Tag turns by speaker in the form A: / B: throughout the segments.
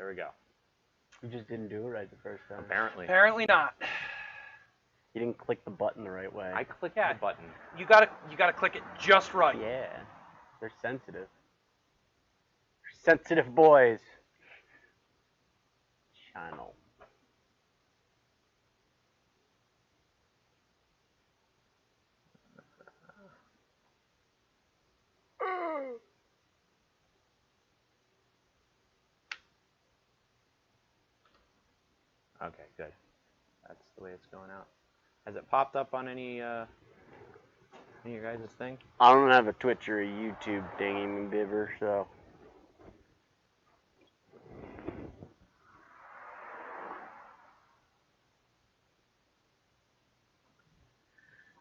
A: we go.
B: You just didn't do it right the first time.
A: Apparently.
C: Apparently not.
B: You didn't click the button the right way.
A: I clicked the button.
C: You gotta click it just right.
B: Yeah. They're sensitive. Sensitive boys. Channel.
A: Okay, good. That's the way it's going out. Has it popped up on any of your guys' thing?
B: I don't have a Twitch or a YouTube thingy bibber, so.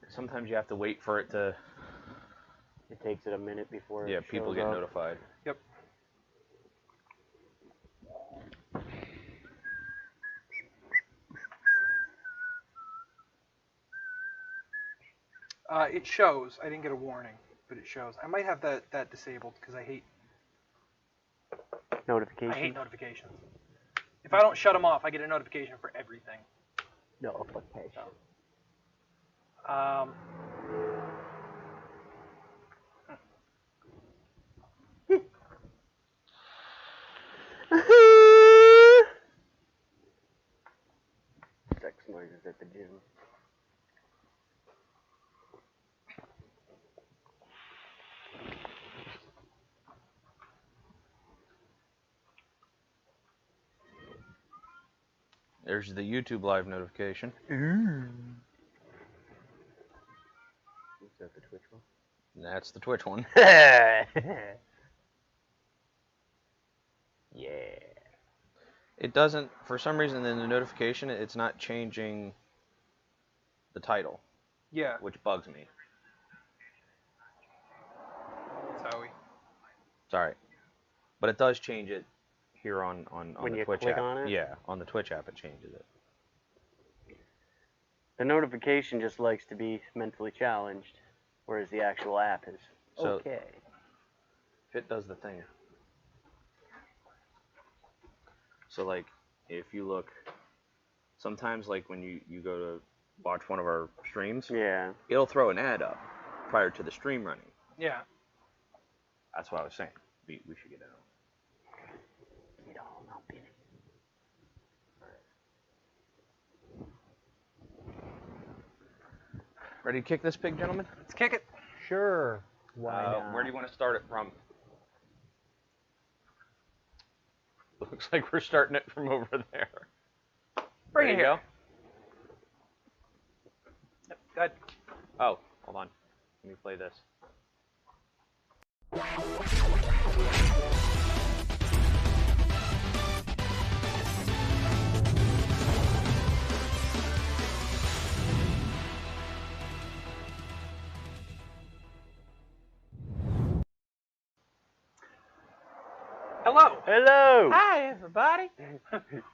A: Sometimes you have to wait for it to.
B: It takes it a minute before it
A: People
B: shows
A: get
B: up.
A: notified.
C: Yep. It shows. I didn't get a warning, but it shows. I might have that disabled because I hate
B: Notifications?
C: notifications. If I don't shut them off, I get a notification for everything.
B: Notification. Sex noises at the gym.
A: There's the YouTube live notification.
B: Is that the Twitch one?
A: That's the Twitch one.
B: Yeah.
A: It doesn't, for some reason, in the notification, it's not changing the title.
C: Yeah.
A: Which bugs me.
C: Sorry.
A: Sorry. But it does change it here on
B: When
A: the
B: you
A: Twitch
B: click
A: app.
B: on it?
A: Yeah, on the Twitch app it changes it.
B: The notification just likes to be mentally challenged, whereas the actual app is
A: So,
B: okay.
A: It does the thing. So like, if you look, sometimes like when you go to watch one of our streams,
B: Yeah.
A: it'll throw an ad up prior to the stream running.
C: Yeah.
A: That's what I was saying. We should get it on. Ready to kick this pig, gentlemen?
C: Let's kick it.
B: Sure. Why not?
A: Where do you want to start it from? Looks like we're starting it from over there.
C: Bring it
A: Ready to
C: here. Yep, good.
A: Oh, hold on. Let me play this.
C: Hello.
B: Hello.
C: Hi, everybody.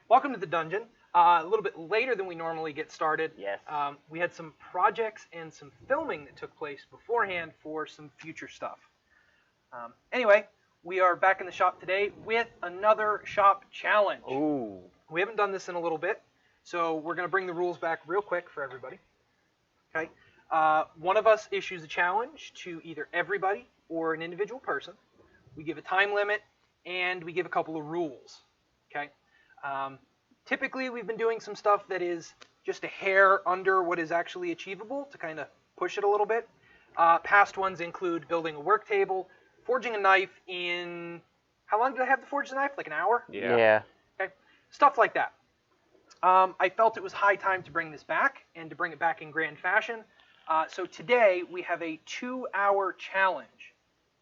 C: Welcome to the dungeon. A little bit later than we normally get started.
B: Yes.
C: We had some projects and some filming that took place beforehand for some future stuff. Anyway, we are back in the shop today with another shop challenge.
B: Ooh.
C: We haven't done this in a little bit, so we're going to bring the rules back real quick for everybody. Okay. One of us issues a challenge to either everybody or an individual person. We give a time limit, and we give a couple of rules. Okay. Typically, we've been doing some stuff that is just a hair under what is actually achievable to kind of push it a little bit. Past ones include building a work table, forging a knife in... How long did I have to forge the knife? Like an hour?
B: Yeah.
C: Okay. Stuff like that. I felt it was high time to bring this back and to bring it back in grand fashion. So today, we have a 2-hour challenge.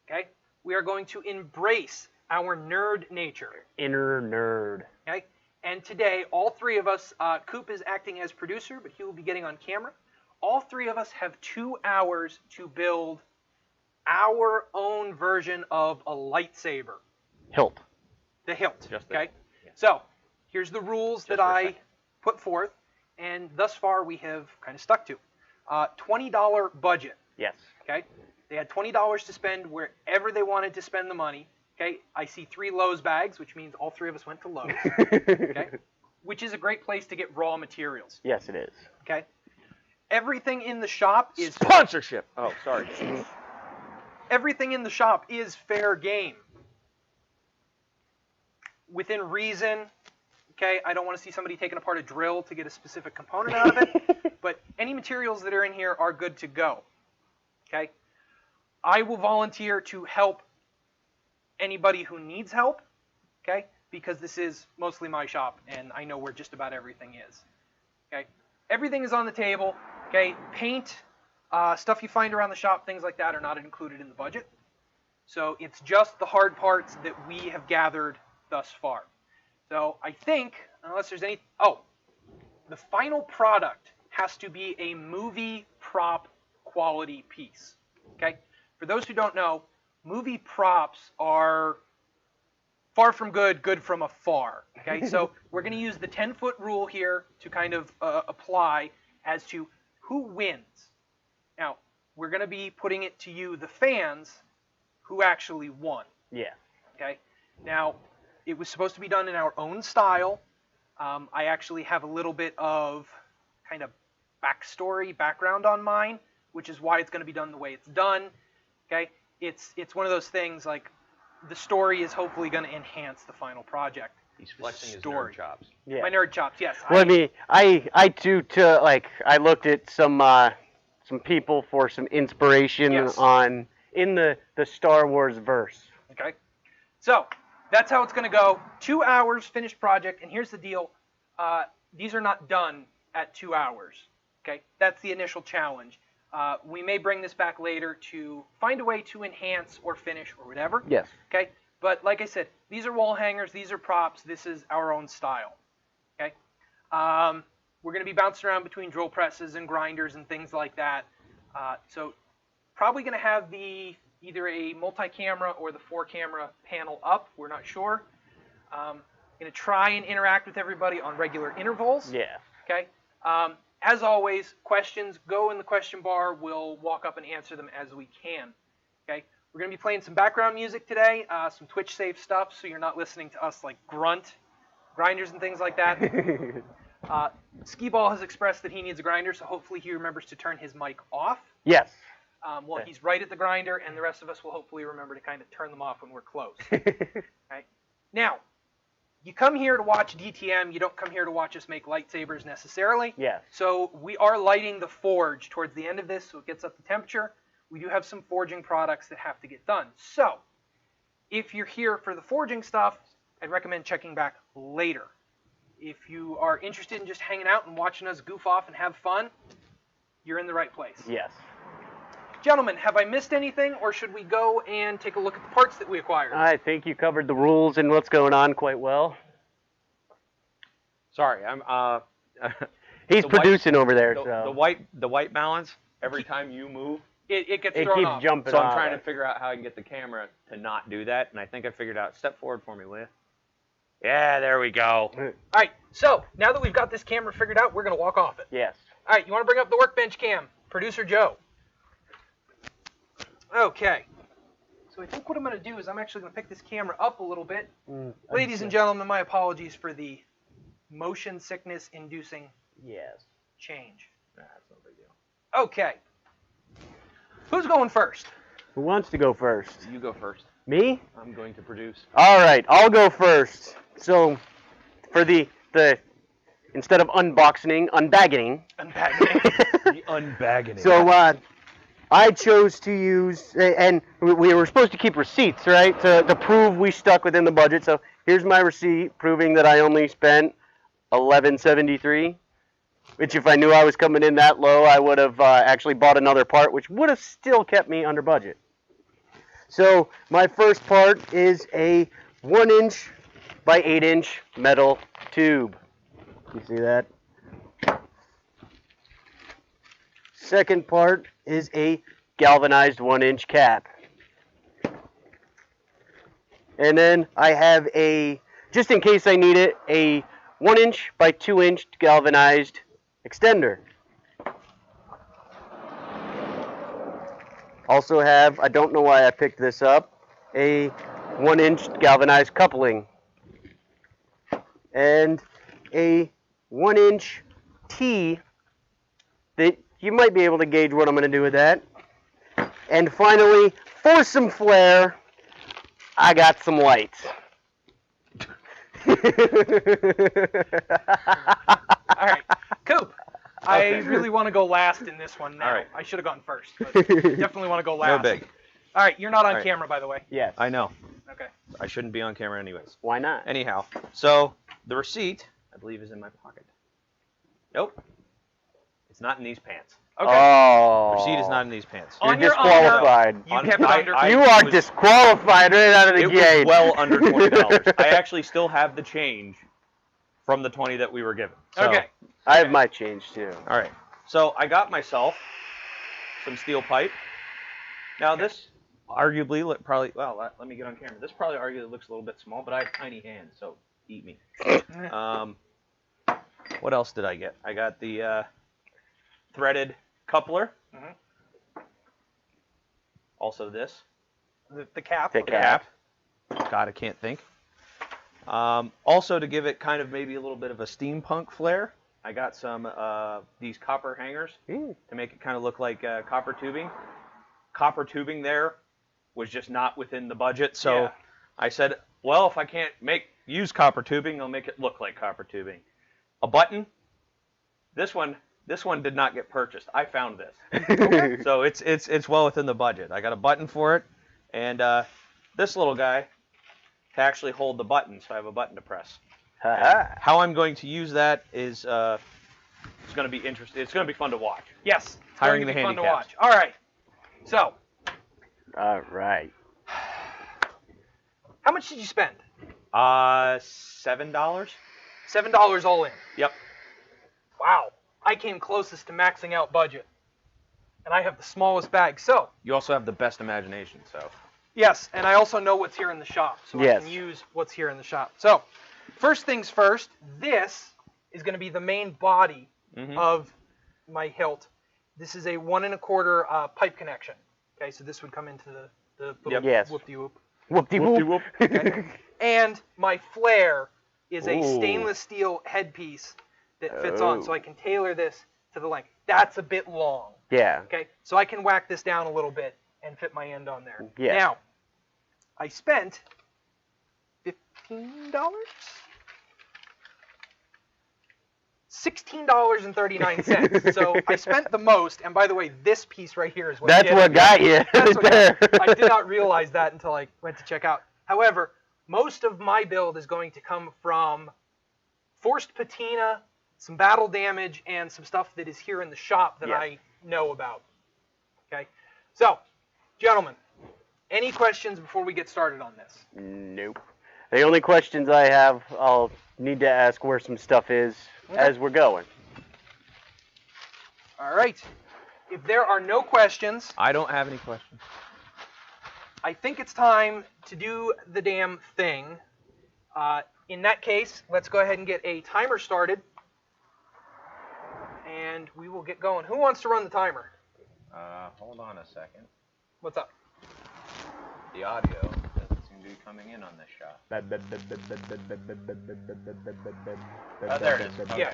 C: Okay? We are going to embrace our nerd nature.
B: Inner nerd.
C: Okay? And today, all three of us, Coop is acting as producer, but he will be getting on camera. All three of us have 2 hours to build our own version of a lightsaber.
B: Hilt.
C: The hilt.
A: Just
C: okay?
A: yeah.
C: So, here's the rules that I put forth, and thus far we have kind of stuck to. $20 budget.
B: Yes.
C: Okay? They had $20 to spend wherever they wanted to spend the money. Okay, I see 3 Lowe's bags, which means all 3 of us went to Lowe's. Okay, which is a great place to get raw materials.
B: Yes, it is.
C: Okay, everything in the shop is
A: Sponsorship. Oh, sorry.
C: everything in the shop is fair game. Within reason. Okay, I don't want to see somebody taking apart a drill to get a specific component out of it, but any materials that are in here are good to go. Okay, I will volunteer to help anybody who needs help, okay, because this is mostly my shop and I know where just about everything is. Okay, everything is on the table. Okay, paint, stuff you find around the shop, things like that are not included in the budget. So it's just the hard parts that we have gathered thus far. So I think, unless there's any, the final product has to be a movie prop quality piece. Okay, for those who don't know, movie props are far from good, good from afar. Okay, so we're going to use the 10-foot rule here to kind of apply as to who wins. Now, we're going to be putting it to you, the fans, who actually won.
B: Yeah.
C: Okay, now, it was supposed to be done in our own style. I actually have a little bit of kind of background on mine, which is why it's going to be done the way it's done. Okay, it's one of those things like the story is hopefully going to enhance the final project.
A: He's flexing his
C: Story.
A: nerd chops.
B: Yeah.
C: My nerd chops, yes.
B: Well, I too, I looked at some people for some inspiration
C: Yes.
B: in the Star Wars verse.
C: Okay, so that's how it's going to go. 2 hours finished project, and here's the deal: these are not done at 2 hours. Okay, that's the initial challenge. We may bring this back later to find a way to enhance or finish or whatever.
B: Yes.
C: Okay, but like I said, these are wall hangers, these are props, this is our own style. Okay, we're going to be bouncing around between drill presses and grinders and things like that. So probably going to have either a multi-camera or the 4-camera panel up. We're not sure. Going to try and interact with everybody on regular intervals.
B: Yeah.
C: Okay. As always, questions go in the question bar. We'll walk up and answer them as we can. Okay. We're going to be playing some background music today, some Twitch safe stuff, so you're not listening to us like grunt, grinders and things like that. Skiball has expressed that he needs a grinder, so hopefully he remembers to turn his mic off.
B: Yes.
C: Well, he's right at the grinder, and the rest of us will hopefully remember to kind of turn them off when we're close. Right? Now, you come here to watch DTM. You don't come here to watch us make lightsabers necessarily.
B: Yes.
C: So we are lighting the forge towards the end of this, so it gets up to temperature. We do have some forging products that have to get done. So if you're here for the forging stuff, I'd recommend checking back later. If you are interested in just hanging out and watching us goof off and have fun, you're in the right place.
B: Yes.
C: Gentlemen, have I missed anything, or should we go and take a look at the parts that we acquired?
B: I think you covered the rules and what's going on quite well.
A: Sorry, I'm.
B: He's
A: The
B: producing over there,
A: The,
B: so
A: the white balance. Every time you move,
C: It gets
B: it
C: thrown
B: keeps
C: off.
B: jumping
A: so I'm
B: off.
A: trying to figure out how I can get the camera to not do that, and I think I figured out. Step forward for me, will you? Yeah, there we go.
C: All right, so now that we've got this camera figured out, we're going to walk off it.
B: Yes.
C: All right, you want to bring up the workbench cam? Producer Joe. Okay. So I think what I'm going to do is I'm actually going to pick this camera up a little bit. Ladies and gentlemen, my apologies for the motion sickness inducing
B: Yes.
C: change.
A: Nah, that's no big deal.
C: Okay. Who's going first?
B: Who wants to go first?
A: You go first.
B: Me?
A: I'm going to produce.
B: All right, I'll go first. So, for the instead of unboxing, unbagging.
C: Unpacking.
A: The unbagging.
B: So, I chose to use, and we were supposed to keep receipts, right, to prove we stuck within the budget. So here's my receipt proving that I only spent $11.73. Which, if I knew I was coming in that low, I would have actually bought another part, which would have still kept me under budget. So my first part is a 1-inch by 8-inch metal tube. You see that? Second part is a galvanized 1-inch cap. And then I have just in case I need it, a 1-inch by 2-inch galvanized extender. Also have, I don't know why I picked this up, a 1-inch galvanized coupling, and a 1-inch T that you might be able to gauge what I'm going to do with that. And finally, for some flair, I got some lights.
C: All right, Coop. I really want to go last in this one now.
A: All right.
C: I should have gone first, but definitely want to go last.
A: No big.
C: All right, you're not on
A: All right.
C: camera, by the way.
B: Yes.
A: I know.
C: Okay.
A: I shouldn't be on camera anyways.
B: Why not?
A: Anyhow, so the receipt, I believe, is in my pocket. Nope. It's not in these pants.
C: Okay.
B: Oh.
A: Receipt is not in these pants.
B: You're
C: On your
B: disqualified.
C: honor, you kept it under.
A: I
B: You are
A: was-
B: disqualified right out of the
A: It
B: gate.
A: was well under $20. I actually still have the change from the 20 that we were given. So,
C: Okay.
B: I have my change too.
A: All right. So I got myself some steel pipe. Now this arguably probably, well, let me get on camera. This probably arguably looks a little bit small, but I have tiny hands, so eat me. What else did I get? I got the threaded coupler.
C: Mhm.
A: Also this.
C: The cap.
B: The
C: okay.
B: cap.
A: God, I can't think. Also, to give it kind of maybe a little bit of a steampunk flair, I got some these copper hangers
B: Ooh.
A: to make it kind of look like copper tubing. Copper tubing there was just not within the budget, so
C: Yeah.
A: I said, well, if I can't use copper tubing, I'll make it look like copper tubing. A button. This one did not get purchased. I found this. So it's well within the budget. I got a button for it, and this little guy to actually hold the button, so I have a button to press.
B: Ha-ha.
A: How I'm going to use that is it's going to be interesting. It's going to be fun to watch.
C: Yes. It's
A: Hiring
C: going to
A: the
C: be fun to
A: handicaps.
C: watch. All right. So,
B: All right.
C: how much did you spend?
A: $7.
C: $7 all in.
A: Yep.
C: Wow. I came closest to maxing out budget. And I have the smallest bag. So,
A: You also have the best imagination, so.
C: yes, and I also know what's here in the shop. So I
B: Yes.
C: can use what's here in the shop. So, first things first, this is going to be the main body
A: Mhm.
C: of my hilt. This is a 1 1/4 pipe connection. Okay, so this would come into the little
A: Yep.
B: Yes.
C: whoop-de-whoop.
B: Whoop-de-whoop.
C: Okay. And my flare is a
A: Ooh.
C: stainless steel headpiece that fits on,
B: Oh.
C: so I can tailor this to the length. That's a bit long.
B: Yeah.
C: Okay, so I can whack this down a little bit and fit my end on there.
B: Yeah.
C: Now, I spent $15? $16.39. So I spent the most, and by the way, this piece right here is what
B: That's
C: did
B: what
C: it.
B: got you
C: That's
B: right
C: what
B: there.
C: I did not realize that until I went to check out. However, most of my build is going to come from forced patina, some battle damage, and some stuff that is here in the shop that
B: Yes.
C: I know about. Okay, so, gentlemen, any questions before we get started on this?
B: Nope. The only questions I have, I'll need to ask where some stuff is as we're going.
C: All right. If there are no questions,
A: I don't have any questions.
C: I think it's time to do the damn thing. In that case, let's go ahead and get a timer started. And we will get going. Who wants to run the timer?
A: Hold on a second.
C: What's up?
A: The audio doesn't seem to be coming in on this shot. There it is. Okay.
C: Yeah.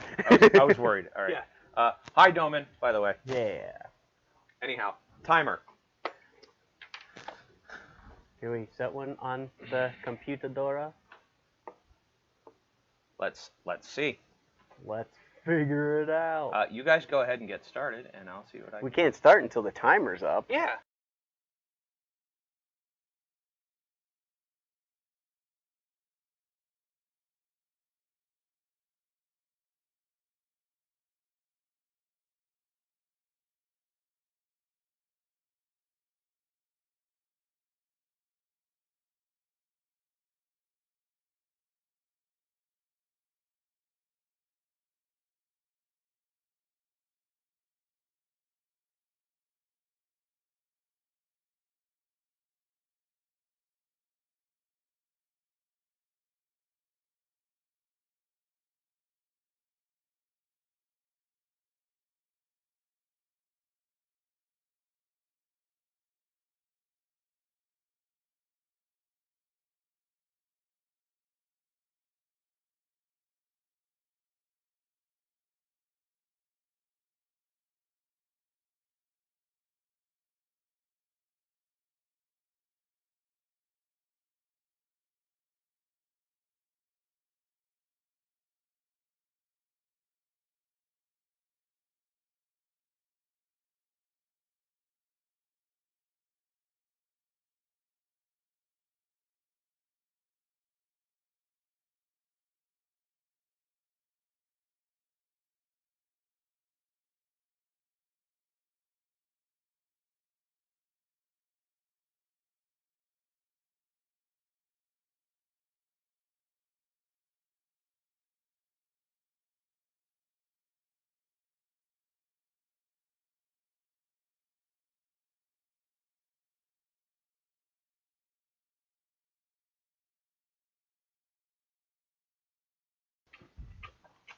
A: I was worried. All right.
C: Yeah.
A: Hi, Doman, by the way.
B: Yeah.
A: Anyhow, timer.
B: Can we set one on the computadora?
A: Let's see.
B: Let's figure it out.
A: You guys go ahead and get started, and I'll see what I
B: We
A: can.
B: can't start until the timer's up.
C: Yeah.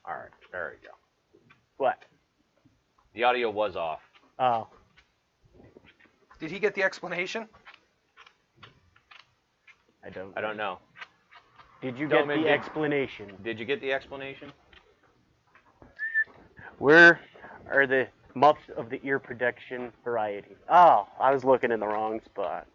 A: All right, there you go.
B: What?
A: The audio was off.
B: Oh.
C: Did he get the explanation?
B: I don't
A: know.
B: Did you get
A: Don't
B: the explanation?
A: Did you get the explanation?
B: Where are the muffs of the ear protection variety? Oh, I was looking in the wrong spot.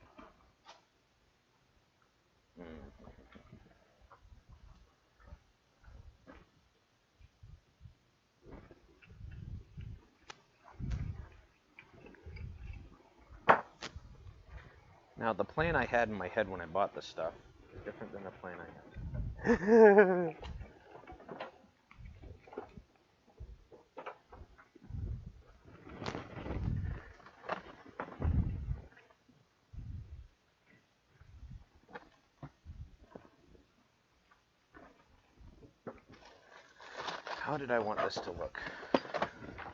A: Now, the plan I had in my head when I bought this stuff is different than the plan I had. How did I want this to look?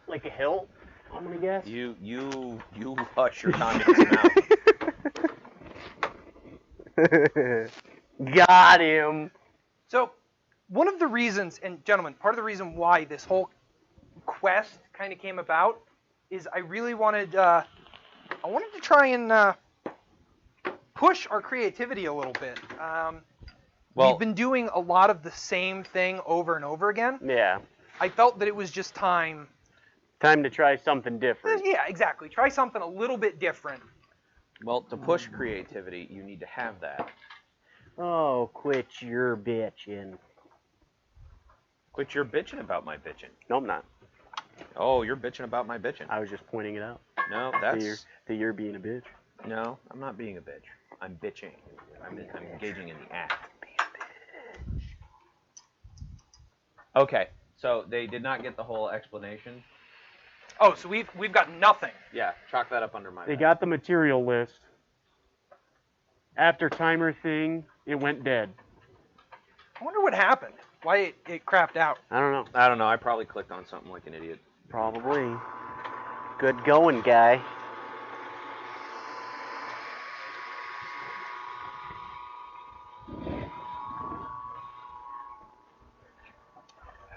B: Like a hilt, I'm gonna guess.
A: You hush your communist mouth.
B: Got him.
C: So, one of the reasons, and gentlemen, part of the reason why this whole quest kind of came about is I really wanted, I wanted to try and push our creativity a little bit.
A: Well,
C: We've been doing a lot of the same thing over and over again.
B: Yeah.
C: I felt that it was just time.
B: Time to try something different.
C: Yeah, exactly. Try something a little bit different.
A: well, to push creativity, you need to have that.
B: Oh, quit your bitching.
A: Quit your bitching about my bitching.
B: No, I'm not.
A: Oh, you're bitching about my bitching.
B: I was just pointing it out.
A: No,
B: That
A: that's
B: you're being a bitch.
A: no. I'm not being a bitch. I'm bitching. I'm engaging in the act. Okay, so they did not get the whole explanation.
C: Oh, so we've got nothing.
A: Yeah, chalk that up under my.
B: They
A: bed.
B: got the material list. After timer thing, it went dead.
C: I wonder what happened. Why it crapped out.
B: I don't know.
A: I don't know. I probably clicked on something like an idiot.
B: Probably. Good going, guy.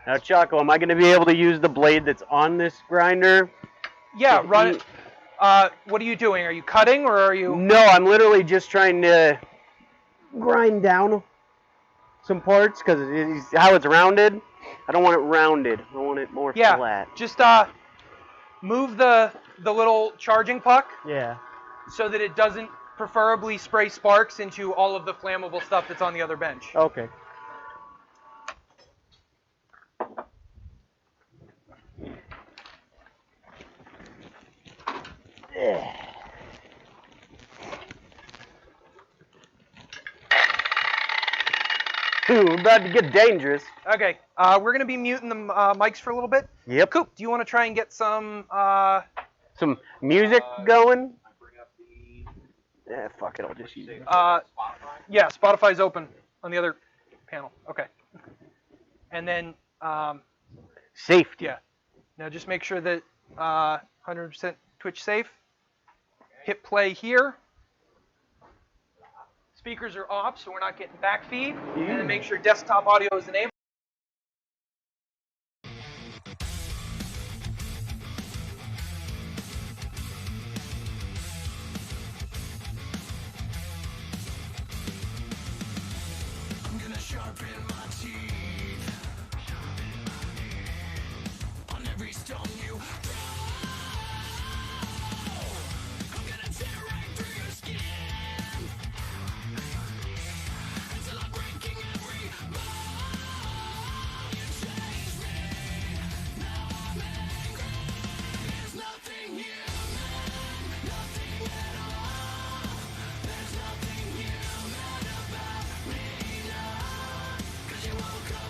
B: Now, Chaco, am I going to be able to use the blade that's on this grinder?
C: Yeah,
B: If
C: run
B: you-
C: it. What are you doing? Are you cutting or are you?
B: No, I'm literally just trying to grind down some parts because how it's rounded. I don't want it rounded. I want it more
C: Yeah.
B: flat.
C: Just move the little charging puck
B: Yeah.
C: so that it doesn't preferably spray sparks into all of the flammable stuff that's on the other bench.
B: Okay. Ooh, about to get dangerous.
C: Okay, we're gonna be muting the mics for a little bit.
B: Yep.
C: Coop, do you want to try and get some?
B: Some music going. Yeah, fuck it. I'll just use it.
C: Yeah, Spotify's open on the other panel. Okay. And then,
B: Safety.
C: yeah. Now just make sure that 100% Twitch safe. Hit play here. Speakers are off, so we're not getting back feed. And then make sure desktop audio is enabled.
D: I'm gonna sharpen my teeth on every stone you throw. I'm gonna tear right through your skin until I'm breaking every bone. You changed me, now I'm angry. There's nothing human, nothing at all. There's nothing human about me now. 'Cause you woke up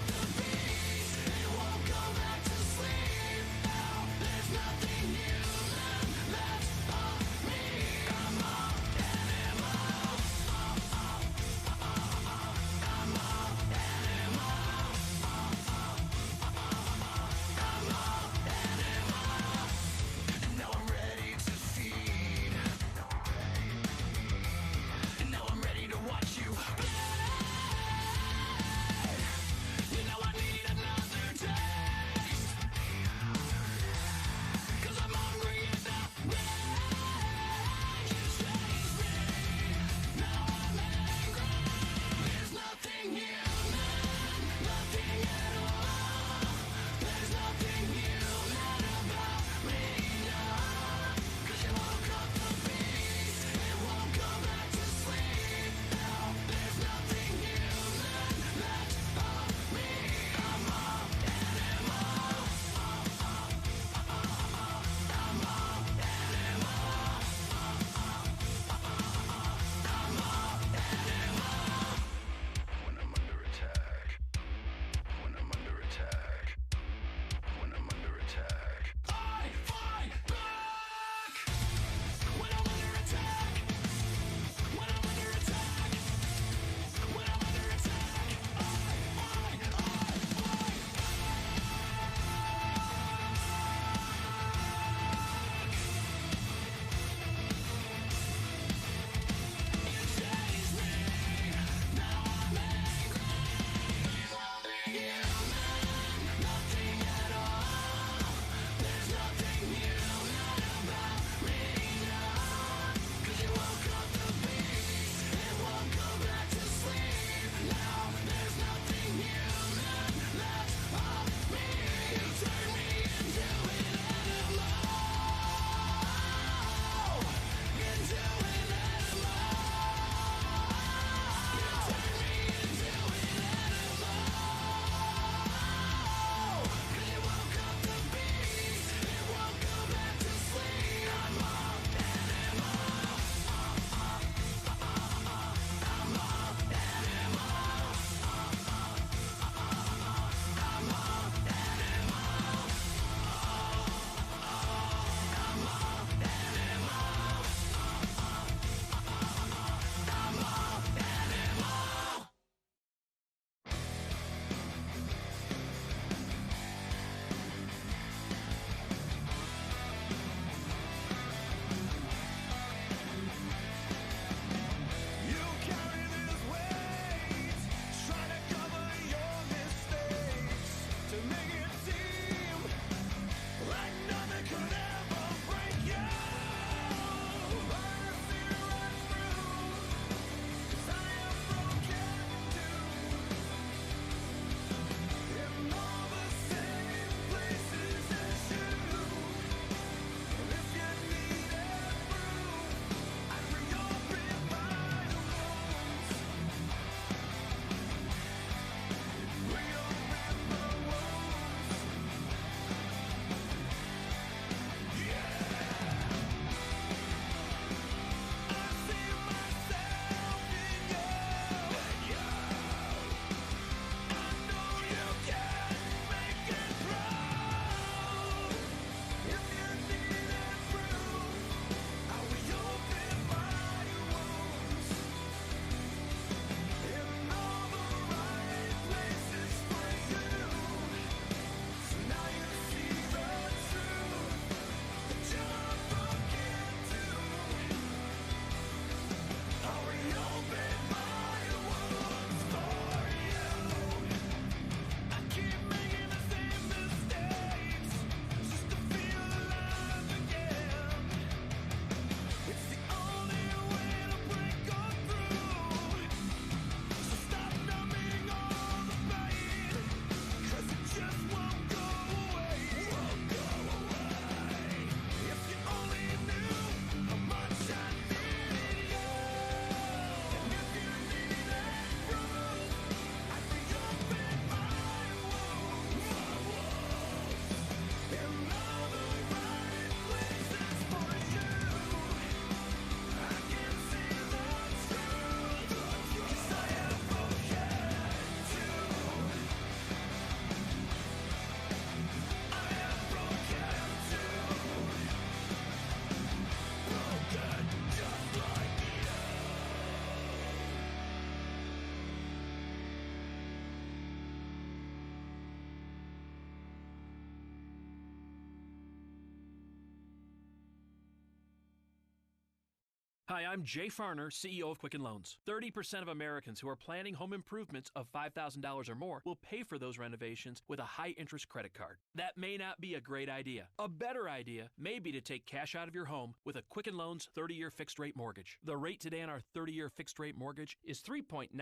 E: Hi, I'm Jay Farner, CEO of Quicken Loans. 30% of Americans who are planning home improvements of $5,000 or more will pay for those renovations with a high-interest credit card. That may not be a great idea. A better idea may be to take cash out of your home with a Quicken Loans 30-year fixed-rate mortgage. The rate today on our 30-year fixed-rate mortgage is 3.99%,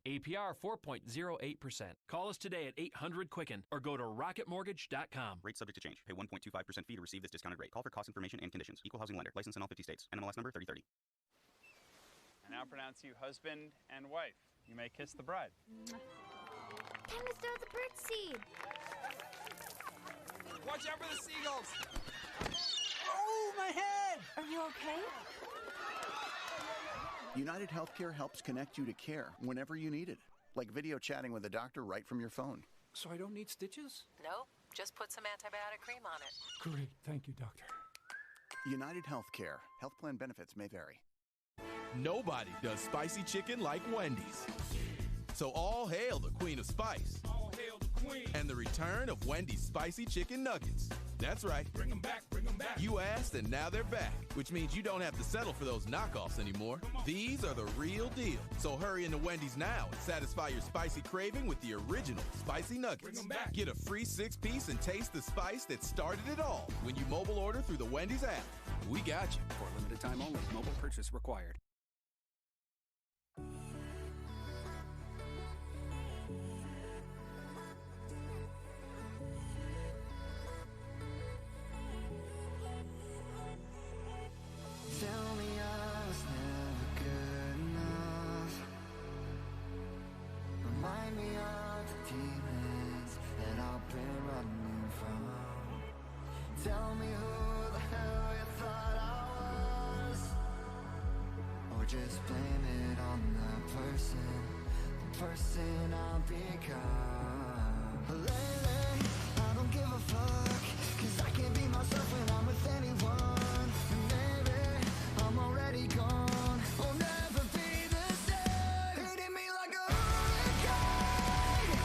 E: APR 4.08%. Call us today at 800-QUICKEN or go to rocketmortgage.com.
F: Rate subject to change. Pay 1.25% fee to receive this discounted rate. Call for cost information and conditions. Equal housing lender. License in all 50 states. NMLS number 3030.
G: I now pronounce you husband and wife. You may kiss the bride.
H: Time to throw the bird seed.
I: Watch out for the seagulls! Oh, my head!
H: Are you okay?
J: United Healthcare helps connect you to care whenever you need it, like video chatting with a doctor right from your phone.
I: So I don't need stitches?
K: Nope, just put some antibiotic cream on it.
I: Great, thank you, doctor.
J: United Healthcare. Health plan benefits may vary.
L: Nobody does spicy chicken like Wendy's. So all hail the Queen of Spice.
I: All hail the queen.
L: And the return of Wendy's Spicy Chicken Nuggets. That's right.
I: Bring them back, bring them back.
L: You asked and now they're back, which means you don't have to settle for those knockoffs anymore. These are the real deal. So hurry into Wendy's now and satisfy your spicy craving with the original Spicy Nuggets.
I: Bring 'em back.
L: Get a free 6-piece and taste the spice that started it all when you mobile order through the Wendy's app. We got you.
I: For a limited time only, mobile purchase required.
D: Tell me I was never good enough. Remind me of the demons that I've been running from. Tell me who the hell you thought I was, or just blame it on the person I've become. Lately, I don't give a fuck, 'cause I can't be myself when I'm with anyone. Maybe I'm already gone, I'll never be the same. Hitting me like a hurricane,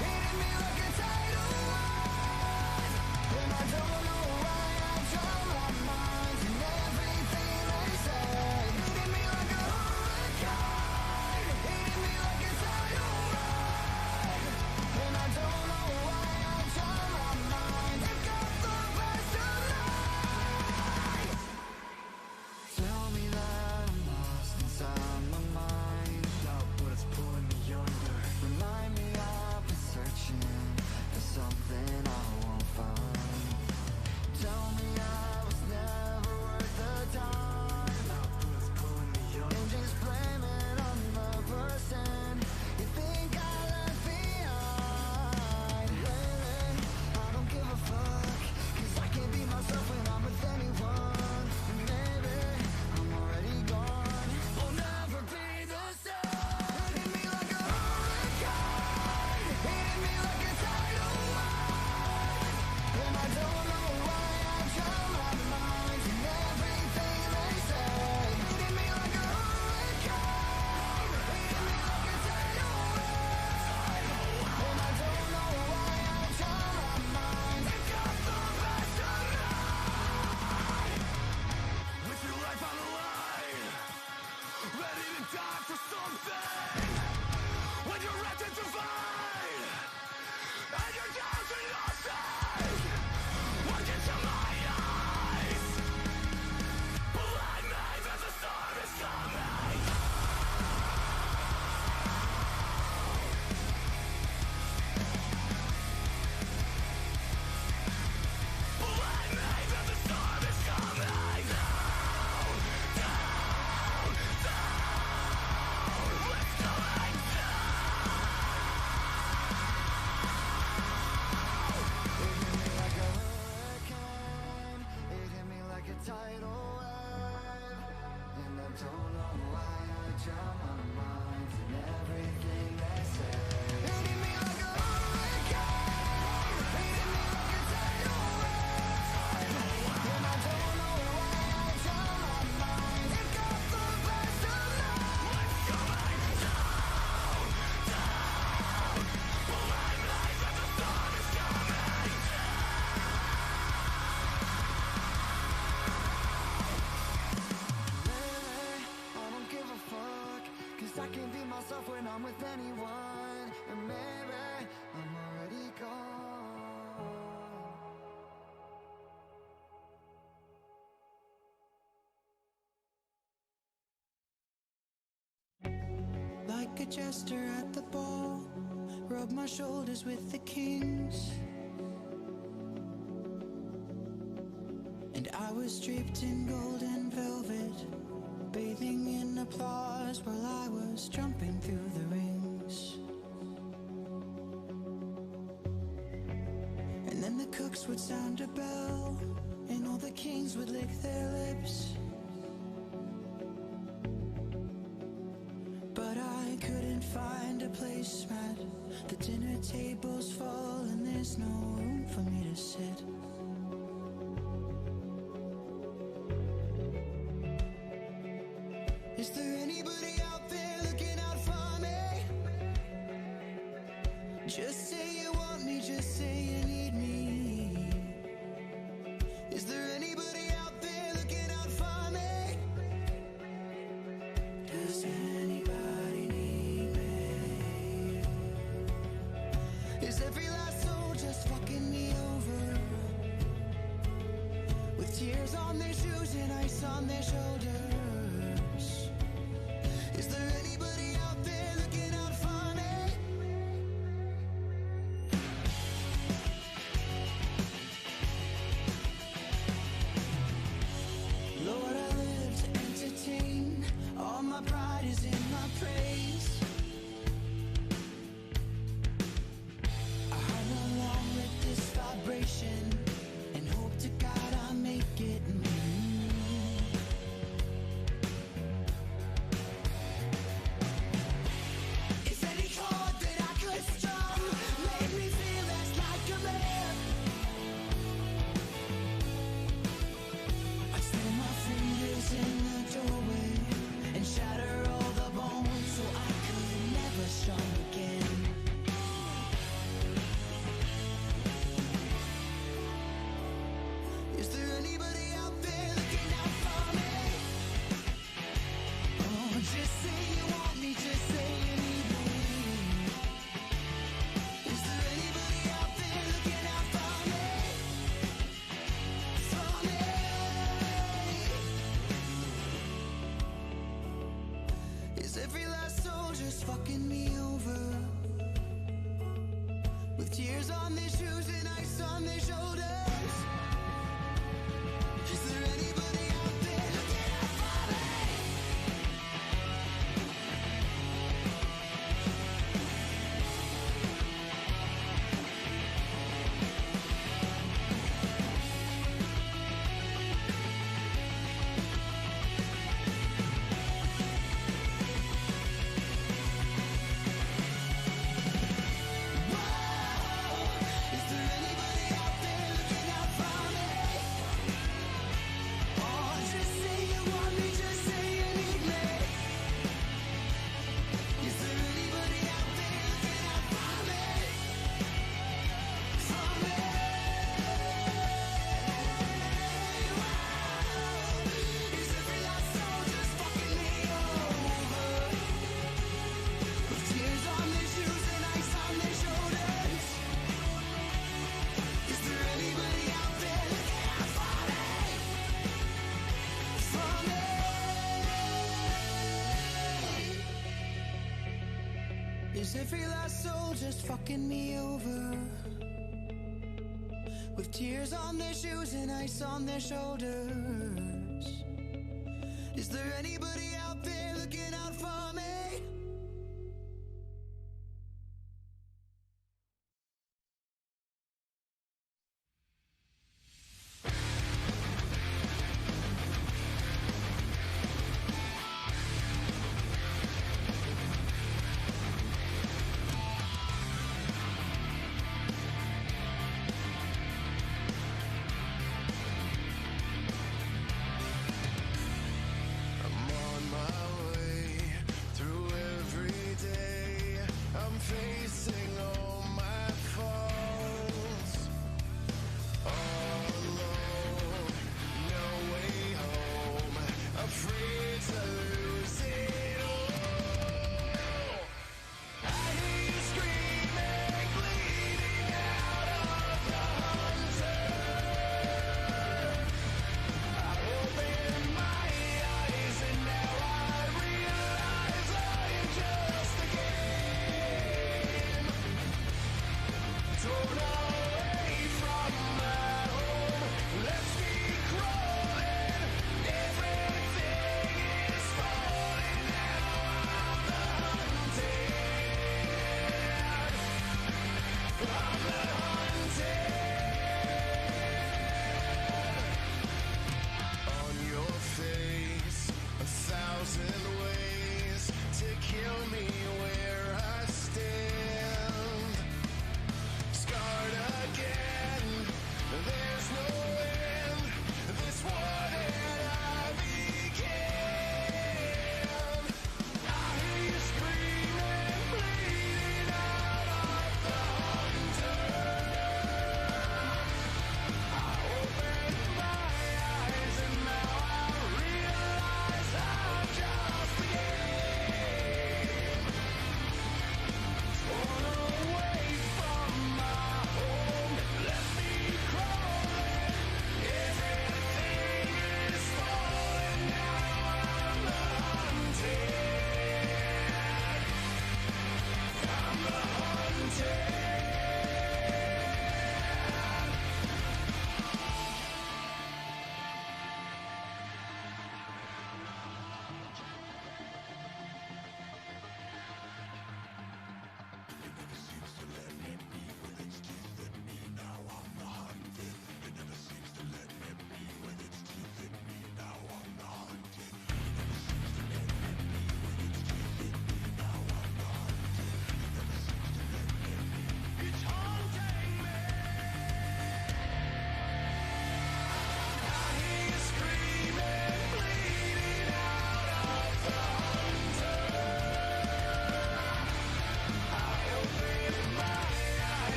D: hitting me like a tidal wave, and I don't know why I've drawn my mind and everything they say. Hitting me like a hurricane, hitting me like a tidal wave, and I myself when I'm with anyone, and maybe I'm already gone.
M: Like a jester at the ball, rub my shoulders with the kings. And I was draped in golden velvet, bathing in applause while I was jumping through the rings. And then the cooks would sound a bell, and all the kings would lick their lips. But I couldn't find a placemat. The dinner table's full and there's no room for me to sit. Is there anybody out there looking out for me? Just say you want me, just say you need me. Is there anybody out there looking out for me? Does anybody need me? Is every last soul just fucking me over? With tears on their shoes and ice on their shoulders. Is there anybody out there looking out for me? Lord, I live to entertain. All my pride is in my praise. I hum along with this vibration and hope to God I make it. Is any chord that I could strum make me feel less like a man? I slam my fingers in the doorway and shatter all the bones so I could never strum again. Is there anybody out there looking out for me? Oh, just say you want me, just say you need me. Is there anybody out there looking out for me? For me? Is every last soul just fucking me over? With tears on their shoes and ice on their shoulders. Is there anybody out there looking out for me? Is there anybody out there looking out for me? Oh, just say you want me, just say you need me. Is there anybody out there looking out for me? For me? Is every last soul just fucking me over? With tears on their shoes and ice on their shoulders. Is there anybody out there looking out for me? For me? Is every last soul just fucking me over? With tears on their shoes and ice on their shoulders. Is there anybody out there looking out for me?
D: I'm on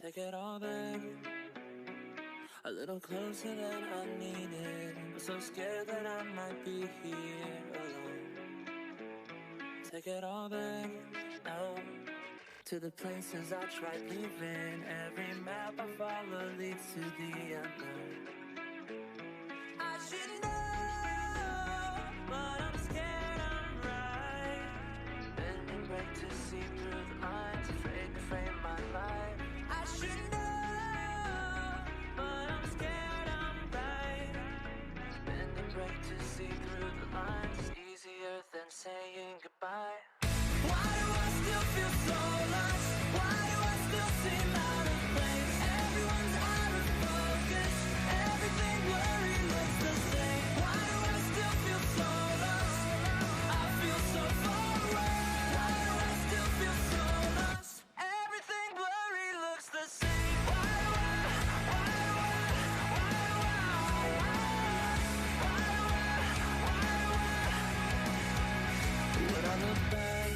M: Take it all back. A little closer than I needed. I'm so scared that I might be here alone. Take it all back now. To the places I tried leaving. Every map I follow leads to the unknown. I should know, but I'm scared I'm right. Bending break to see through the lines, afraid to frame my life. I should know, but I'm scared I'm right. Bending break to see through the lines is easier than saying goodbye. Why do I still feel so lost? Why do I still seem out of place? Everyone's out of focus. Everything blurry looks the same. Why do I still feel so lost? I feel so far away. Why do I still feel so lost? Everything blurry looks the same. Why do I? When I look back,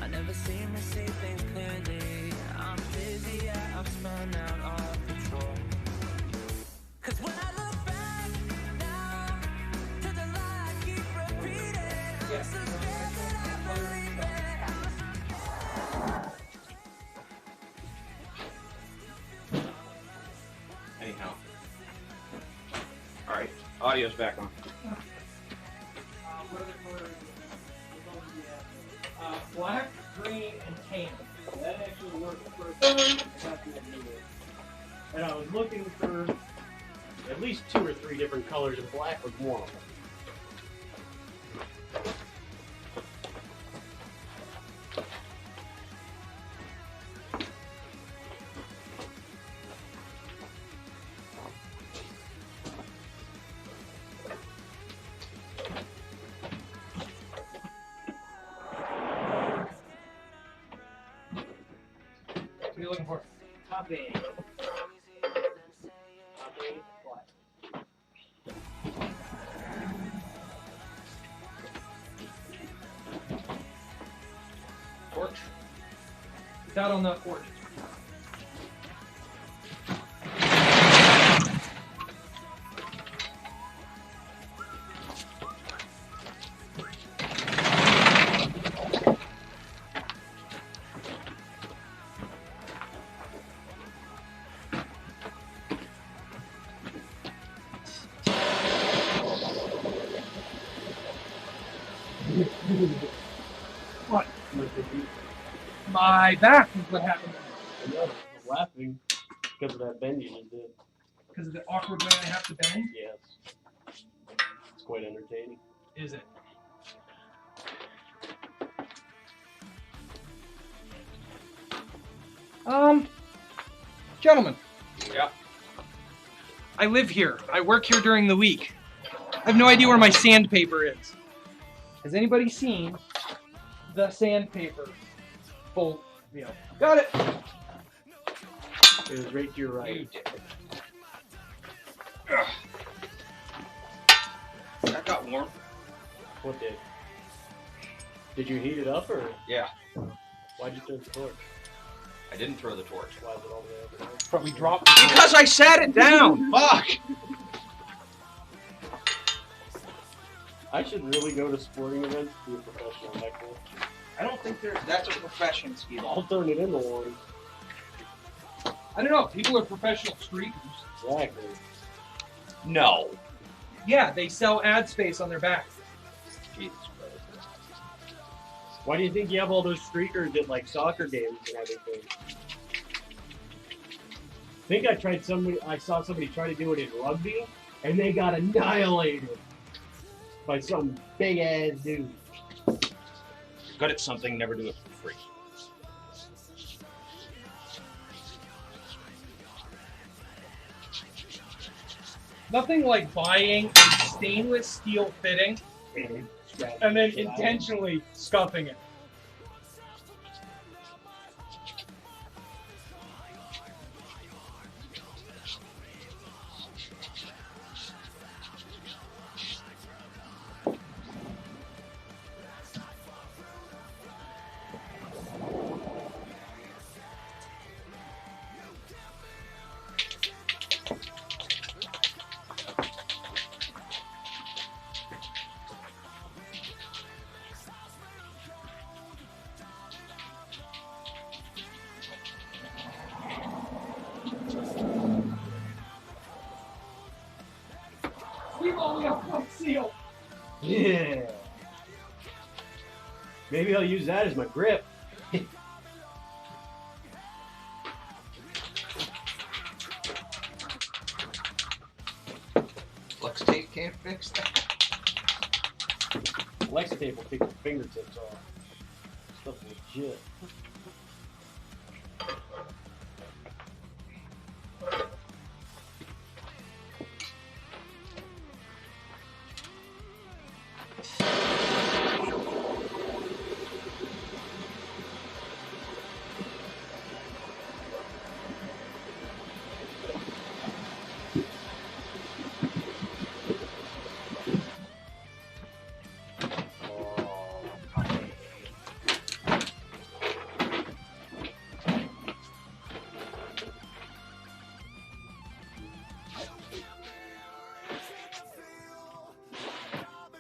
M: I never seem to see things clearly. I'm busy, yeah, I've spun out all control. Cause when I look back now, to the lie I keep repeating, I'm so scared that I believe it.
A: Anyhow. Alright, audio's back on.
C: What other color? Black, green, and tan.
N: That actually worked first. And I was looking for at least 2 or 3 different colors, and black was one of them.
C: What are you looking for?
N: Top A. Top A, black.
C: Torch. It's out on the porch. What? My back is what happened.
N: I know, I'm laughing because of that bend you just did.
C: Because of the awkward way I have to bend?
N: Yes. It's quite entertaining.
C: Is it? Gentlemen.
A: Yeah.
C: I live here. I work here during the week. I have no idea where my sandpaper is. Has anybody seen the sandpaper full? You know. Got it.
N: It was right to your right.
C: You did.
A: That got warm.
N: What did? Did you heat it up or?
A: Yeah.
N: Why'd you throw the torch?
A: I didn't throw the torch.
N: Why is it all the way over there?
C: Probably dropped it. Because I sat it down! Fuck!
N: I should really go to sporting events to be a professional heckler.
C: I don't think that's a profession, Skiball.
N: I'll turn it into one.
C: I don't know. People are professional streakers.
N: Exactly.
A: No.
C: Yeah, they sell ad space on their back.
A: Jesus Christ.
N: Why do you think you have all those streakers at like soccer games and everything? I think I saw somebody try to do it in rugby, and they got annihilated by some big ass dude.
A: You're good at something, never do it for free.
C: Nothing like buying a stainless steel fitting and then intentionally scuffing it.
N: Yeah. Maybe I'll use that as my grip.
A: Flex tape can't fix that.
N: Flex tape will take your fingertips off. Stuff's legit.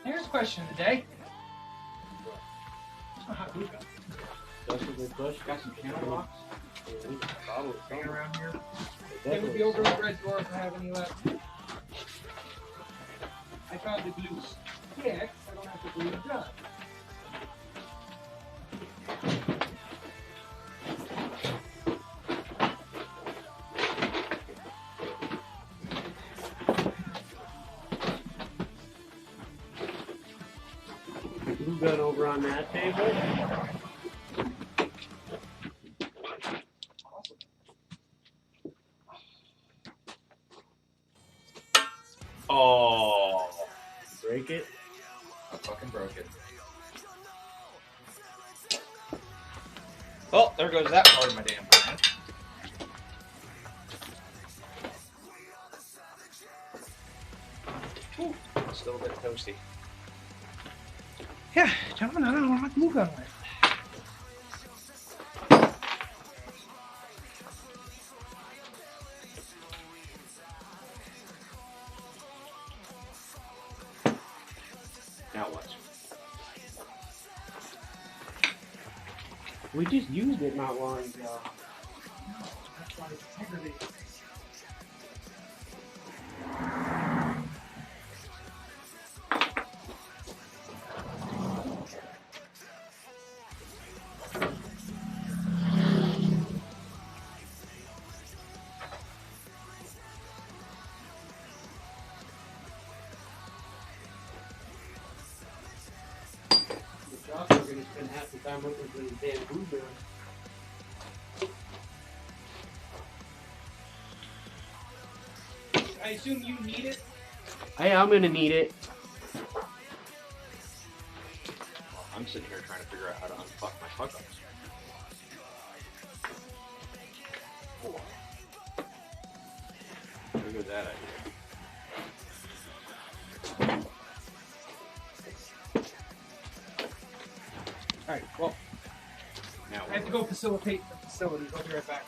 C: Here's a question of the day. Oh, hot glue gun. Got some channel locks. Hanging around here. It would be over at Red Door if I have any left. I found the glue stick. I don't have to glue the gun.
N: Glue gun over on that table.
A: Oh.
N: Break it.
A: I fucking broke it. Well, there goes that part of my damn plan. Ooh, still a bit toasty.
C: Yeah, gentlemen, I don't know where my glue gun went.
A: Now what?
N: We just used it not long ago.
C: That's why it's integrity.
N: We're going to spend half the time looking for the damn glue gun.
C: I assume you need it.
N: Hey, I'm going to need it.
A: I'm sitting here trying to figure out how to unfuck my fuck ups. There goes that idea.
C: Alright, well,
A: Now
C: I have to go facilitate the facility. I'll be right back.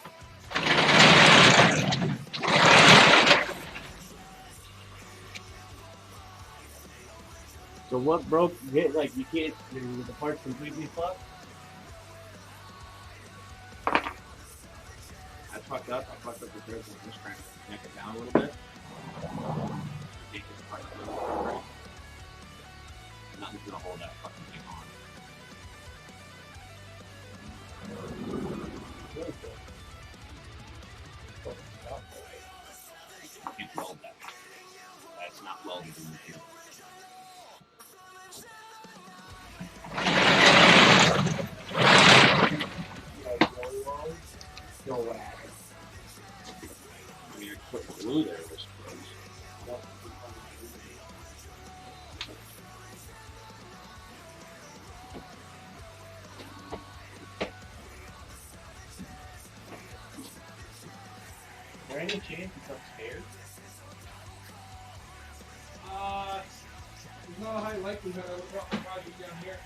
N: So what broke? Like you can't. The part's completely fucked.
A: I fucked up. I fucked up the threads. I'm just trying to neck it down a little bit. Take this part a little bit right. Nothing's gonna hold that fucking thing on. You can't weld that. That's not welded in the field.
N: No way.
A: I mean, I put glue there, I suppose.
N: Is there any chance it's upstairs?
C: There's not a high likelihood I would drop my project down here.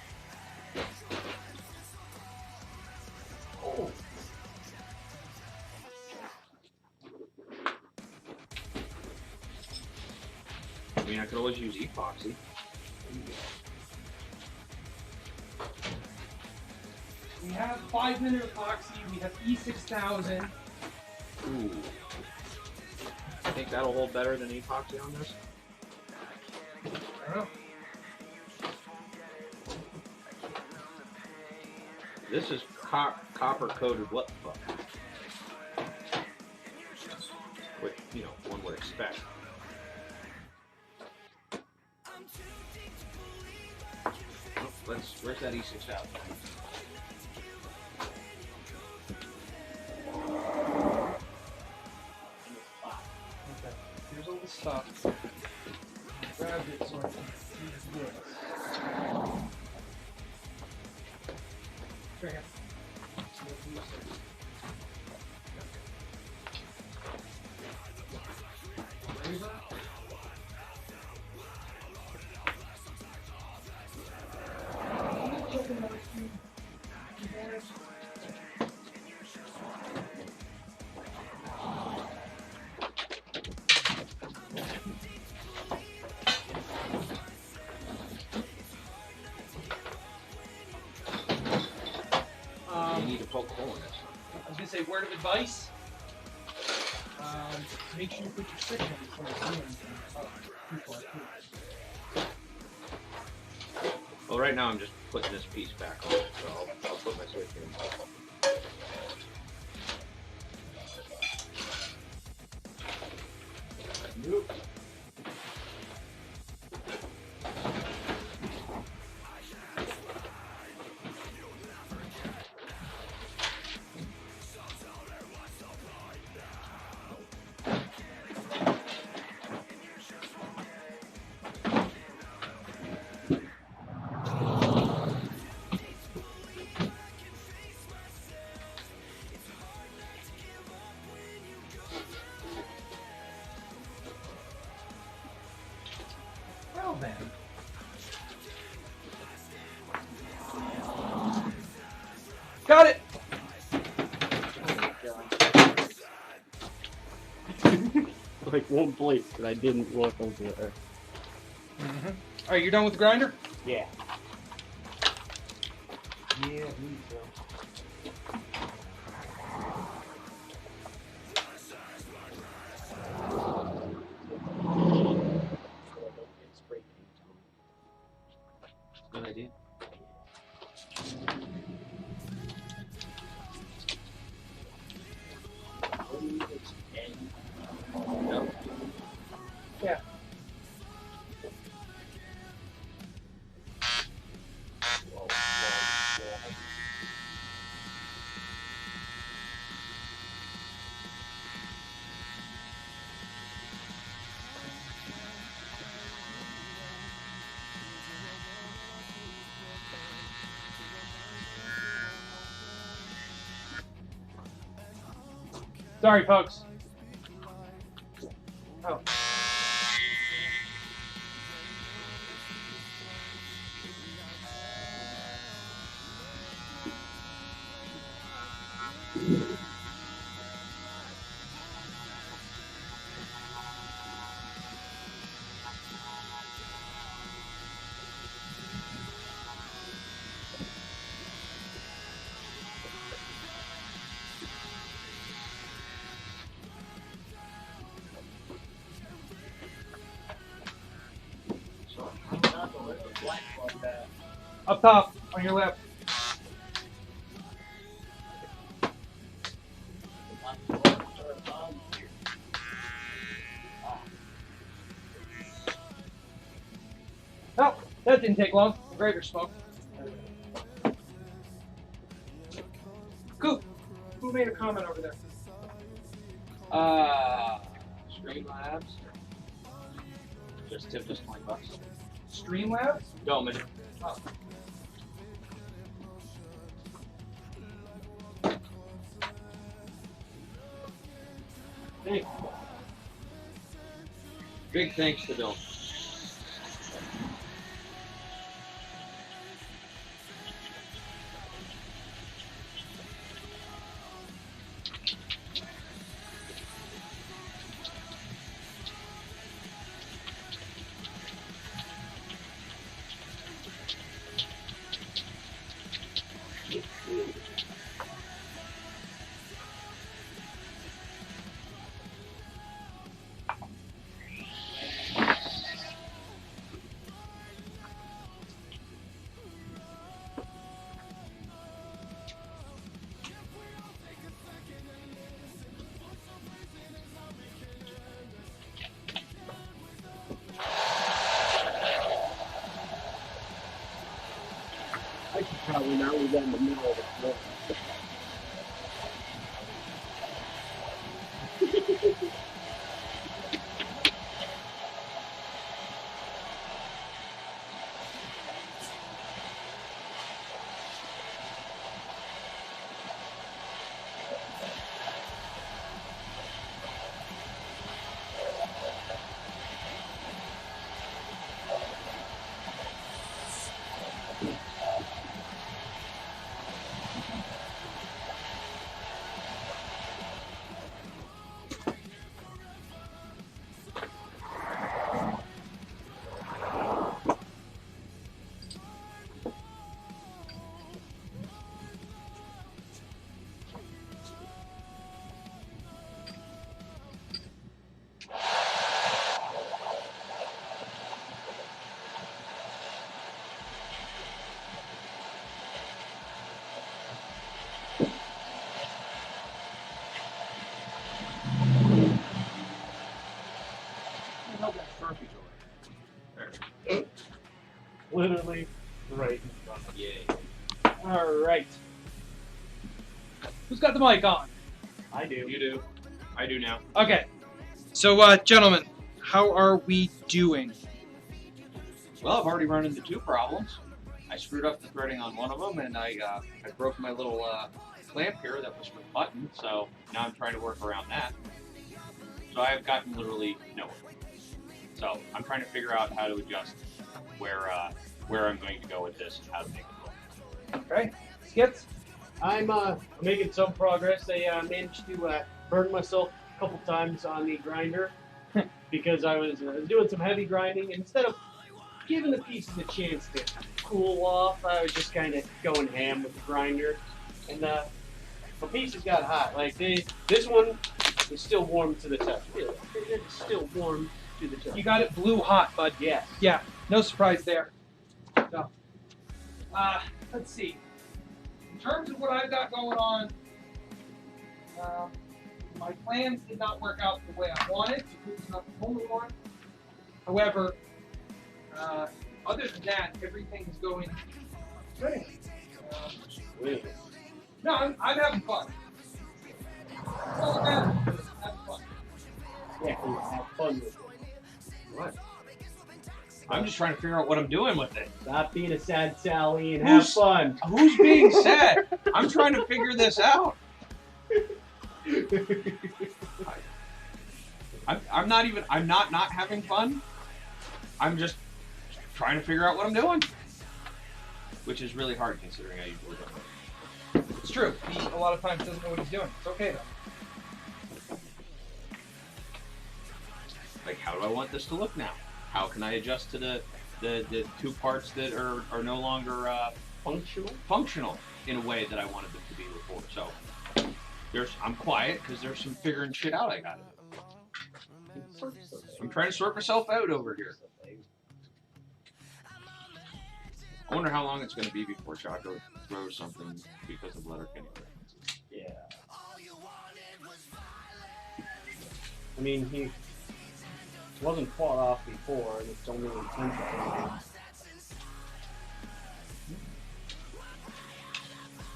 A: Oh. I mean, I could always use epoxy.
C: We have 5-minute epoxy. We have E6000.
A: Ooh. I think that'll hold better than epoxy on this.
C: I don't know.
A: This is copper coated. What the fuck? Which, you know, one would expect. Oh, where's that E6000?
C: Okay. Here's all the stuff. Grab it so I can use this. Right here.
A: You need to poke a hole in this.
C: I was gonna say, word of advice. Make sure you put your stick in before you do anything.
A: Well, right now I'm just putting this piece back on, so I'll put my switch in. Nope.
C: Well then. Got it!
B: Like one place because I didn't look over there.
C: Alright, you're done with the grinder?
B: Yeah.
C: Yeah, I believe so.
A: Good idea. Yep.
C: Yeah. Sorry, folks. Oh. Up top, on your left. Oh, that didn't take long. Greater smoke. Coop, who made a comment over there?
A: Streamlabs. Just tipped us $20.
C: Streamlabs?
A: Doman.
C: Oh.
A: Hey. Big thanks to Bill.
N: down the middle of the floor. Literally right in front of you. Alright. Who's got the mic on? I do.
A: You do. I do now.
C: Okay. So, gentlemen, how are we doing?
A: Well, I've already run into 2 problems. I screwed up the threading on one of them, and I broke my little clamp here that was for the button, so now I'm trying to work around that. So I've gotten literally nowhere. So I'm trying to figure out how to adjust where I'm going to go with this and how to make it work.
C: Okay. Skips?
N: I'm making some progress. I managed to burn myself a couple times on the grinder because I was doing some heavy grinding. And instead of giving the pieces a chance to cool off, I was just kind of going ham with the grinder. And my pieces got hot. Like this one is still warm to the touch. It's still warm to the touch.
C: You got it blue hot, bud.
N: Yes.
C: Yeah. No surprise there. So, let's see. In terms of what I've got going on, my plans did not work out the way I wanted to loosen up the home alarm. However, other than that, everything is going good. No, I'm having fun. That's all that matters. Having fun.
N: Yeah, have fun with it.
A: What? I'm just trying to figure out what I'm doing with it.
N: Stop being a sad Sally and have fun.
A: Who's being sad? I'm trying to figure this out. I'm not having fun. I'm just trying to figure out what I'm doing. Which is really hard considering I usually don't.
C: It's true. He a lot of times doesn't know what he's doing. It's okay though.
A: Like, how do I want this to look now? How can I adjust to the 2 parts that are no longer functional in a way that I wanted them to be before? So I'm quiet because there's some figuring shit out I got. I'm trying to sort myself out over here. I wonder how long it's going to be before Chaco throws something because of Letterkenny.
N: Yeah. I mean, he wasn't far off before, and it's only intentional.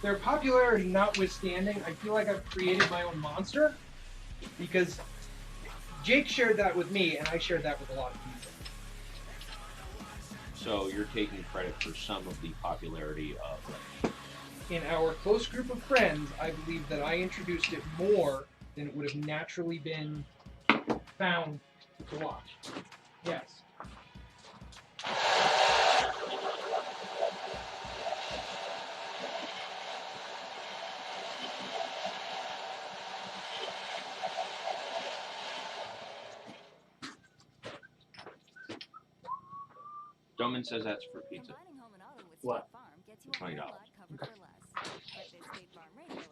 C: Their popularity notwithstanding, I feel like I've created my own monster because Jake shared that with me, and I shared that with a lot of people.
A: So you're taking credit for some of the popularity of
C: In our close group of friends, I believe that I introduced it more than it would have naturally been found to watch. Yes.
A: Doman says that's for pizza.
N: What?
A: $20.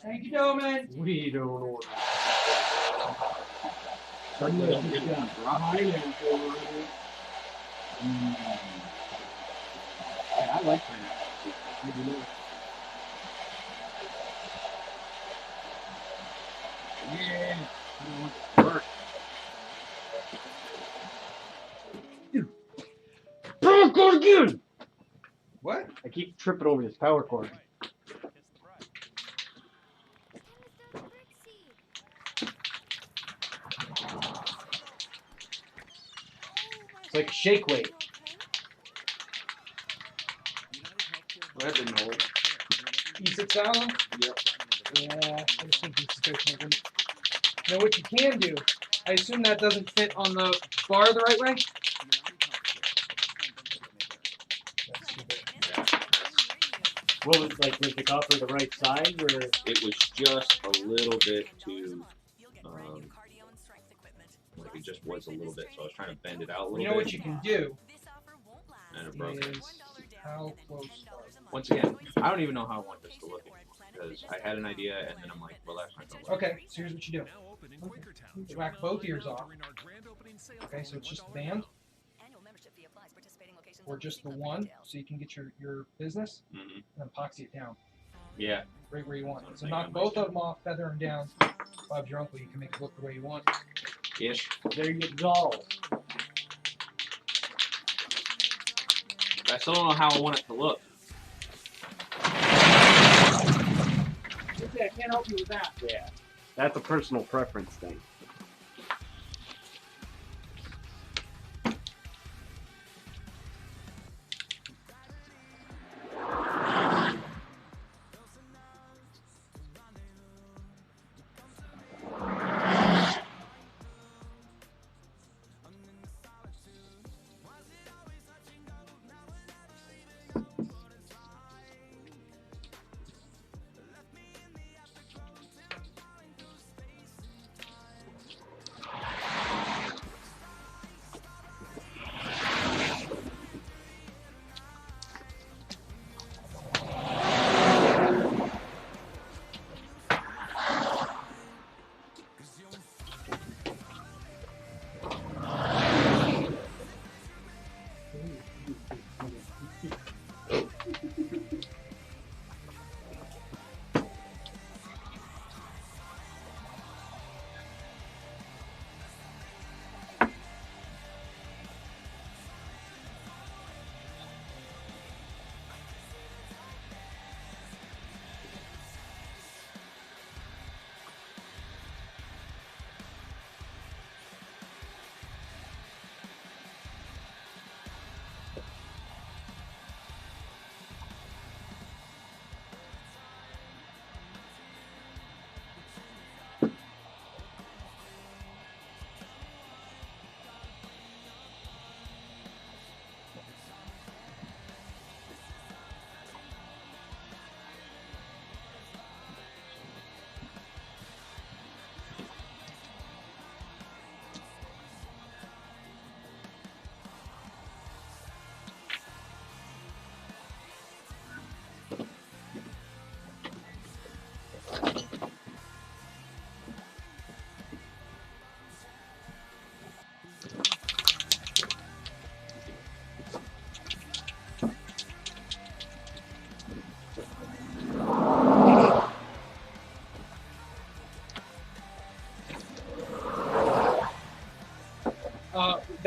C: Thank you, Doman.
N: We don't order.
O: Yeah, I like pineapple. Yeah.
N: Power cord again!
C: What?
N: I keep tripping over this power cord. like shake weight.
P: Well, that didn't hold.
N: E6000?
P: Yep.
N: Yeah, I was thinking suspension. Now what you can do, I assume that doesn't fit on the bar the right way? What was was the copper the right size, or
P: It was just a little bit too, like it just was a little bit. So I was trying to bend it out a little bit.
N: you know what you can do
P: And it broke.
N: is how close are
P: Once again, I don't even know how I want this to look anymore because I had an idea and then I'm like, well, that's not gonna work.
N: Okay, so here's what you do. Okay. Whack both ears off. Okay, so it's just the band. Or just the one, so you can get your business, and epoxy it down.
P: Yeah.
N: Right where you want. So knock both of them off, feather them down. Bob's your uncle, you can make it look the way you want.
P: Ish.
N: There you go.
P: I still don't know how I want it to look.
N: Okay, I can't help you with that.
B: Yeah, that's a personal preference thing.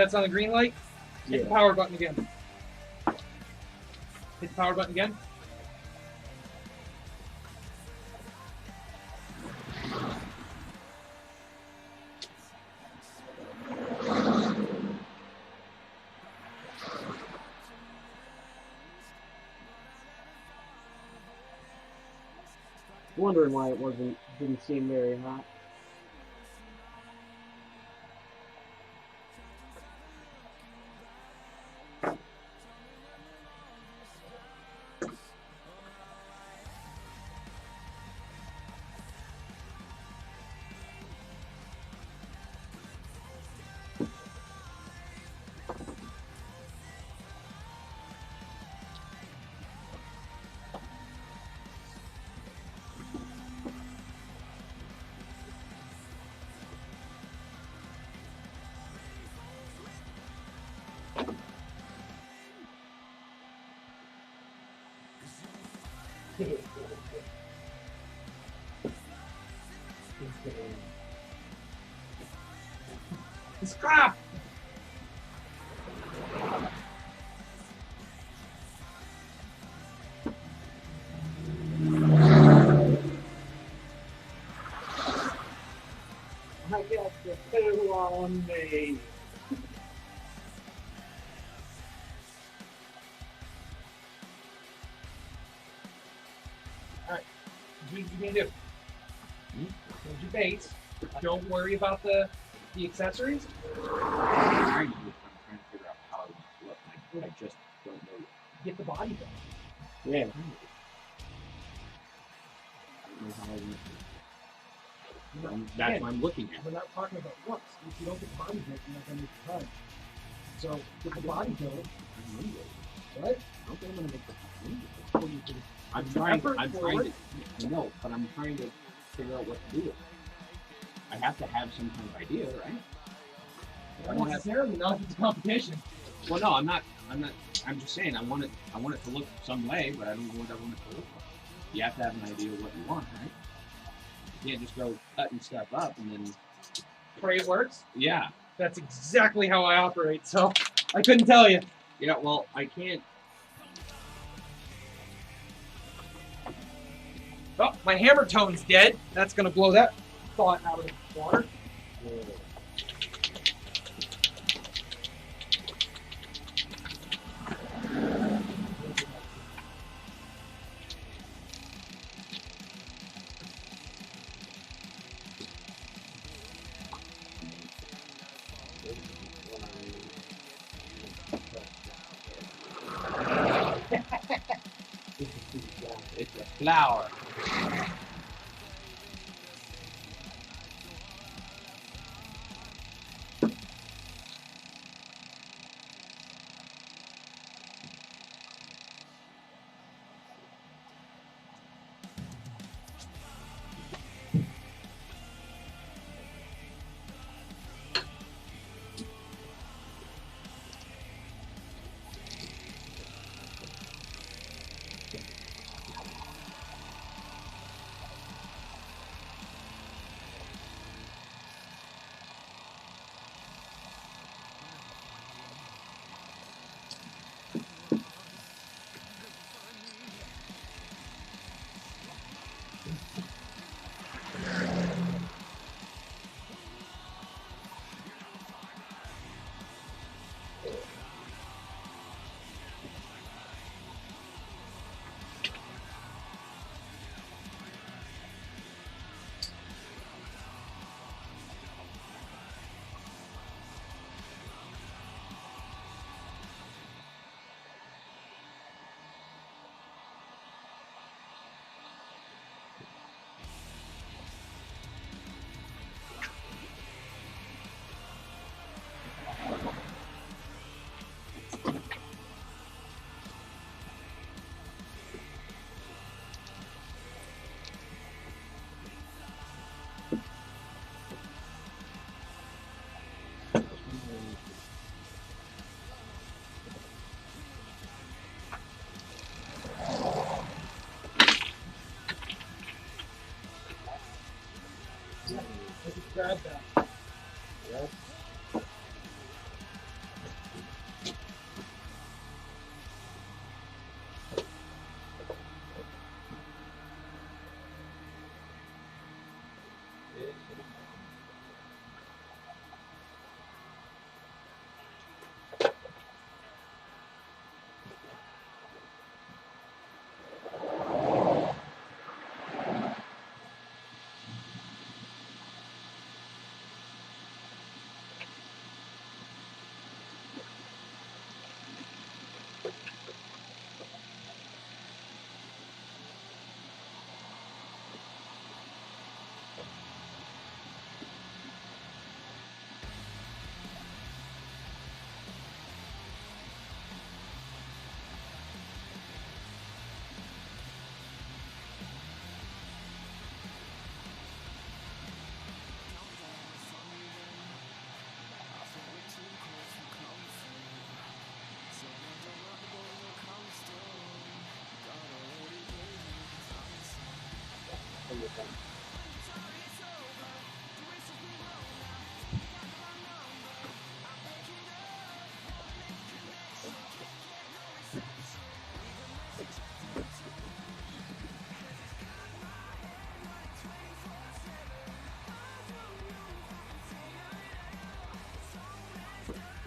N: That's on the green light. Hit the power button again. Hit the power button again.
B: Wondering why it didn't seem very hot.
N: It's crap! I got the poo on me.
C: you gonna do? Hold your base. Don't worry about the accessories.
P: I'm trying to figure out how I want it to look. I just don't know yet.
C: Get the body done.
P: Yeah. I don't know how I want it to look. That's what I'm looking at.
C: We're not talking about looks. If you don't get the body built, you're not gonna make the HUD. So get the body built. What?
P: Okay, I'm gonna make the I'm trying to no, but I'm trying to figure out what to do with it. I have to have some kind of idea, right?
C: Not necessarily, not if it's a competition.
P: Well, no, I'm not. I'm just saying I want it to look some way, but I don't know what I want it to look like. You have to have an idea of what you want, right? You can't just go cutting stuff up and then
C: pray it works.
P: Yeah.
C: That's exactly how I operate. So I couldn't tell you.
P: Yeah. Well, I can't.
C: Oh, my hammer tone's dead. That's gonna blow that thought out of the water.
P: It's a flower.
C: Grab that.
P: Yep.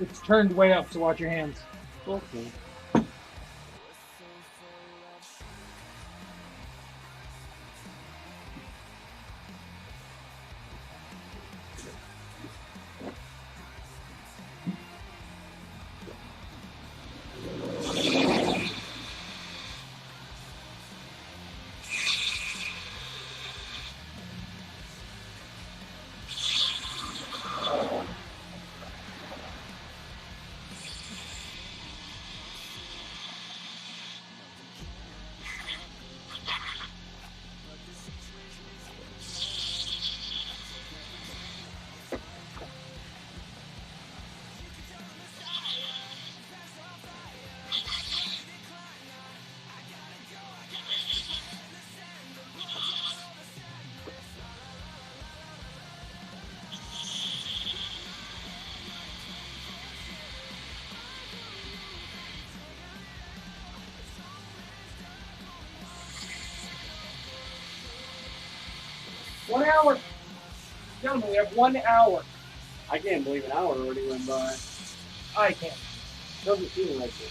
C: It's turned way up, so watch your hands.
P: Okay.
C: 1 hour. Gentlemen, we have 1 hour.
B: I can't believe an hour already went by.
C: I can't.
B: Doesn't seem like it.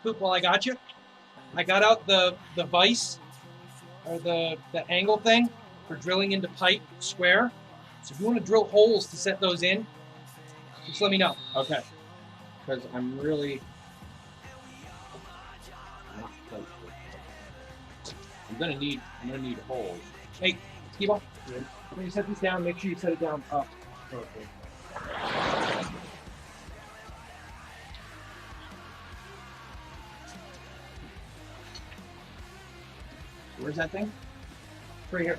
C: Coop, while I got you, I got out the vise, or the angle thing for drilling into pipe square. So if you want to drill holes to set those in, just let me know.
P: Okay. Because I'm really. I'm gonna need holes.
C: Hey, Skiball, when you set this down, make sure you set it down up.
P: Perfect. Where's that thing?
C: Right here.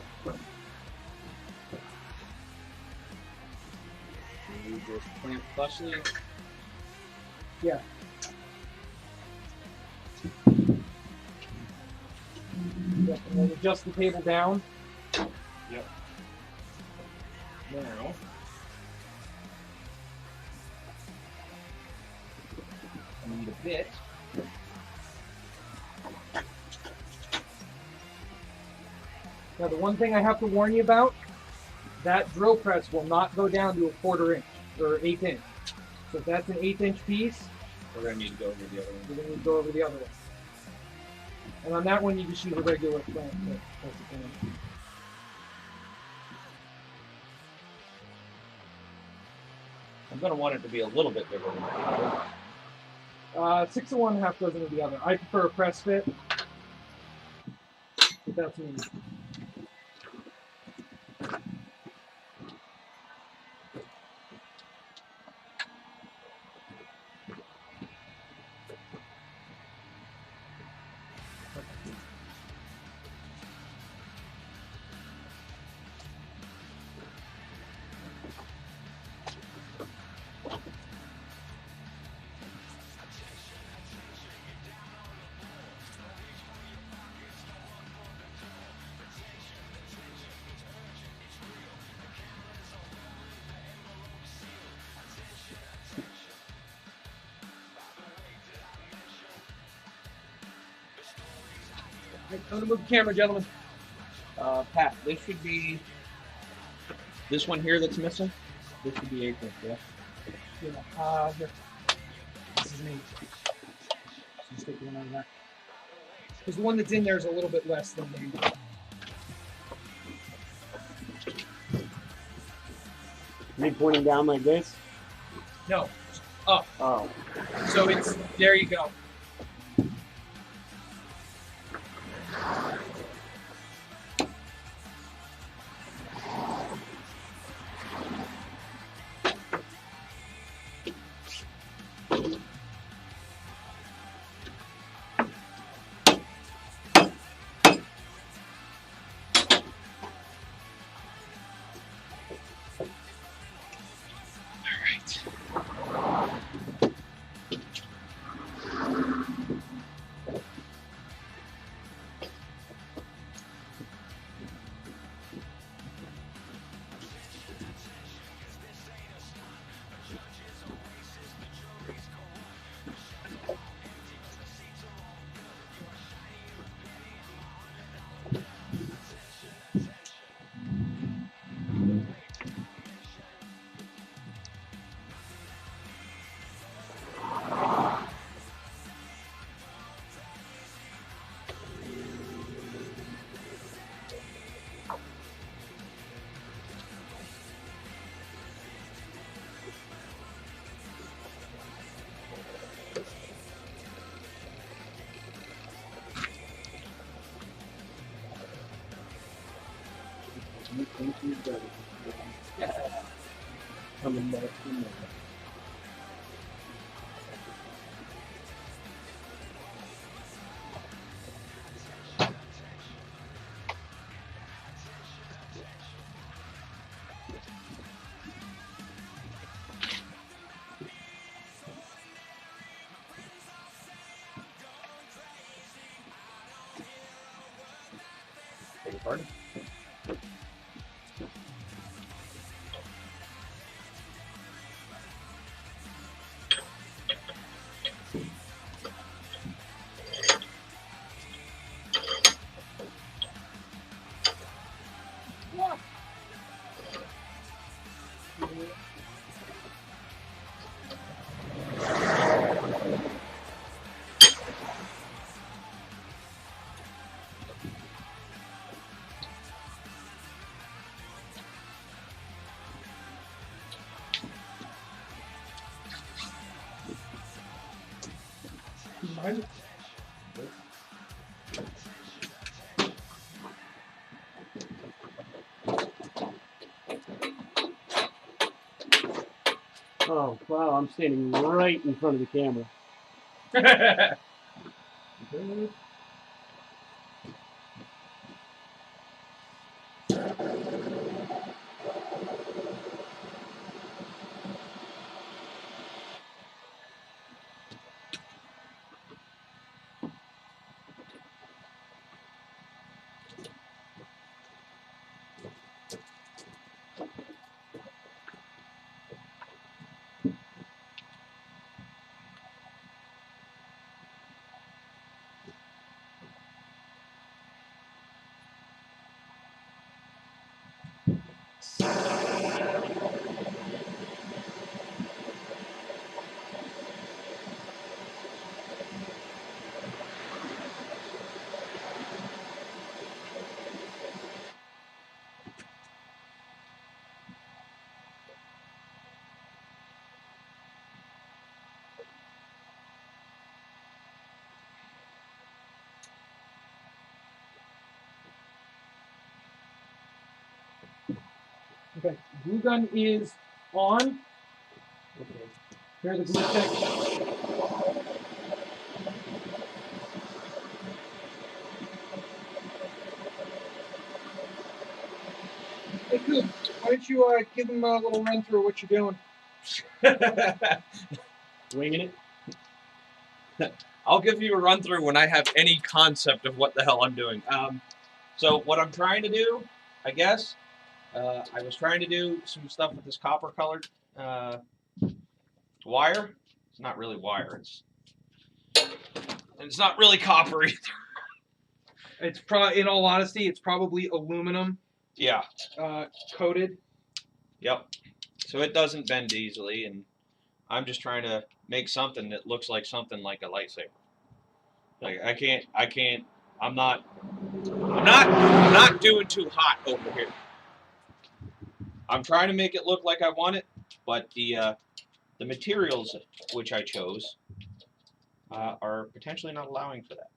P: You just clamp flushly.
C: Yeah. Yep, and then adjust the table down.
P: Yep.
C: Now. I need a bit. Now the one thing I have to warn you about, that drill press will not go down to a 1/4 inch or 1/8 inch. So if that's an 1/8 inch piece,
P: we're gonna need to go over the other one.
C: We're gonna need to go over the other one. And on that one, you just use a regular clamp. That's the clamp.
P: I'm gonna want it to be a little bit bigger than that.
C: 6 of one, half dozen of the other. I prefer a press fit. But that's me. I'm gonna move the camera, gentlemen.
P: Pat, this should be this one here that's missing. This should be 1/8 inch, yeah.
C: Here. This is me. Just take one out of that. Because the one that's in there is a little bit less than me.
B: Me pointing down like this?
C: No, up.
B: Oh.
C: So it's, there you go.
B: Coming back from there.
P: pardon?
N: Mine? Oh, wow, I'm standing right in front of the camera. Okay, glue gun is on. Okay, here are the glue sticks.
C: Hey, Coop, why don't you give them a little run through what you're doing?
N: Winging it.
A: I'll give you a run through when I have any concept of what the hell I'm doing. So what I'm trying to do, I guess, I was trying to do some stuff with this copper colored wire. It's not really wire. It's not really copper either.
C: It's probably, in all honesty, it's probably aluminum.
A: Yeah.
C: Coated.
A: Yep. So it doesn't bend easily, and I'm just trying to make something that looks like something like a lightsaber. Like I'm not doing too hot over here. I'm trying to make it look like I want it, but the materials which I chose are potentially not allowing for that.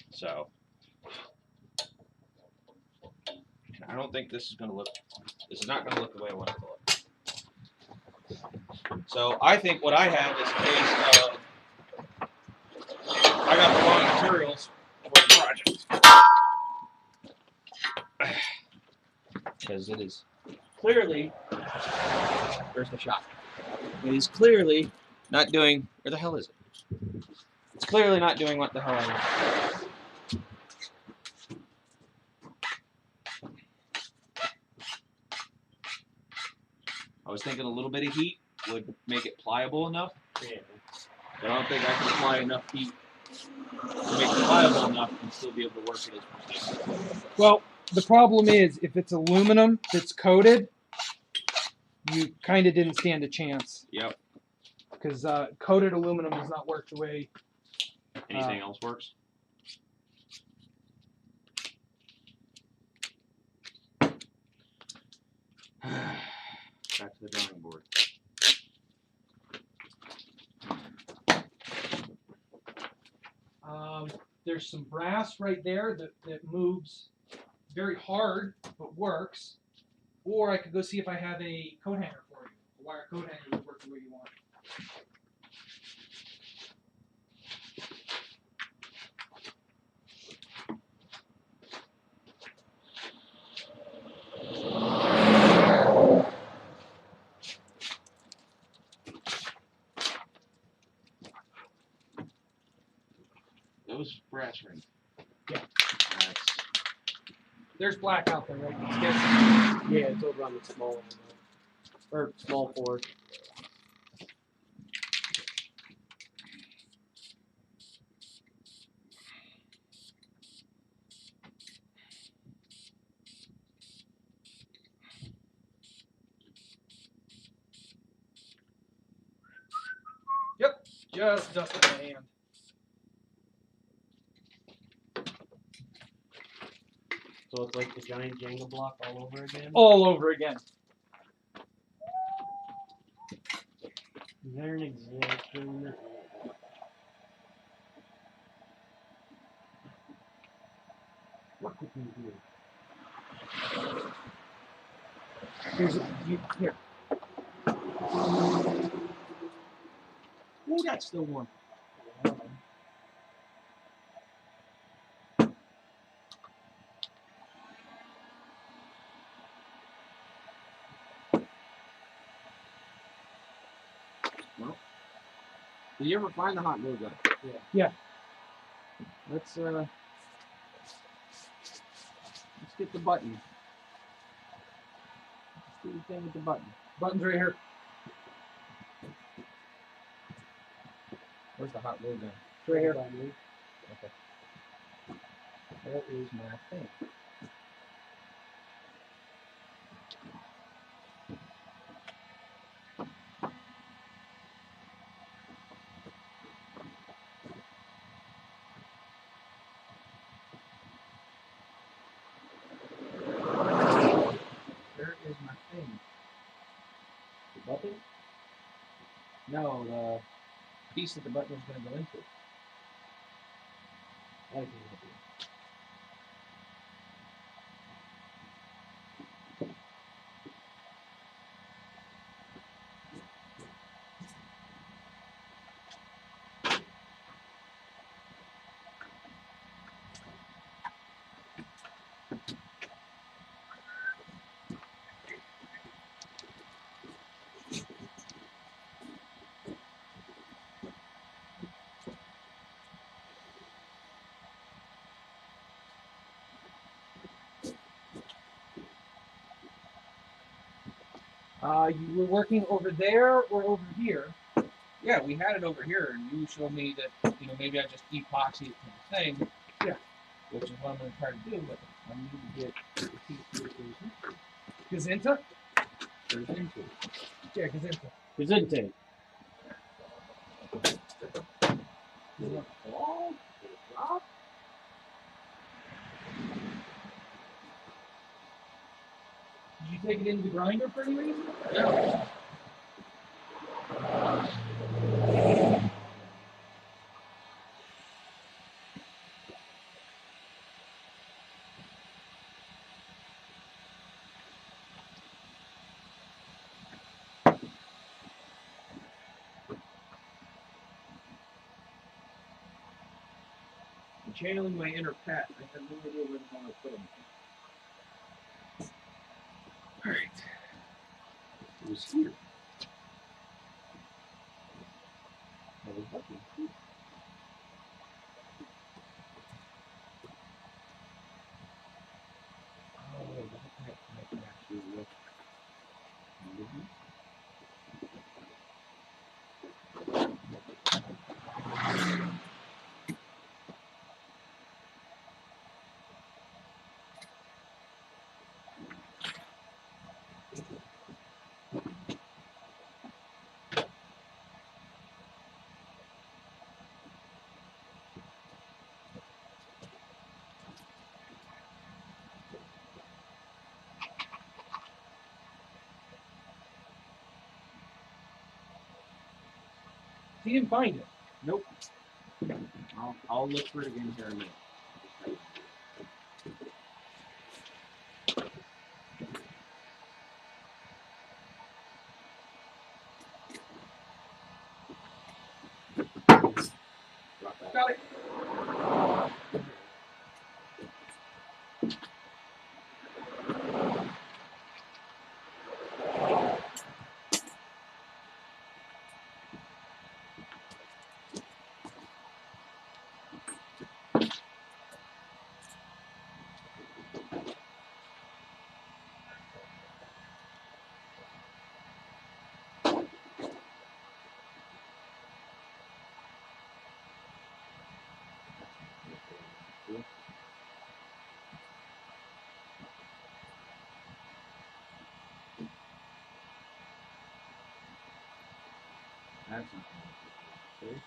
A: So I don't think this is not going to look the way I want it to look. So I think what I have is a case of I got the wrong materials for the project. Because it is clearly, where's the shot? It is clearly not doing, where the hell is it? It's clearly not doing what the hell I want. I was thinking a little bit of heat would make it pliable enough.
N: Yeah.
A: But I don't think I can apply enough heat to make it pliable enough and still be able to work it as precise.
C: Well, the problem is, if it's aluminum that's coated, you kind of didn't stand a chance.
A: Yep.
C: Because coated aluminum does not work the way...
A: Anything else works? Back to the drawing board.
C: There's some brass right there that moves very hard but works. Or I could go see if I have a coat hanger for you. A wire coat hanger would work the way you want.
A: Those brass rings.
C: Yeah.
N: There's black out there, right? It's guessing. Yeah, it's over on the small one. Or small 4. Yep, just dusted my hand.
B: So it's like the giant Jenga block all over again?
N: All over again.
B: Is there an exact thing that... What could we do?
N: Here. Oh, that's still warm.
P: Well, did you ever find the hot glue gun?
N: Yeah.
P: Let's get the button. Let's do the thing with the button.
N: Button's right here.
P: Where's the hot glue gun?
N: It's right here.
P: Okay. Where is my thing? Where is my thing? The button? No, the piece that the button is going to go into. I can help you.
N: You were working over there or over here?
P: Yeah, we had it over here, and you showed me that, maybe I just epoxy it to the thing.
N: Yeah.
P: Which is what I'm going to try to do, but I need to get the piece here
N: Gazinta?
P: There's into.
N: Yeah, Gazinta.
B: Gesundheit.
N: Did you take it into the grinder for any reason?
P: Yeah. I'm channeling my inner pet. I have no idea where the hell I put him. Alright. It was here. I was looking. Oh, that might actually look.
N: He didn't find it.
P: Nope. I'll look for it again here in a minute.
N: Got it.
P: have something. See?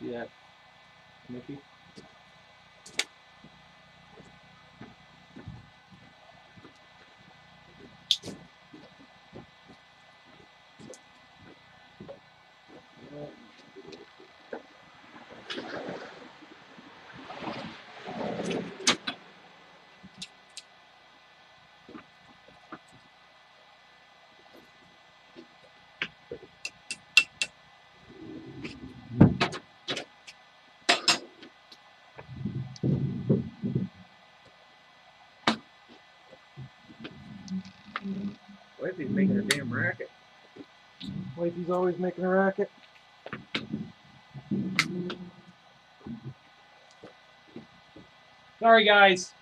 P: See that, Mickey? Wifey's making a damn racket.
C: Wifey's always making a racket. Sorry, guys.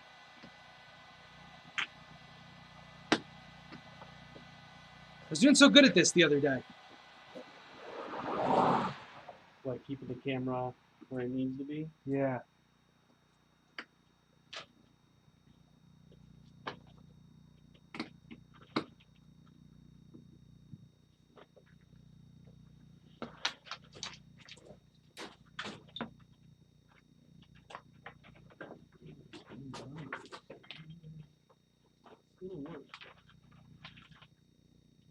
C: I was doing so good at this the other day.
N: Like keeping the camera where it needs to be.
C: Yeah.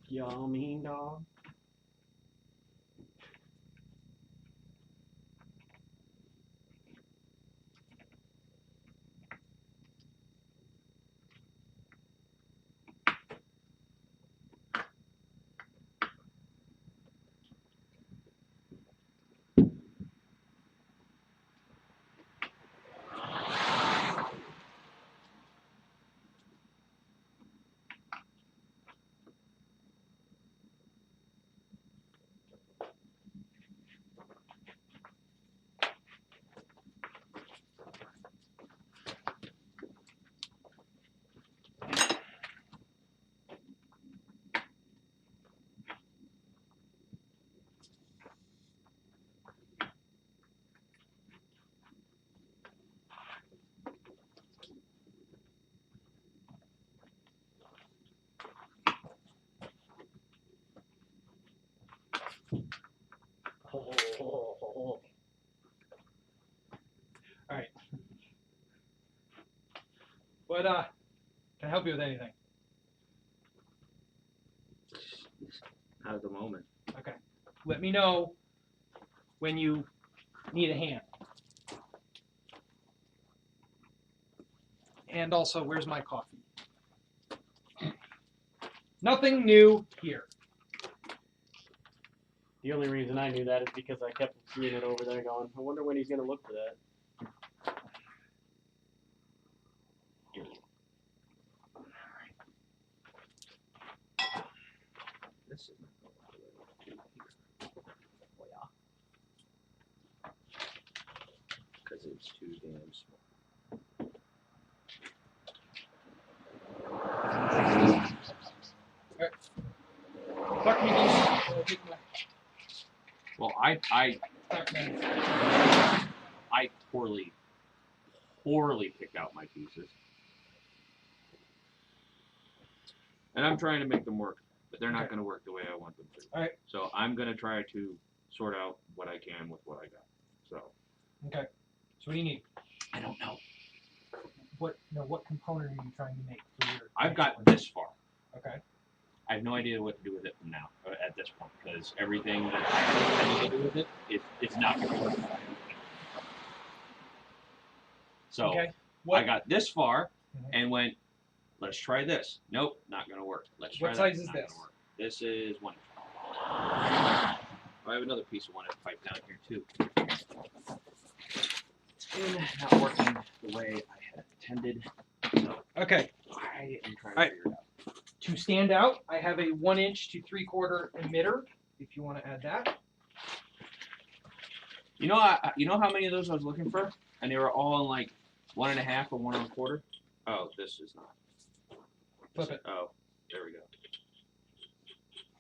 N: Y'all mean dog.
C: All right. What can I help you with anything?
P: Not at the moment.
C: Okay. Let me know when you need a hand. And also, where's my coffee? Nothing new here.
N: The only reason I knew that is because I kept seeing it over there going, I wonder when he's going to look for that.
P: This is not going to here. Oh, yeah. Because it's too damn small.
C: Alright. Tuck me these.
P: Well, I poorly picked out my pieces. And I'm trying to make them work, but they're not going to work the way I want them to.
C: All right.
P: So I'm going to try to sort out what I can with what I got. So.
C: Okay. So what do you need?
P: I don't know.
C: What component are you trying to make for your?
P: I've got this far.
C: Okay.
P: I have no idea what to do with it from now, at this point, because everything that I have to do with it is not going to work. So
C: okay.
P: I got this far and went, let's try this. Nope, not going to work. Let's try
C: what
P: that.
C: Size is
P: not
C: this?
P: Gonna work. This is 1 inch. I have another piece of 1 inch pipe down here too. not working the way I had intended. So
C: Okay.
P: I am trying to
C: Alright.
P: figure it out.
C: To stand out, I have a 1" to 3/4 emitter. If you want to add that.
P: You know, you know how many of those I was looking for, and they were all in like 1.5 or 1 1/4. Oh, this is not.
C: Flip it.
P: Oh, there we go.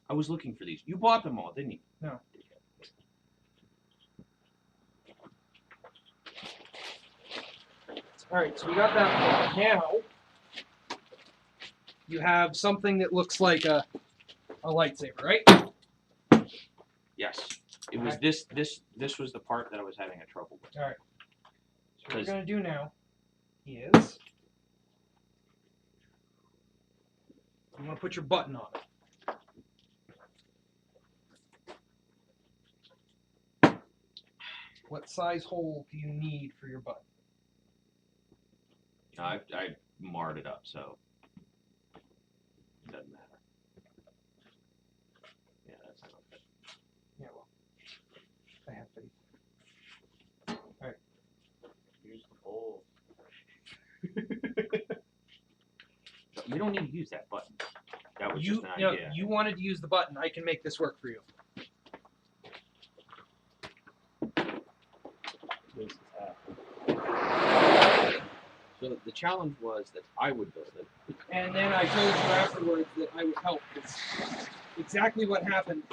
P: I was looking for these. You bought them all, didn't you?
C: No. All right, so we got that one. Now you have something that looks like a lightsaber, right?
P: Yes. It was this was the part that I was having a trouble with.
C: All right. So what we're
P: 'Cause-
C: going to do now is you want to put your button on it. What size hole do you need for your button?
P: I marred it up, so it doesn't matter. Yeah, that's not okay.
C: Yeah, well, I have faith. All right.
P: Use the hole. We don't need to use that button. That was just an idea.
C: You wanted to use the button. I can make this work for you.
P: So the challenge was that I would build it.
C: And then I told you afterwards that I would help. It's exactly what happened.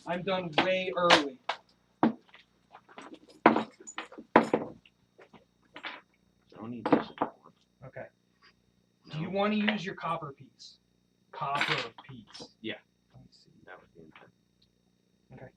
C: I'm done way early.
P: I don't need this anymore.
C: Okay. Do you want to use your copper piece? Copper piece.
P: Yeah.
C: Let me see.
P: That was the intent.
C: Okay.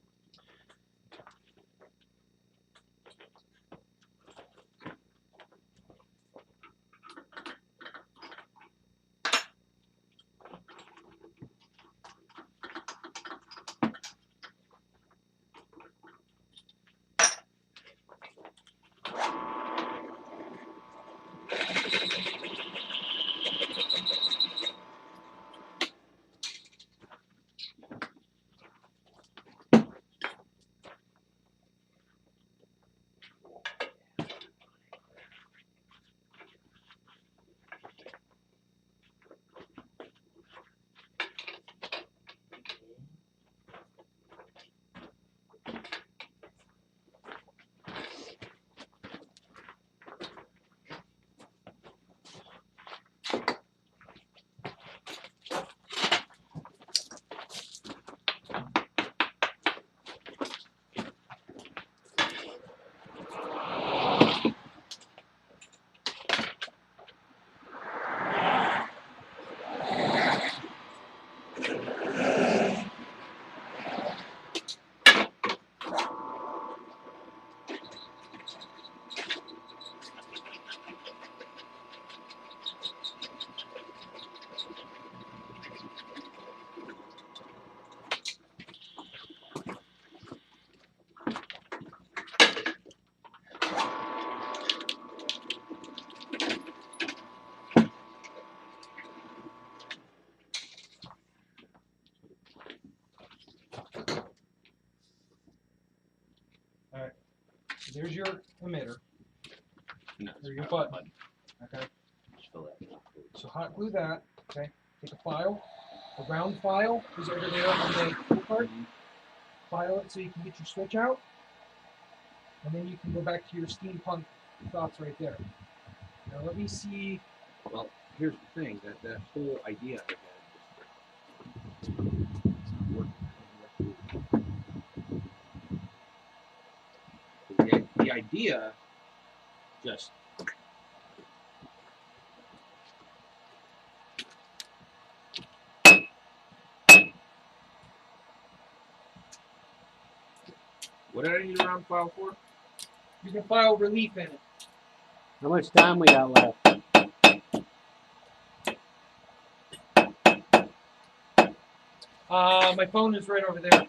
C: All right. So there's your emitter.
P: No,
C: or your button. Okay. So hot glue that. Okay. Take a file. A round file is over there on the tool cart. File it so you can get your switch out. And then you can go back to your steampunk thoughts right there. Now let me see.
P: Well, here's the thing, that whole idea I had it's not working. The idea just what did I need a round file for?
C: You can file relief in it.
B: How much time we got left?
C: My phone is right over there.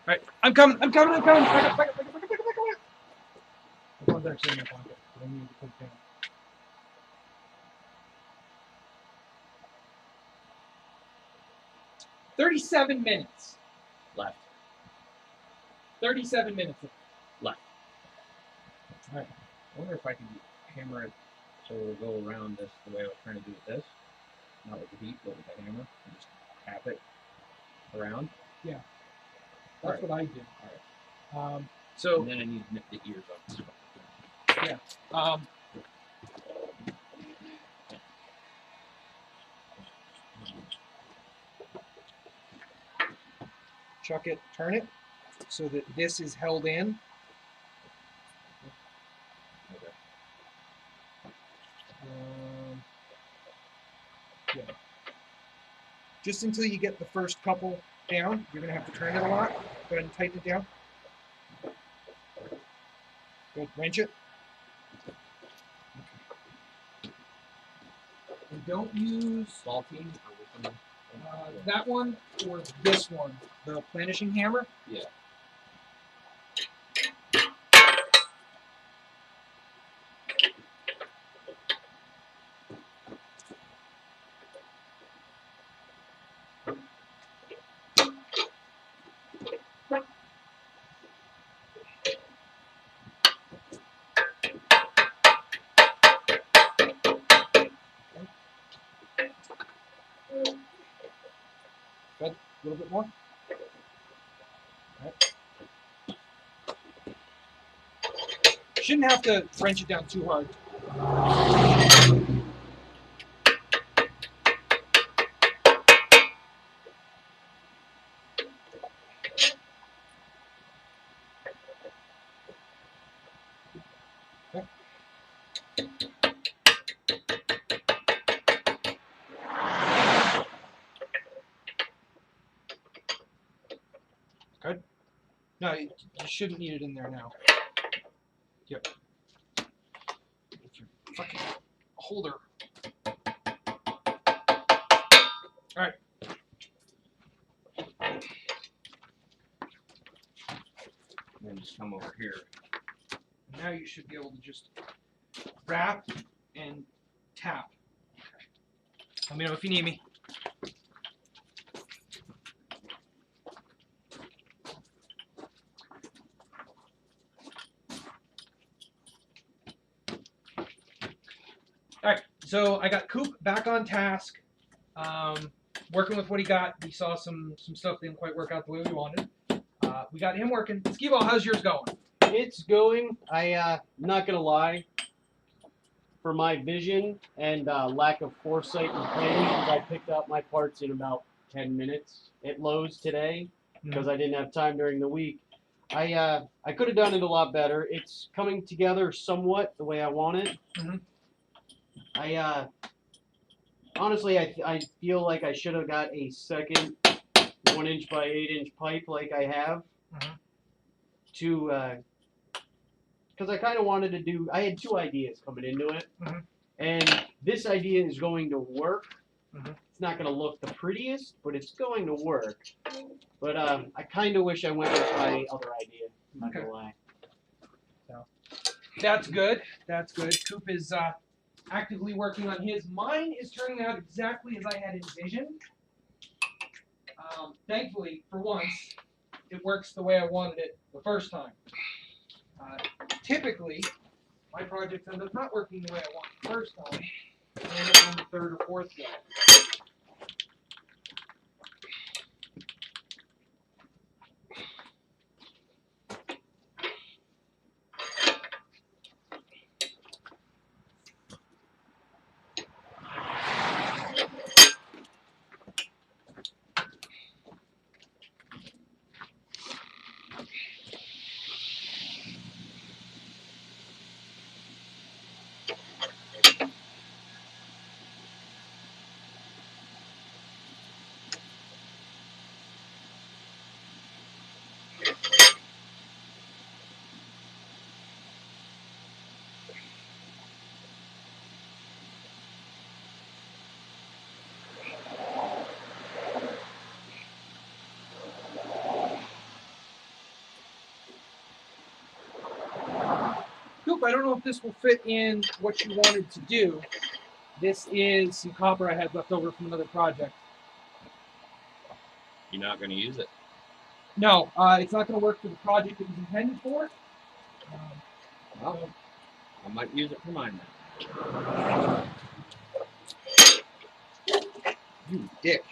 C: Alright, I'm coming. Back up. My phone's actually in my pocket. I need to put it down. 37 minutes.
P: Left.
C: 37 minutes
P: left. All right. I wonder if I can hammer it so it'll go around this the way I was trying to do with this. Not with the heat, but with the hammer. And just tap it around.
C: Yeah. That's what I do.
P: All right.
C: So.
P: And then I need to nip the ears off.
C: Yeah. Chuck it, turn it, so that this is held in.
P: Okay.
C: Yeah. Just until you get the first couple down, you're going to have to turn it a lot. Go ahead and tighten it down. Good, wrench it. And don't use
P: saltine
C: that one or this one, the planishing hammer.
P: Yeah.
C: Good. A little bit more. All right. Shouldn't have to wrench it down too hard. Okay. Good. No, you shouldn't need it in there now. Yep. With your fucking holder. All right.
P: And then just come over here.
C: Now you should be able to just wrap and tap. Let me know if you need me. All right, so I got Coop back on task, working with what he got. We saw some stuff didn't quite work out the way we wanted. We got him working. Skiball, how's yours going?
B: It's going. I'm not gonna lie. For my vision and lack of foresight and planning, I picked up my parts in about 10 minutes at Lowe's today because I didn't have time during the week. I could have done it a lot better. It's coming together somewhat the way I want it. Honestly, I feel like I should have got a second 1" by 8" pipe like I have to, because I kind of wanted to do, I had two ideas coming into it, and this idea is going to work. It's not going to look the prettiest, but it's going to work. But I kind of wish I went with my other idea. I'm not going to lie.
C: So, that's good. That's good. Coop is actively working on his. Mine is turning out exactly as I had envisioned. Thankfully, for once, it works the way I wanted it the first time. Typically, my projects end up not working the way I want the first time. I end up on the third or fourth go. Coop, I don't know if this will fit in what you wanted to do. This is some copper I had left over from another project.
P: You're not going to use it.
N: No, it's not going to work for the project it was intended for.
P: Well, I might use it for mine then. You dick.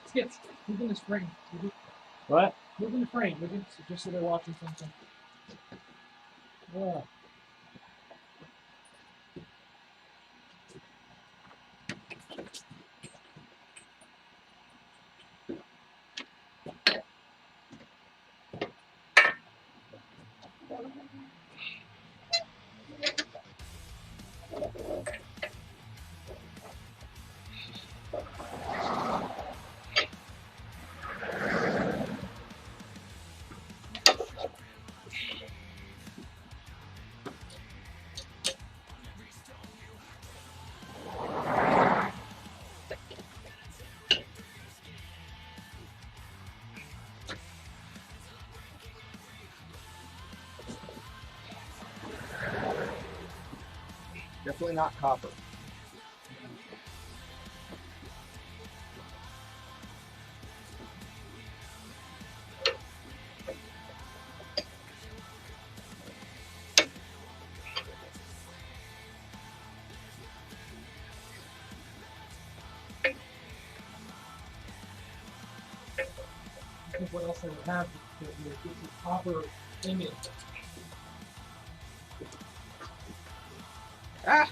N: Skips, move in this frame. Would you?
P: What?
N: Move in the frame, would you? So just so they're watching something. Yeah.
P: Definitely not copper.
N: I think what else I would have to get the copper image.
P: Ah!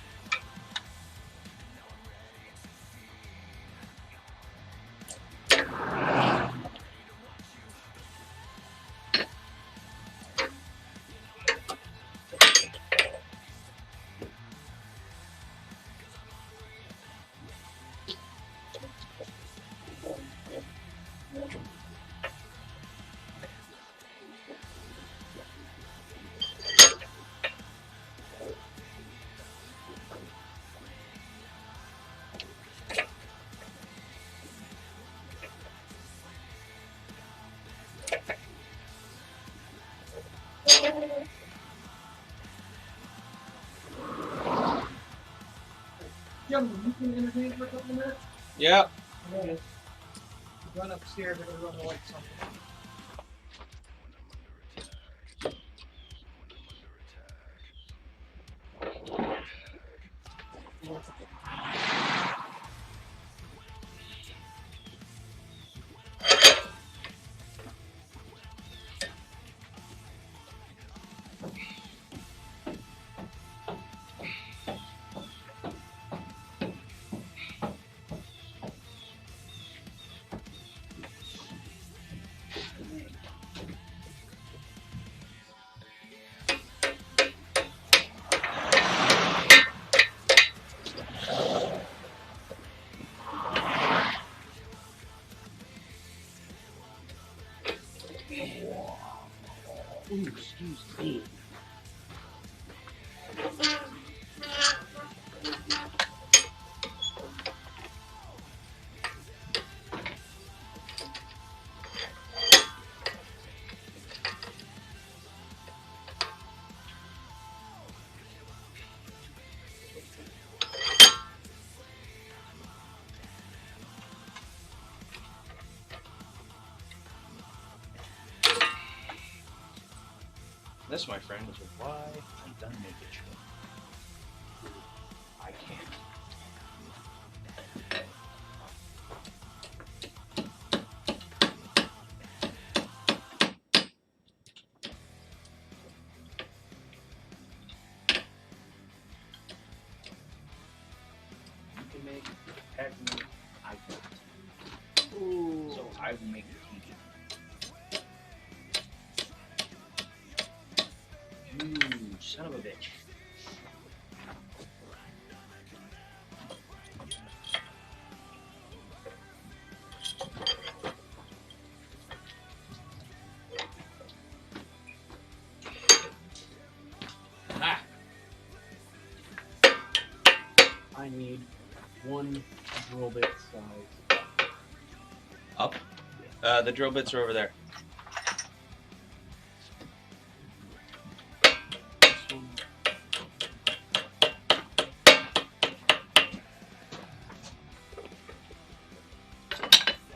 N: Gentlemen, you can entertain for a couple minutes?
P: Yep.
N: Okay. Run upstairs, I'm gonna run the lights something.
B: Ooh, excuse me.
A: This, my friend, is why I'm done making sure. I can't. You can make technique, I can't.
B: Ooh.
A: So I will make it easy. You son of a bitch. Ah.
B: I need
N: one drill bit size.
A: Up? The drill bits are over there.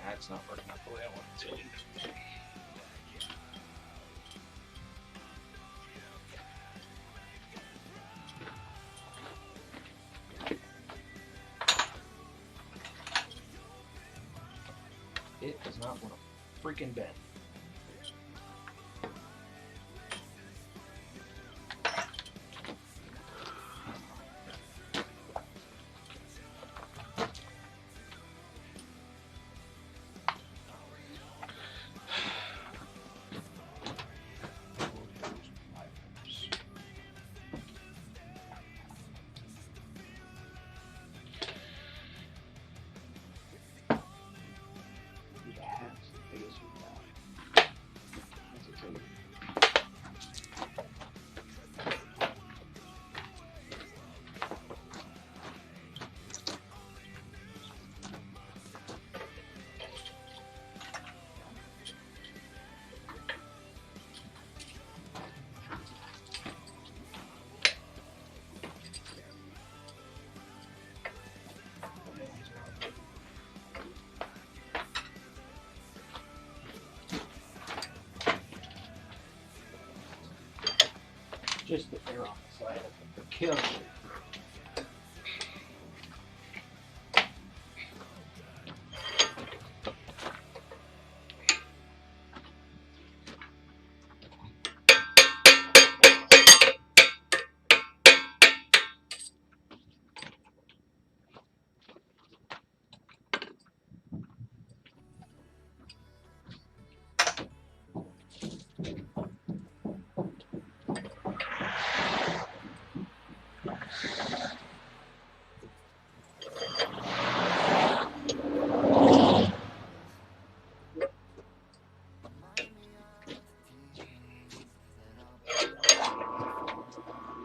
A: That's not working out the way I want it to. It does not want to freaking bend.
N: Just the air on the side of the kill.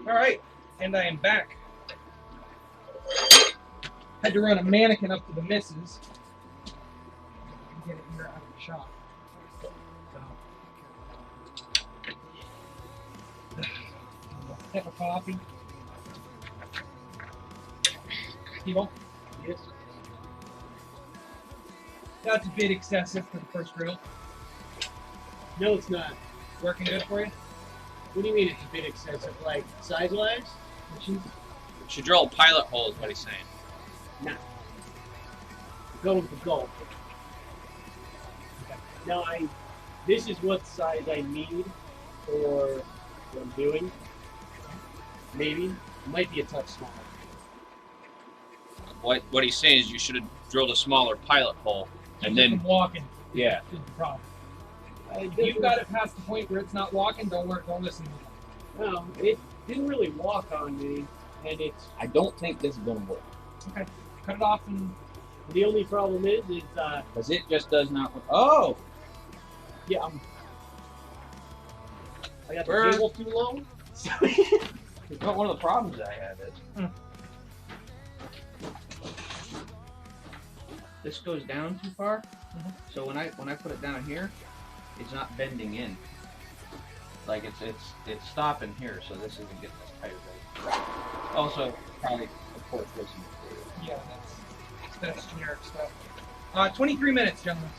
C: Alright, and I am back. Had to run a mannequin up to the missus. Get it here out of the shop. So. Cup of coffee. Skiball? Yes. That's a bit excessive for the first drill.
N: No, it's not.
C: Working good for you?
N: What do you mean it's a bit excessive? Like, size-wise?
A: Should drill a pilot hole is what he's saying.
N: Nah. Go with the goal. Okay. Now, this is what size I need for what I'm doing. Maybe. Might be a touch smaller.
A: What he's saying is you should have drilled a smaller pilot hole and then
C: walking.
A: Yeah.
C: Is the problem. You've got it past the point where it's not walking. Don't listen to me.
N: No, it didn't really walk on me, and it's.
P: I don't think this is gonna work.
C: Okay, cut it off. And
N: the only problem is,
P: because it just does not work. Oh.
N: Yeah, I got the cable too long.
P: But one of the problems I have is this goes down too far. So when I put it down here, it's not bending in. Like it's stopping here, so this isn't getting as tight as I. Also, probably of course this.
C: Yeah, that's generic stuff. 23 minutes, gentlemen.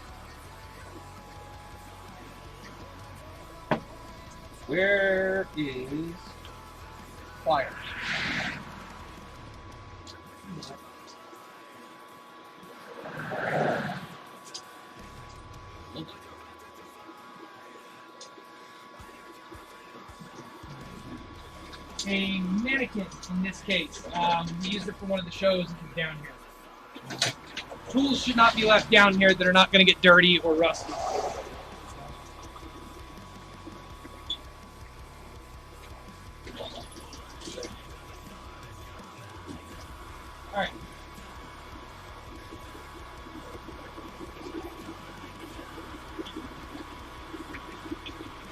P: Where is
C: pliers? A mannequin in this case. We used it for one of the shows down here. Tools should not be left down here that are not going to get dirty or rusty. Alright.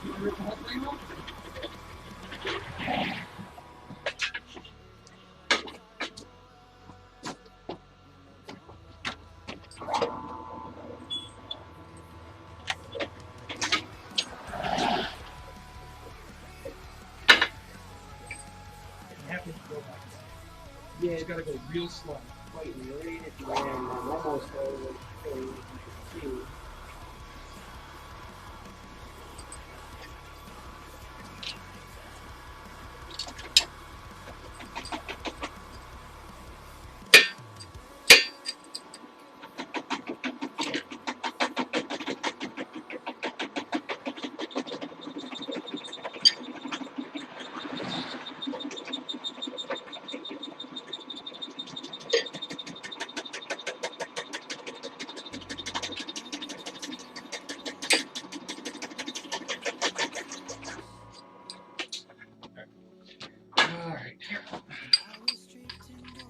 C: You want to rip the whole thing off?
N: half-inch drill back. You just gotta go real slow.
B: Fighting right at the end. I'm almost over. So you can see.
C: Alright.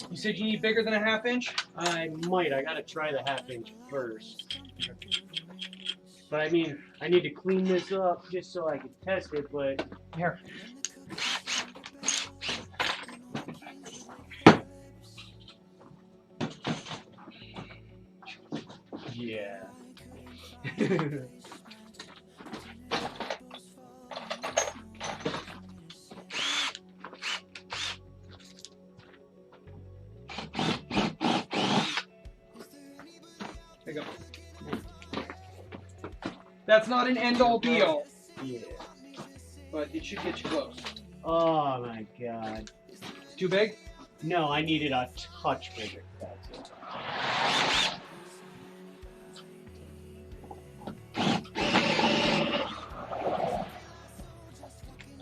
C: You said you need bigger than a half-inch?
N: I might. I gotta try the half-inch first. But I mean, I need to clean this up just so I can test it, but...
C: Here.
N: Yeah.
C: There you go. That's not an end-all be-all,
N: Yeah.
C: but it should get you close.
N: Oh my god.
C: Too big?
N: No, I needed a touch bigger. That's it.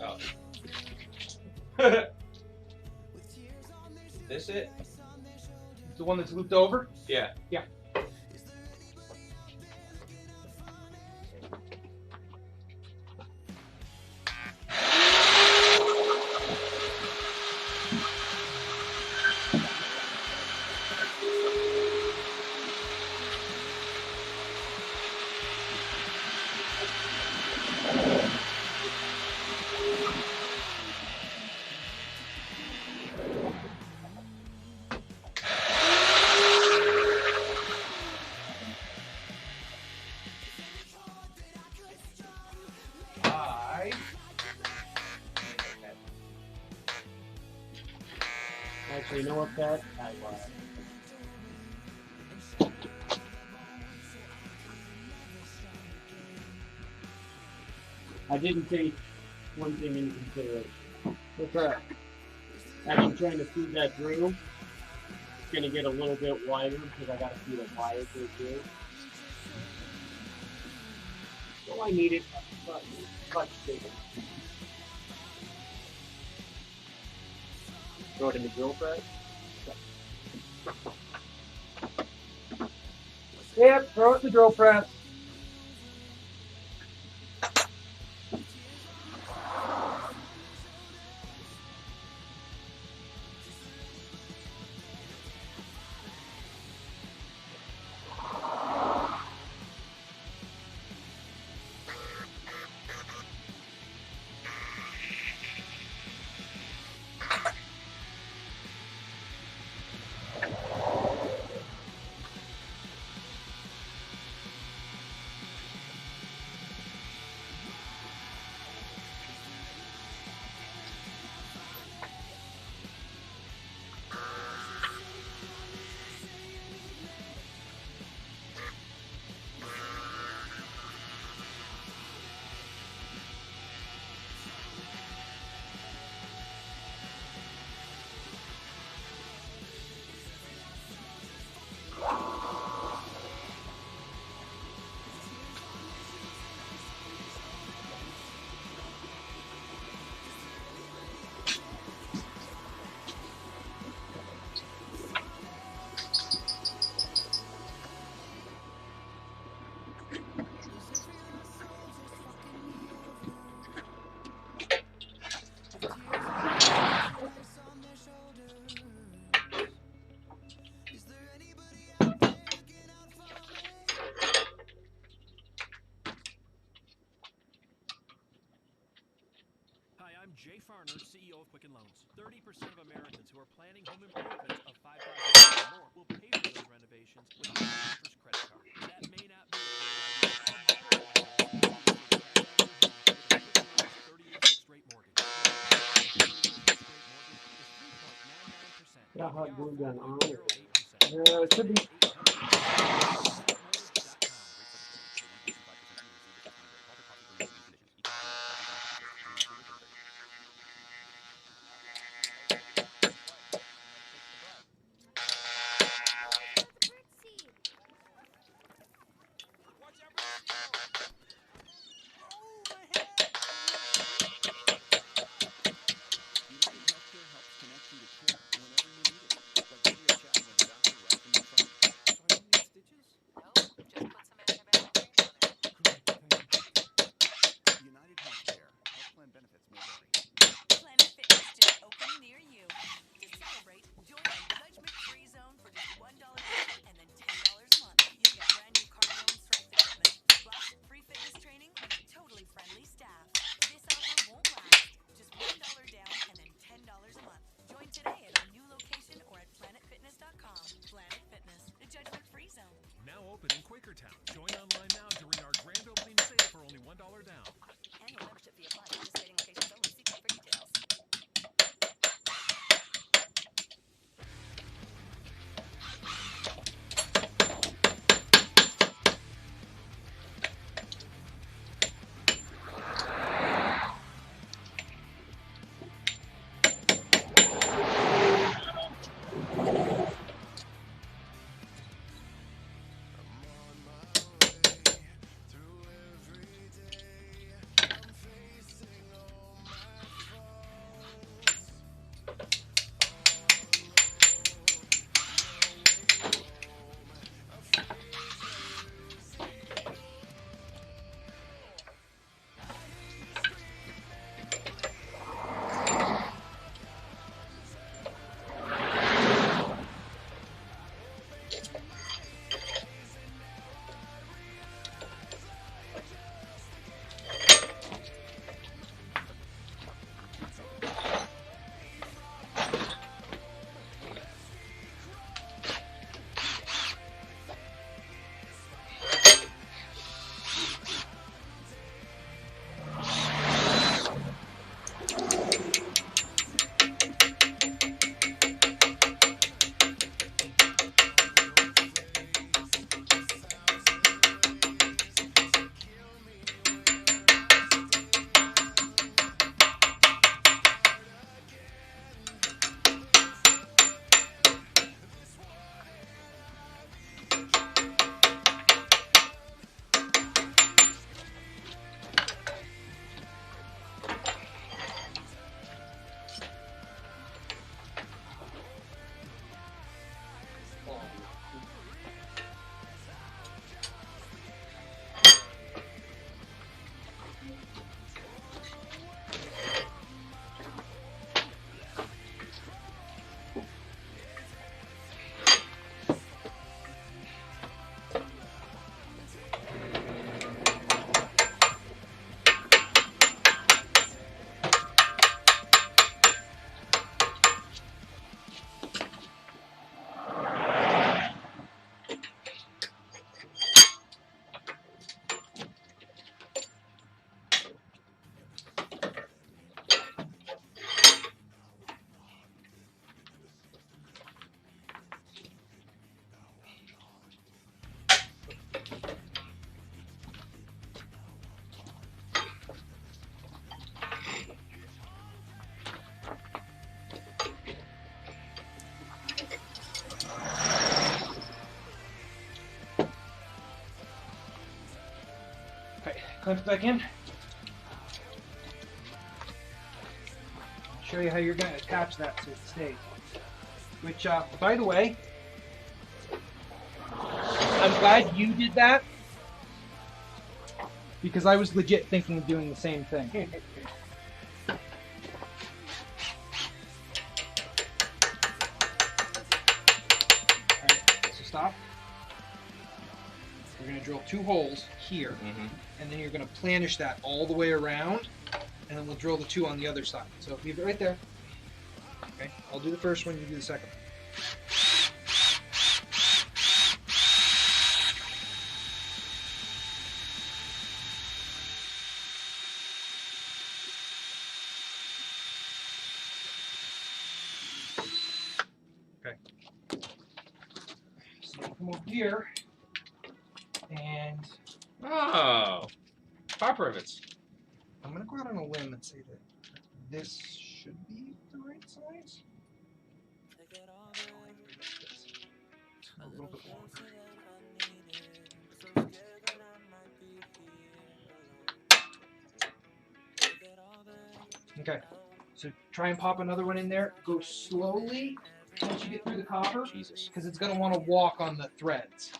A: Oh. This it?
C: The one that's looped over?
A: Yeah.
C: Yeah.
N: Actually, you know what, Pat? I lied. I didn't take one thing into consideration. What's that? Actually trying to feed that through. It's going to get a little bit wider because I got to feed it wider through. So I need it much bigger. Throw it in the drill press.
C: Yep, throw it in the drill press.
E: Jay Farner, CEO of Quicken Loans. 30% of Americans who are planning home improvements of $5,000 or more will pay for those renovations with a high-interest credit card. That may not be a great idea. A better idea is with a Quicken Loans 30-year fixed-rate mortgage. 30-year fixed-rate mortgage is
N: Got hot glue gun on or? It should be.
K: Planet Fitness just opened near you. To celebrate, join our judgment-free zone for just $1 down and then $10 a month. You'll get brand new cardio and strength equipment, plus free fitness training and a totally friendly staff. This offer won't last. Just $1 down and then $10 a month. Join today at our new location or at planetfitness.com. Planet Fitness, the judgment-free zone.
E: Now open in Quakertown. Join online now during our grand opening sale for only $1 down.
K: Annual membership fee applies. Participating locations only. See Coop for details.
C: Clamp it back in. Show you how you're going to attach that so it stays. Which, by the way, I'm glad you did that because I was legit thinking of doing the same thing. Alright, so stop. We're going to drill 2 holes here, and then you're going to planish that all the way around, and then we'll drill the 2 on the other side. So leave it right there. Okay, I'll do the first one, you do the second one. come over here and
Q: Oh, pop rivets.
C: I'm gonna go out on a limb and say that this should be the right size. A little bit longer. Okay, so try and pop another one in there. Go slowly once you get through the copper, because it's gonna want to walk on the threads.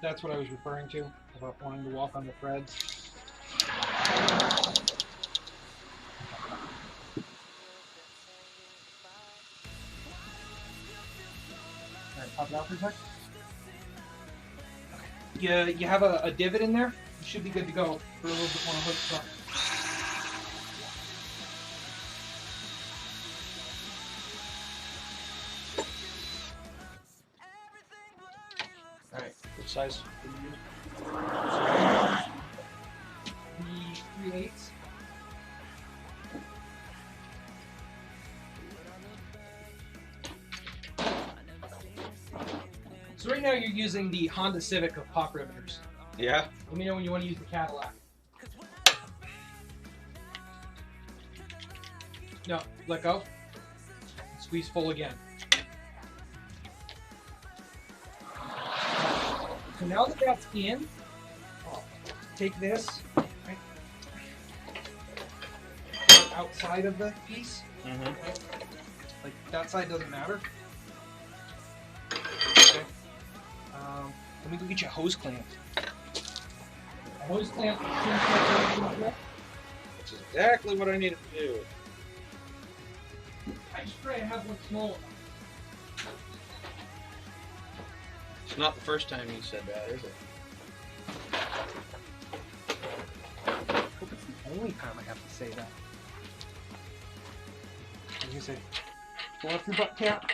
C: That's what I was referring to about wanting to walk on the threads. Alright, pop it out for a sec. You have a divot in there. You should be good to go for a little bit more hook stuff.
Q: Alright, what size did you use?
C: The 3/8. So right now you're using the Honda Civic of pop riveters.
Q: Yeah.
C: Let me know when you want to use the Cadillac. No, let go. Squeeze full again. So now that that's in, take this right outside of the piece.
Q: Mm-hmm.
C: Like that side doesn't matter. Okay. Let me go get you a hose clamp. A hose clamp.
Q: That's exactly what I needed to do.
C: I just pray I have one small.
Q: It's not the first time you said that, is it?
C: I hope it's the only time I have to say that. What do you say? Pull off your butt cap.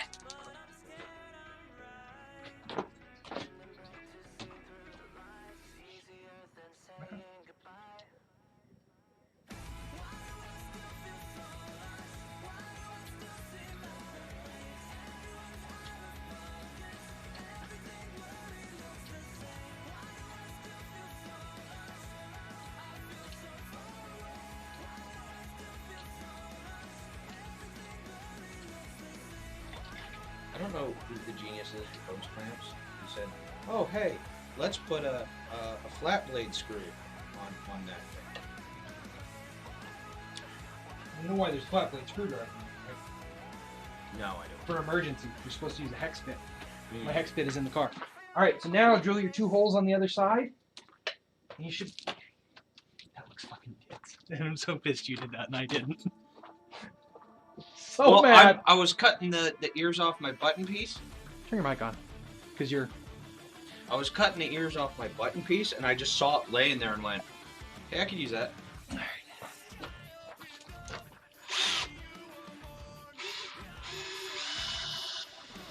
Q: I don't know who the genius is with hose clamps. He said, "Oh, hey, let's put a flat blade screw on that thing."
C: You know why there's flat blade screwdriver, right?
Q: No, I don't.
C: For emergency, you're supposed to use a hex bit.
Q: Mm.
C: My hex bit is in the car. All right, so now drill your 2 holes on the other side. And you should. That looks fucking tits. And I'm so pissed you did that and I didn't. So mad.
Q: I was cutting the ears off my button piece.
C: Turn your mic on, because you're.
Q: I was cutting the ears off my button piece, and I just saw it laying there and went, "Hey, I could use that."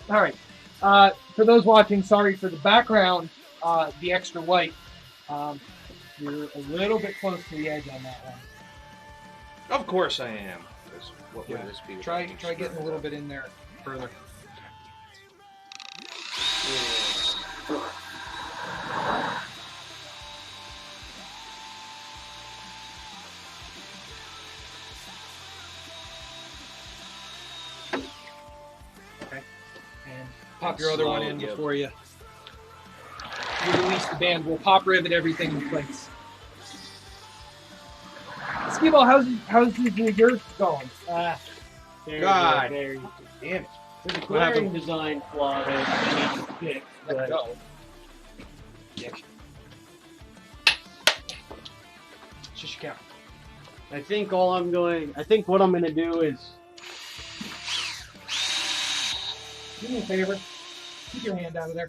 C: All right. For those watching, sorry for the background, the extra white. You're a little bit close to the edge on that one.
Q: Of course I am. What would
C: Yeah.
Q: this be?
C: Try getting a little bit in there further. Okay. And pop your other one in before you release the band. We'll pop rivet everything in place. Skiball, how's yours going?
B: God.
N: Very
Q: damn it.
N: There's a glaring design flaw that I need to fix.
Q: Let go.
C: Dick. Just count.
N: I think what I'm gonna do is
C: Do me a favor. Keep your hand out of there.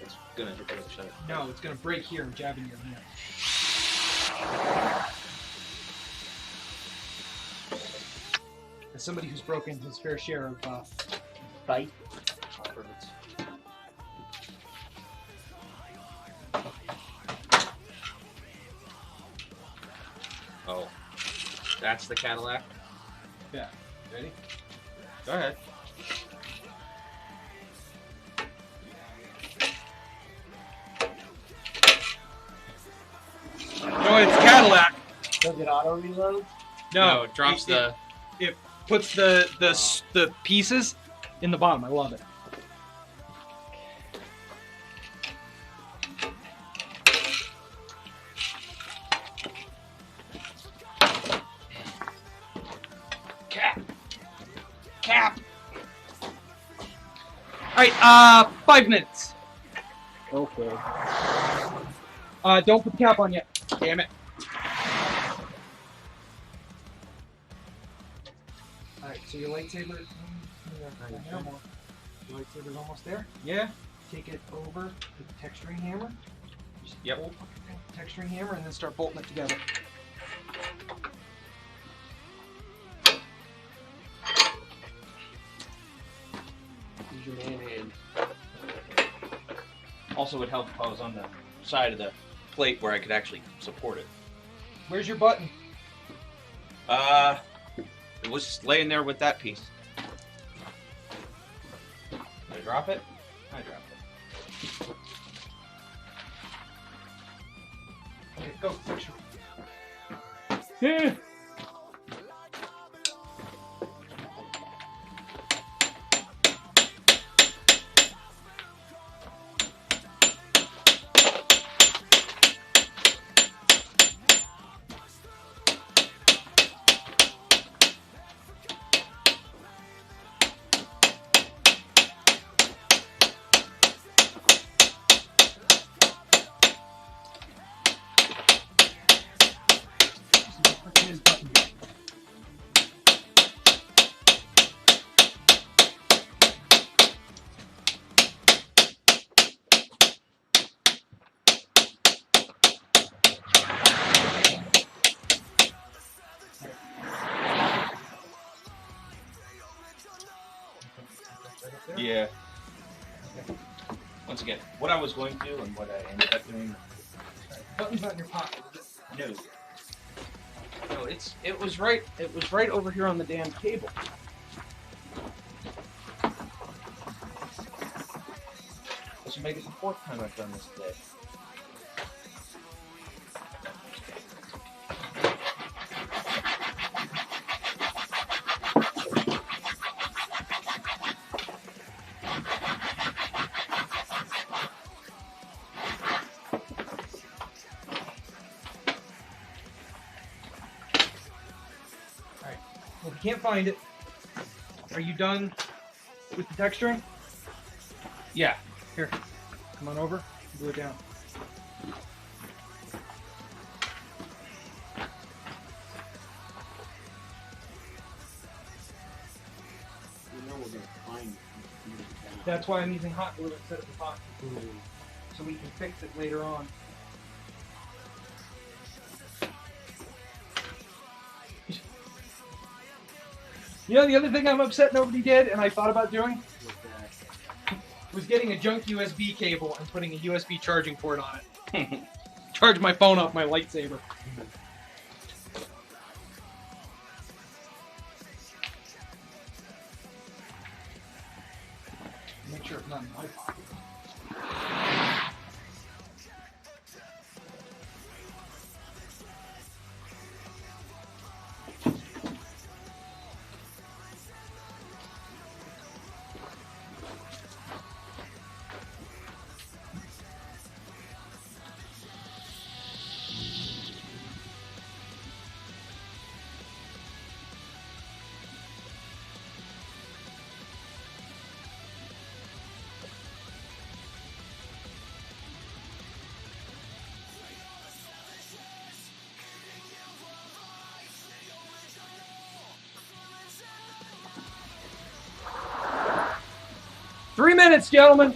Q: It's gonna hit the other side.
C: No, it's gonna break here and jab in your hand. As somebody who's broken his fair share of
N: bite.
Q: That's the Cadillac?
C: Yeah.
Q: Ready? Go ahead.
C: No, it's Cadillac.
N: Does it auto reload?
Q: No, it drops
C: It puts the pieces in the bottom. I love it. Cap. All right. 5 minutes.
N: Okay.
C: Don't put the cap on yet. Damn it. All right. So your lightsaber. Your lightsaber's almost there.
Q: Yeah.
C: Take it over with the texturing hammer. Just
Q: Yep.
C: bolt the texturing hammer and then start bolting it together.
N: Use your man hand.
Q: Also, would help if I was on the side of the plate where I could actually support it.
C: Where's your button?
Q: It was laying there with that piece. Did I drop it? I dropped it.
C: Okay, go. Texture.
N: Yeah.
Q: Yeah. Once again, what I was going to do and what I ended up doing.
C: Button's not in your pocket.
Q: No.
C: No, it was right over here on the damn cable.
Q: This will make it the 4th time I've done this today.
C: Well, if you can't find it, are you done with the texturing?
Q: Yeah.
C: Here, come on over, glue it down.
N: You know we're gonna find it.
C: That's why I'm using hot glue instead of hot glue, so we can fix it later on. You know, the other thing I'm upset nobody did, and I thought about doing, was getting a junk USB cable and putting a USB charging port on it. Charge my phone off my lightsaber. Make sure it's not in my pocket. Three minutes, gentlemen.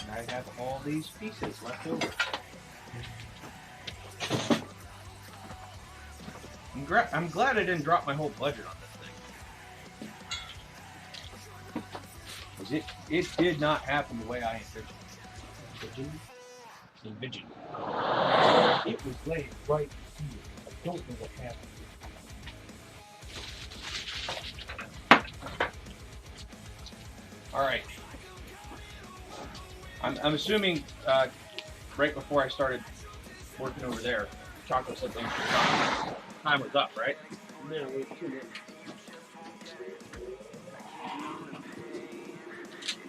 Q: And I have all these pieces left over. I'm glad I didn't drop my whole budget on this thing. 'Cause it did not happen the way I envisioned.
P: It was laying right here. I don't know what happened.
Q: All right. I'm assuming right before I started working over there, Chaco said things were time was up, right?
N: No, we have 2 minutes.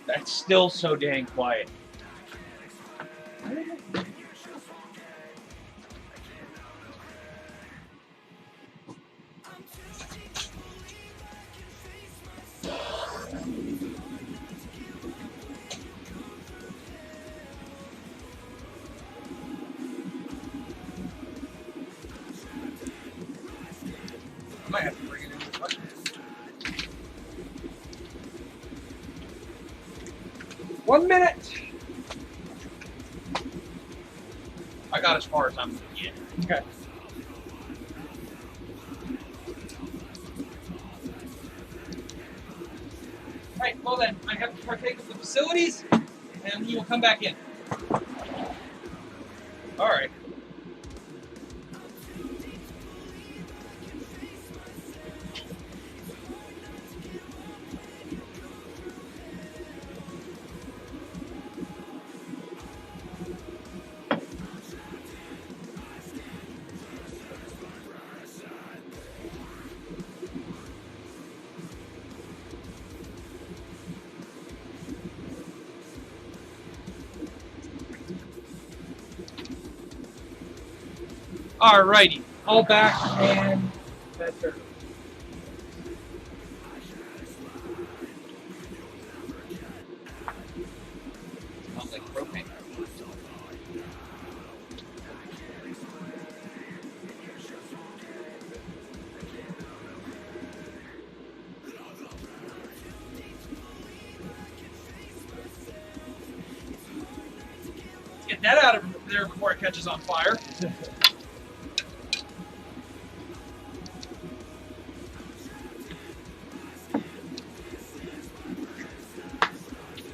Q: That's still so dang quiet. I might have to bring it in. 1 minute. I got as far as I'm gonna get.
P: Okay.
Q: Right, well then, I have to partake of the facilities, and we will come back in. All right. Alrighty, all back and better. Smells like propane. Let's get that out of there before it catches on fire.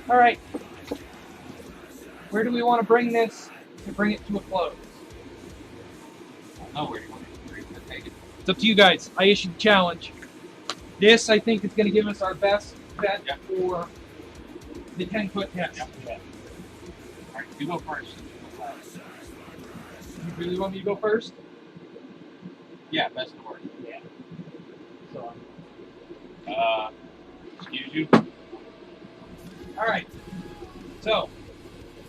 Q: All right, where do we want to bring this to bring it to a close? I don't know where do you want to take it. It's up to you guys. I issued the challenge. This, I think, is going to give us our best bet for the 10-foot test. All right, you go first. You really want me to go first? Yeah, best of work. Yeah. So, excuse you. All right. So,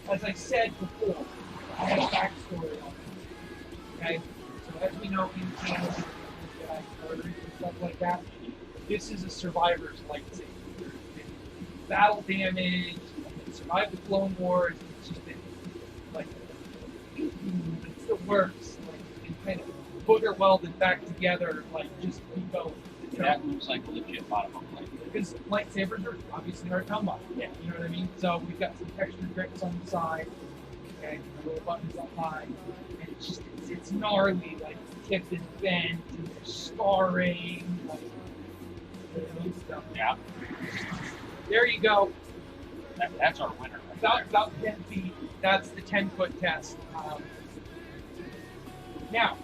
Q: as I said before, I have a backstory on it. Okay. So as we know, in Canada, murders and stuff like that, this is a survivor's lightsaber. Battle damage, survived the Clone Wars. It's just been like it's the works. Like it kind of booger welded back together. Like just keep going. That looks like a legit bottom blade. Because lightsabers are obviously hard to come by. Yeah. You know what I mean? So we've got some textured grips on the side, and little buttons up high, and it's just it's gnarly, like tipped and bent, and there's scarring, like stuff. Yeah. There you go. That's our winner. Right about 10 feet. That's the 10-foot test. Now,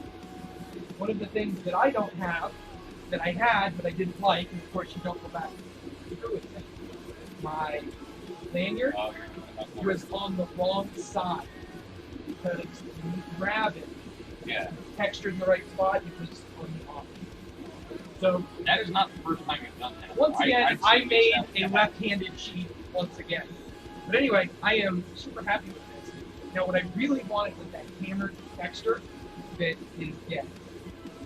Q: one of the things that I don't have, that I had, but I didn't like, and of course you don't go back through it. My lanyard was on the wrong side because when you grab it, it's textured in the right spot, it was on the opposite. So that is not the first time you've done that. Once again, I made a left-handed sheath once again. But anyway, I am super happy with this. Now, what I really wanted was that hammered texture that is dead.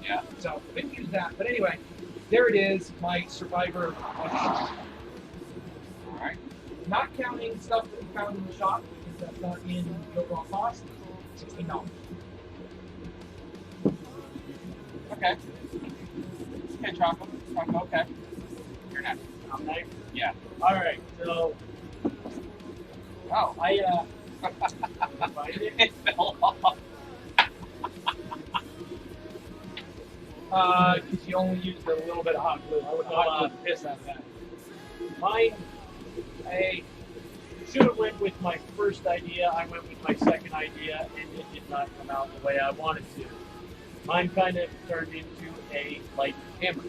Q: Yeah. So I didn't use that. But anyway, there it is, my Survivor. All right. Not counting stuff that we found in the shop, because that's not in the overall cost. $16. Okay. Okay, Chaco. Chaco, okay. You're next. I'm next? Yeah.
N: All right, so.
Q: Wow. It fell off.
N: Because you only used a little bit of hot glue. I would not piss out of that. Mine, I should have went with my first idea. I went with my second idea, and it did not come out the way I wanted to. Mine kind of turned into a light hammer.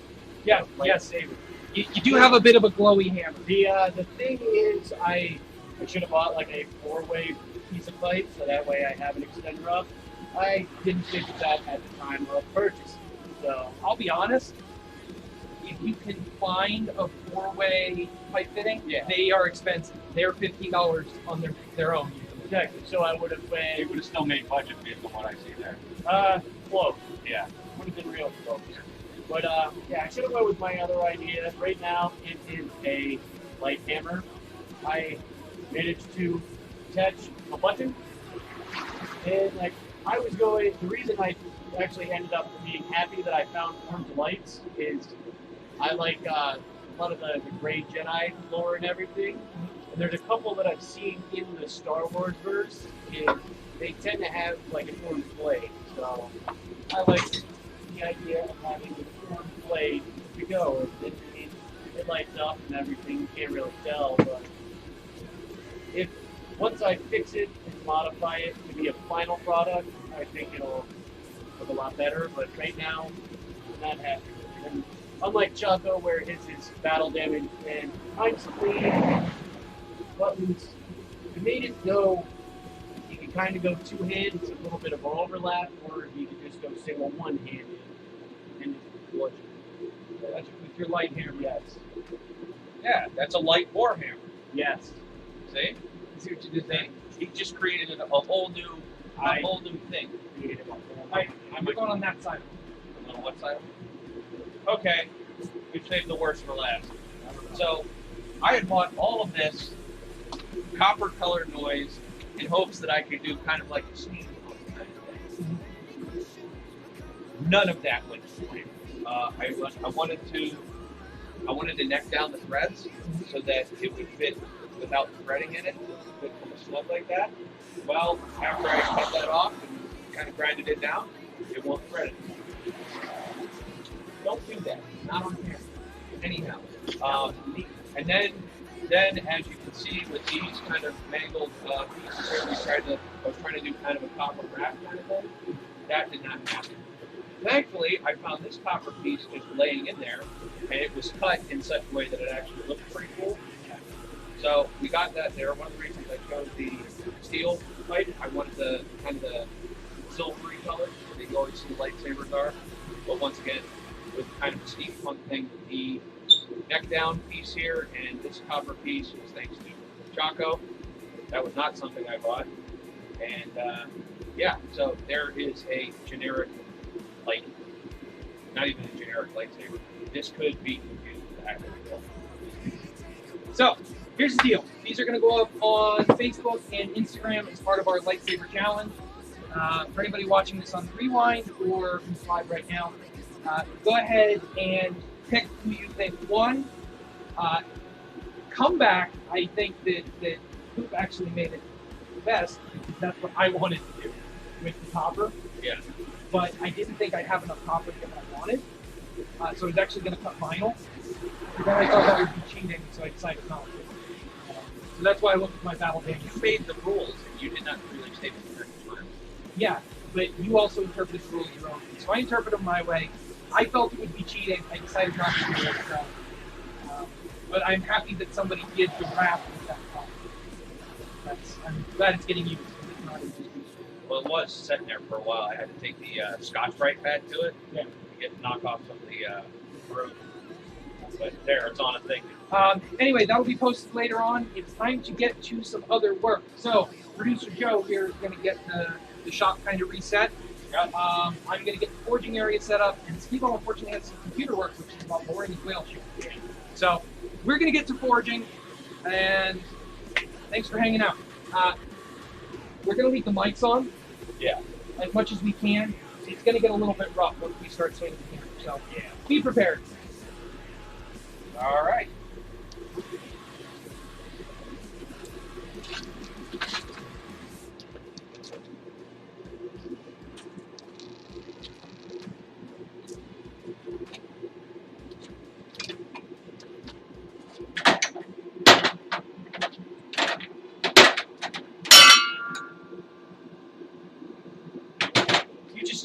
Q: Yeah, yes.
N: Lightsaber.
Q: You do have a bit of a glowy hammer.
N: The thing is, I should have bought like a 4-way piece of pipe, so that way I have an extender up. I didn't think of that at the time of purchase. So
Q: I'll be honest, if you can find a 4-way pipe fitting, they are expensive. They're $50 on their own.
N: Exactly. So I would have been.
A: You would have still made budget based on what I see there.
N: Close.
A: Yeah.
N: Would have been real close. But yeah, I should have went with my other idea. Right now, it is a light hammer. I managed to attach a button, and like I was going. The reason I actually ended up being happy that I found armed lights is I like a lot of the Grey Jedi lore and everything. And there's a couple that I've seen in the Star Wars verse, and they tend to have like a formed blade. So I like the idea of having a formed blade to go. It lights up and everything. You can't really tell, but if once I fix it and modify it to be a final product, I think it'll look a lot better. But right now, I'm not happy with it. And unlike Chaco, where his is battle damage and mine's clean, buttons, it made it go. You could kind of go two-handed, it's a little bit of overlap, or you could just go single one-handed and bludgeon.
Q: That's with your light hammer.
N: Yes.
A: Yeah, that's a light war hammer.
N: Yes.
A: See?
Q: See what you did there?
A: He just created a whole new thing.
Q: I'm going on that side.
A: On what side? Okay, we saved the worst for last. So, I had bought all of this copper-colored noise in hopes that I could do kind of like a steam. None of that went to plan. I wanted to neck down the threads so that it would fit without threading in it, fit from a slug like that. Well, after I cut that off and kind of grinded it down, it won't thread it. Don't do that. Not on camera. Anyhow. And then, as you can see, with these kind of mangled pieces here, I was trying to do kind of a copper wrap kind of thing. That did not happen. Thankfully, I found this copper piece just laying in there, and it was cut in such a way that it actually looked pretty cool. So we got that there. One of the reasons I chose the steel pipe, I wanted the kind of the silvery color that you always see lightsabers are. But once again, with kind of a steampunk thing, the neck down piece here and this copper piece was thanks to Chaco. That was not something I bought. And yeah, so there is a generic, like, not even a generic lightsaber. This could be confused with the actual hilt.
Q: So, here's the deal. These are going to go up on Facebook and Instagram as part of our lightsaber challenge. For anybody watching this on the rewind or who's live right now, go ahead and pick who you think won. Come back. I think that Coop actually made it the best because that's what I wanted to do with the copper.
A: Yeah.
Q: But I didn't think I'd have enough copper to get what I wanted. So I was actually going to cut vinyl. But then I thought that would be cheating, so I decided not to. So that's why I went with my battle damage.
A: You made the rules, and you did not really state them correctly.
Q: Yeah, but you also interpreted the rules your own way. So I interpreted them my way. I felt it would be cheating. I decided not to do it. So, but I'm happy that somebody did the wrap with that copper. I'm glad it's getting used. It's not just used.
A: Well, it was sitting there for a while. I had to take the Scotch-Brite pad to it
Q: to
A: knock off some of the corrosion. But there, it's on a thing.
Q: Anyway, that will be posted later on. It's time to get to some other work. So, producer Joe here is going to get the shop kind of reset. I'm going to get the forging area set up, and Skiball unfortunately has some computer work, which is about boring as whale shit. So, we're going to get to forging, and thanks for hanging out. We're going to leave the mics on.
A: Yeah.
Q: As much as we can. It's going to get a little bit rough once we start swinging the camera. So, yeah, be prepared.
A: All right.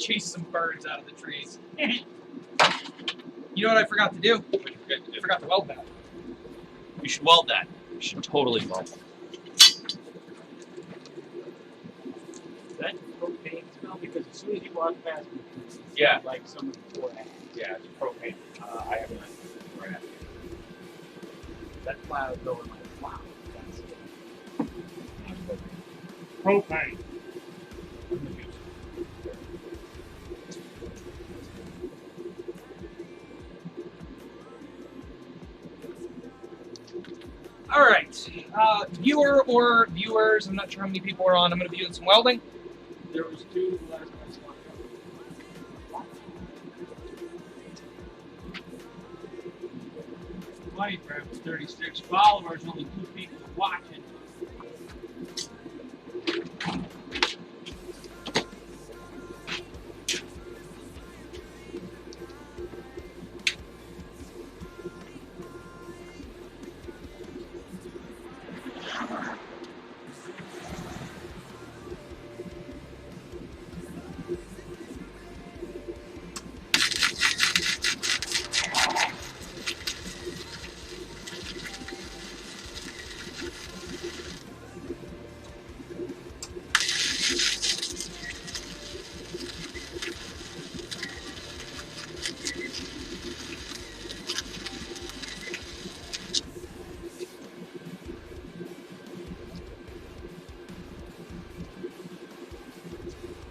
Q: chase some birds out of the trees. You know what I forgot to do? I forgot to weld that.
A: You should weld that. You should totally weld that.
N: That propane smell, because as soon as you walk past me,
A: Yeah.
N: like someone before that.
A: Yeah, it's propane. I have not.
N: That cloud going like, wow, that's propane.
Q: All right, viewer or viewers, I'm not sure how many people are on. I'm going to be doing some welding.
N: There was two last time I saw it. Minecraft was 36 followers, only 2 people watching.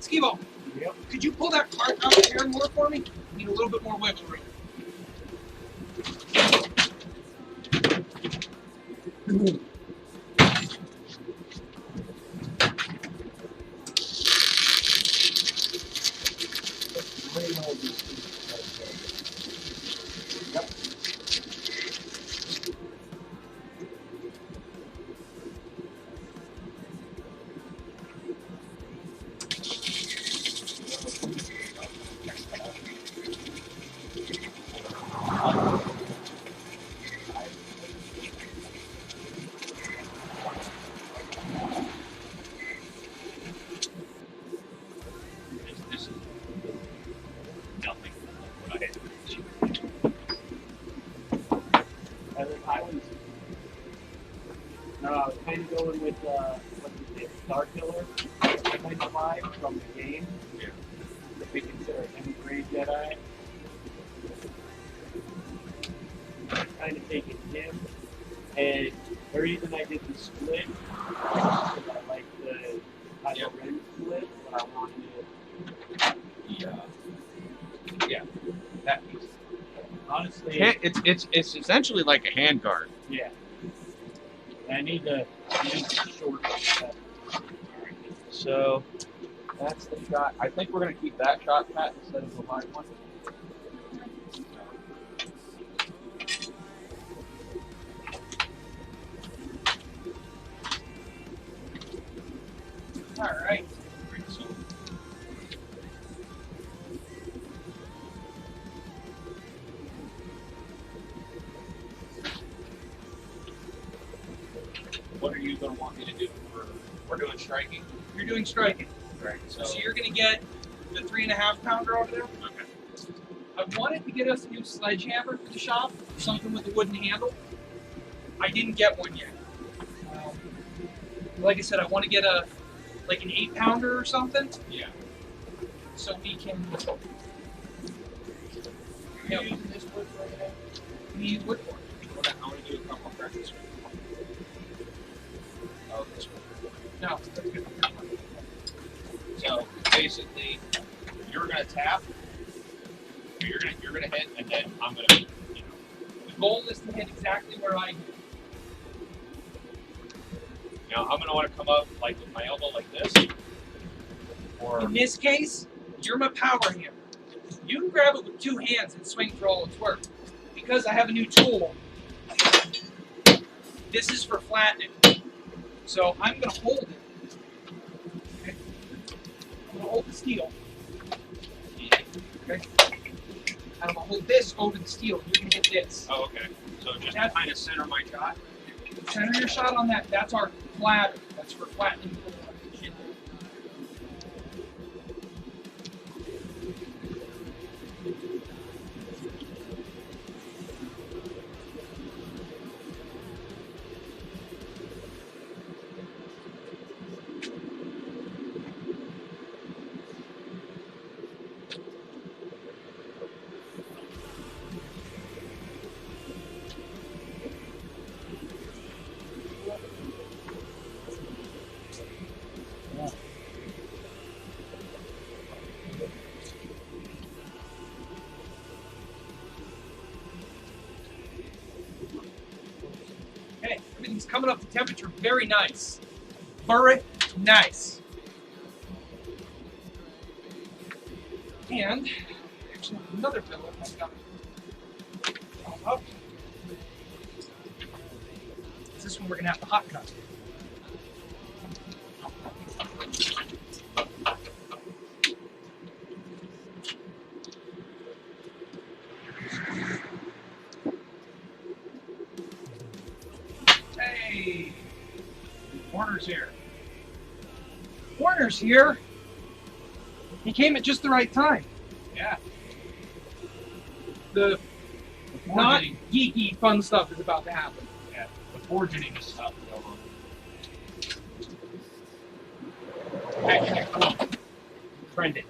Q: Skiball, could you pull that cart out of here more for me? I need a little bit more wiggle room.
A: This is nothing like what I had.
N: And then I was kind of going with, what is it, Star Killer kind of vibe from the game.
A: Yeah.
N: That we consider an M-grade Jedi. Kind of taking him. And the reason I did the split is because I like the Kylo Ren split, but I wanted it.
A: Yeah. That piece.
N: Honestly,
A: It's essentially like a handguard.
N: yeah. And I need the short set.
A: So that's the shot. I think we're gonna keep that shot pat instead of the wide one.
Q: All right.
A: So what are you gonna want me to do? We're doing striking.
Q: You're doing striking.
A: Right.
Q: So you're going to get the 3.5 pounder over there.
A: Okay.
Q: I wanted to get us a new sledgehammer for the shop, something with a wooden handle. I didn't get one yet. Like I said, I want to get an 8 pounder or something.
A: Yeah.
Q: So we can.
N: You're using this wood right now?
Q: We need wood for it.
A: I want to do a couple of practice. Oh, this one.
Q: No, that's good.
A: So basically, you're gonna tap. You're gonna hit, and then I'm gonna,
Q: The goal is to hit exactly where I hit.
A: Now I'm gonna want to come up like with my elbow like this, or
Q: In this case, you're my power hammer. You can grab it with 2 hands and swing for all it's worth. Because I have a new tool, this is for flattening. So I'm going to hold it. Okay. I'm going to hold the steel. Okay. And I'm going to hold this over the steel. You can hit this.
A: oh, okay. So just kind of center my shot.
Q: Center your shot on that. That's our flatter. That's for flattening the chin. coming up to temperature very nice. Very nice. And actually another billet I've got up. This one we're gonna have to hot cut. Hey, Warner's here. Warner's here. He came at just the right time.
P: Yeah.
Q: The not geeky fun stuff is about to happen.
P: Yeah. The forging is stuff going on. Actually, trend it.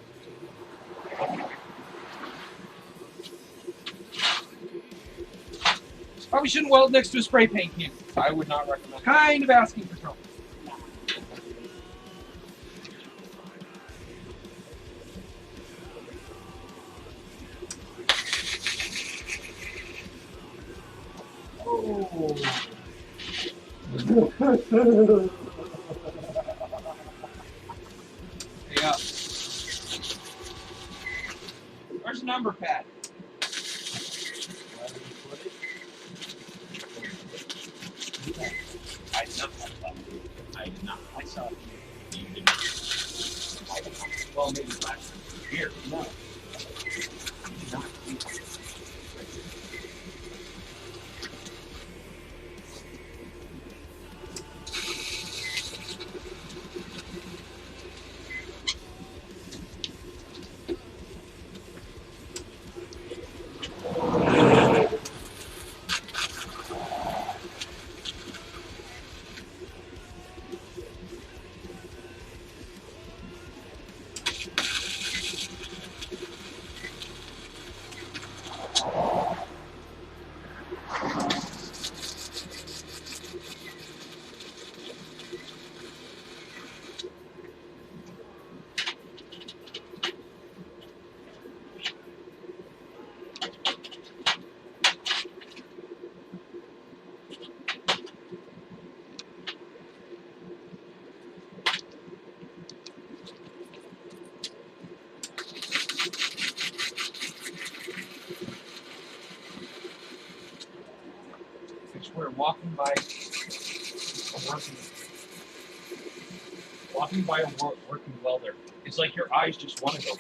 Q: Probably shouldn't weld next to a spray paint can.
P: I would not recommend.
Q: Kind of asking for trouble.
P: Oh.
Q: Yeah. Where's the number pad?
P: I did not. I saw it. You didn't. Well, maybe last year. No. Not.
Q: We're walking by a working welder. It's like your eyes just want to go.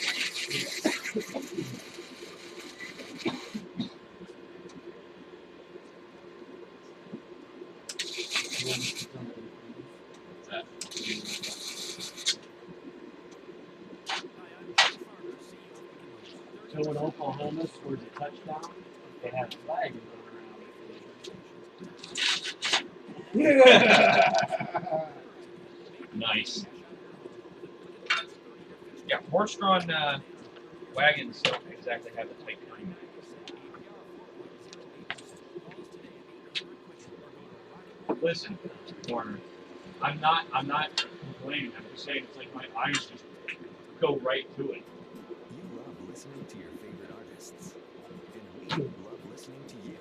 N: So in Oklahoma scores a touchdown, they have a flag going around.
Q: Nice. Yeah, horse-drawn wagons don't exactly have a tight time. Listen, Warner, I'm not complaining. I'm just saying it's like my eyes just go right to it.
R: You love listening to your favorite artists, and we love listening to you.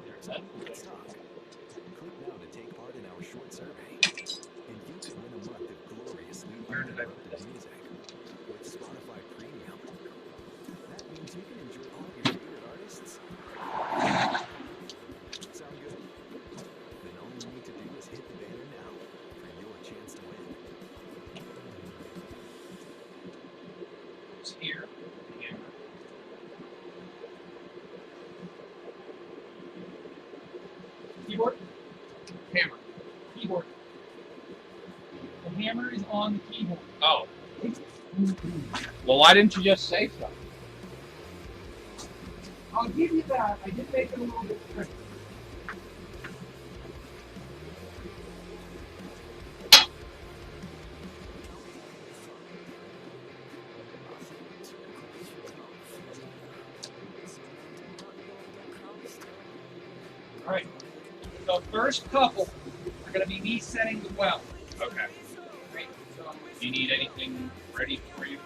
Q: There's that.
R: Let's talk. Click now to take part in our short survey, and you could win a month of gloriously uninterrupted music with Spotify Premium. That means you can enjoy all of your favorite artists. Sound good? Then all you need to do is hit the banner now for your chance to win.
Q: It's here. Here. Keyboard. Hammer. Keyboard. The hammer is on the keyboard. Oh. Well, why didn't you just say so? I'll give you that. I did make it a little bit tricky. All right. The first couple are going to be me setting the weld. Okay. Great. So, do you need anything ready for you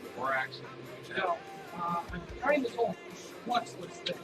Q: before accident? No. I'm trying this whole fluxless thing.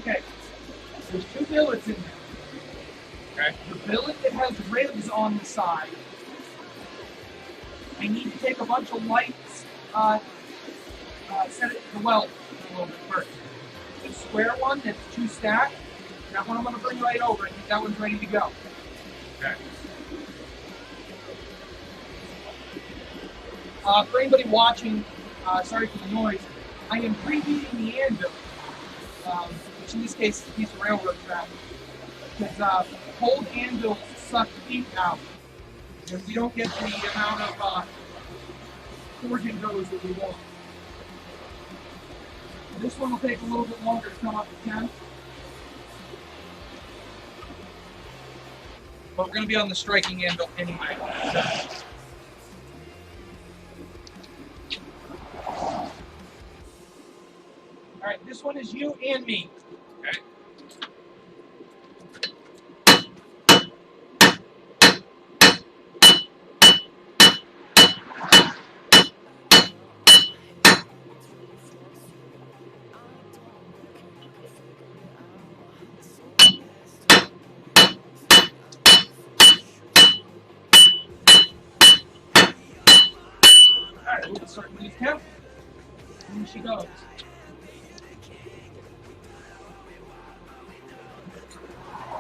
Q: Okay. There's two billets in there.
P: Okay.
Q: The billet that has ribs on the side. I need to take a bunch of lights, set it to weld a little bit first. The square one that's 2 stacked, that one I'm going to bring right over. I think that one's ready to go.
P: Okay.
Q: For anybody watching, sorry for the noise, I am preheating the anvil, which in this case is a piece of railroad track. Because cold anvils suck heat out, and we don't get the amount of forging goes that we want. This one will take a little bit longer to come up to 10. But we're going to be on the striking anvil anyway. Alright, this one is you and me.
P: Okay.
Q: Alright, let's start with these 10. And she goes.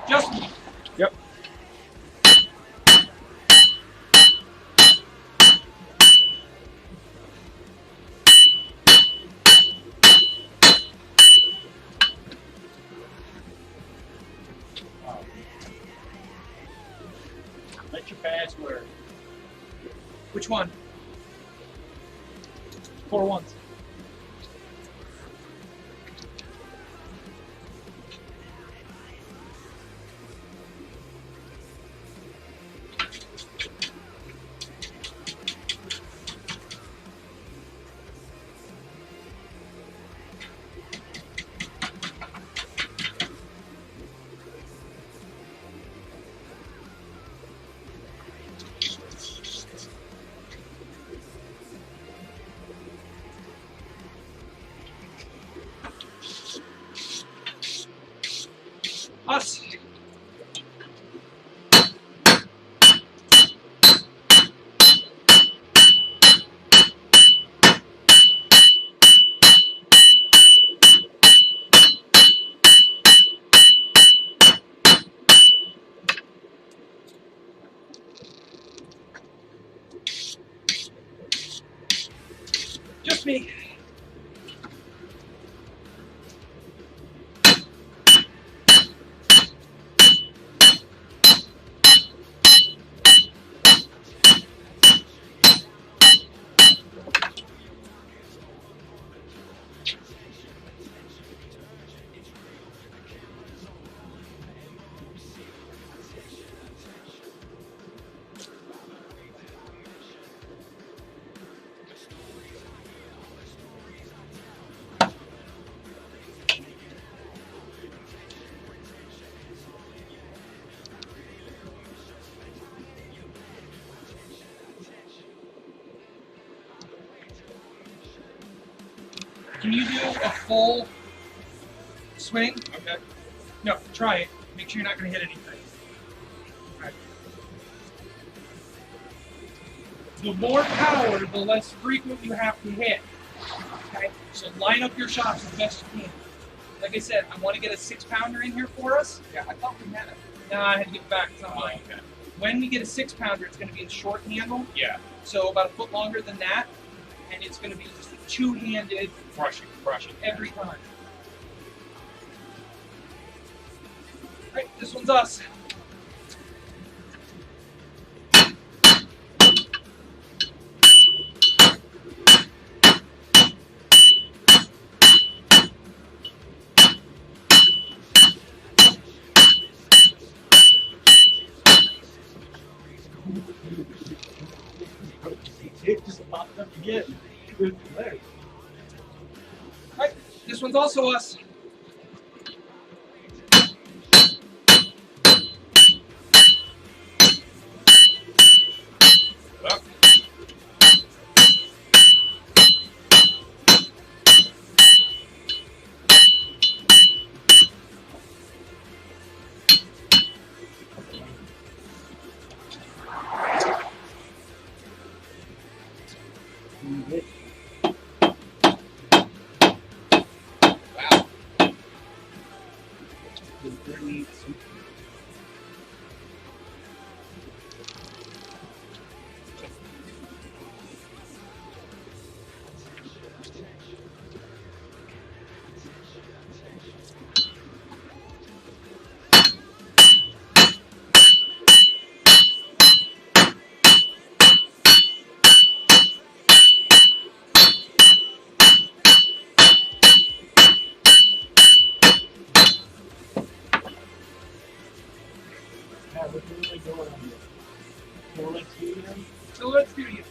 Q: Just me.
P: Yep.
N: Let your password.
Q: Which one? 4 ones. Us. Just me. Can you do a full swing?
P: Okay.
Q: No, try it. Make sure you're not going to hit anything. Right. The more power, the less frequent you have to hit. Okay? So line up your shots as best you can. Like I said, I want to get a 6-pounder in here for us.
P: Yeah, I thought we had it.
Q: No, I had to get it back. It's not mine.
P: Okay.
Q: When we get a 6-pounder, it's going to be a short handle.
P: Yeah.
Q: So about a foot longer than that. And it's going to be just a 2-handed
P: Crushing.
Q: every time. Alright, this one's us.
N: It just popped up again. Good play.
Q: Alright, this one's also us.
P: Up.
N: The 38 Super. Yeah, what are we going on here? Silhouette Studio?
Q: Silhouette Studio.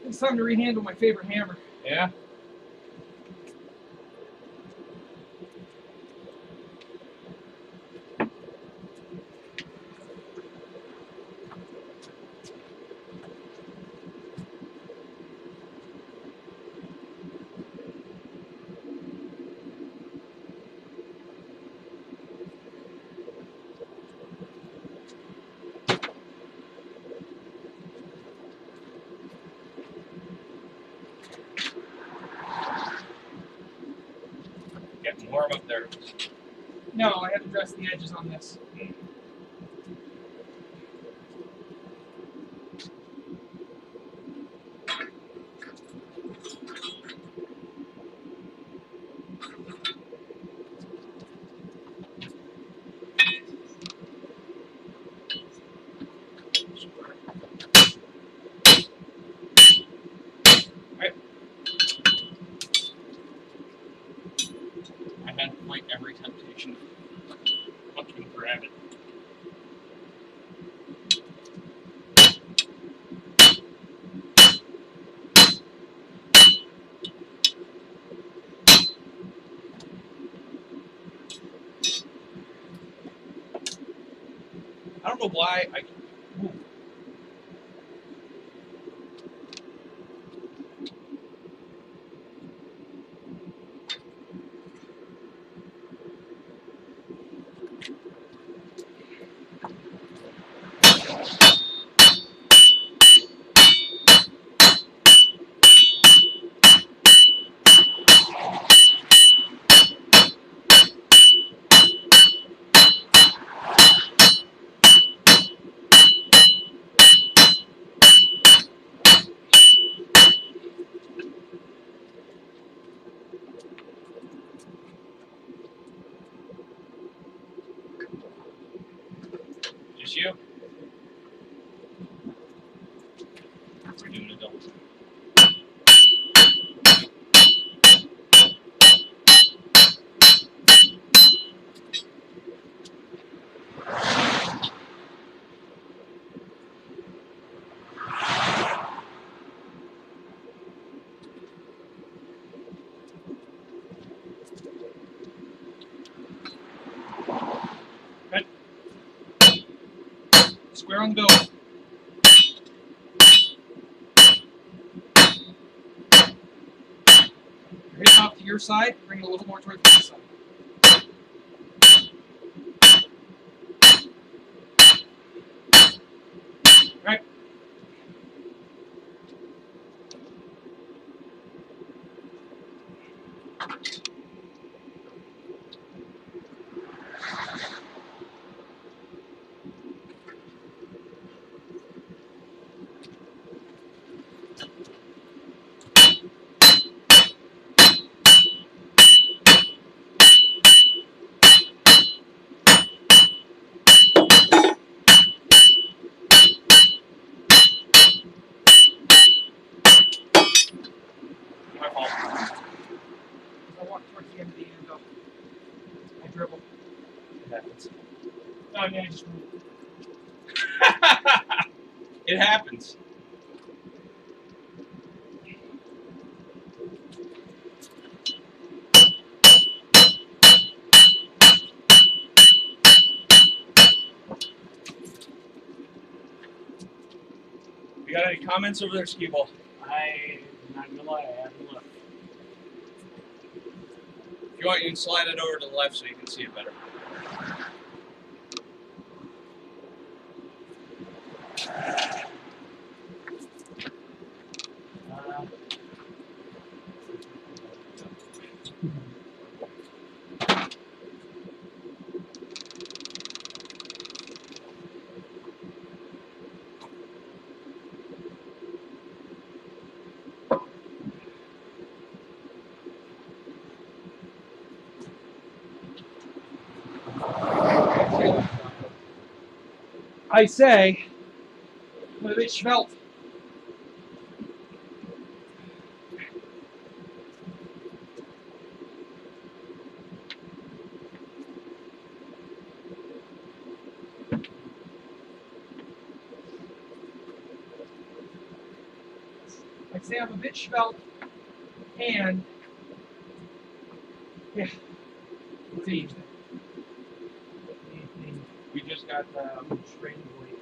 Q: It's time to rehandle my favorite hammer.
P: Yeah. Getting warm up there.
Q: No, I haven't dressed the edges on this.
P: Right. I had to fight every temptation. Fucking grab it. I don't know why I. Ooh. Just you? We're doing a double. Good. Square on the bill. Your hip off to your side, bring it a little more towards my side. Right. I mean, I just.
A: It happens. You got any comments over there, Skiball?
P: I'm not gonna lie, I haven't looked.
A: If you want, you can slide it over to the left so you can see it better.
Q: I say, I'm a bit svelte. I'd say I'm a bit svelte, and yeah, it's easy.
P: We just got training weight.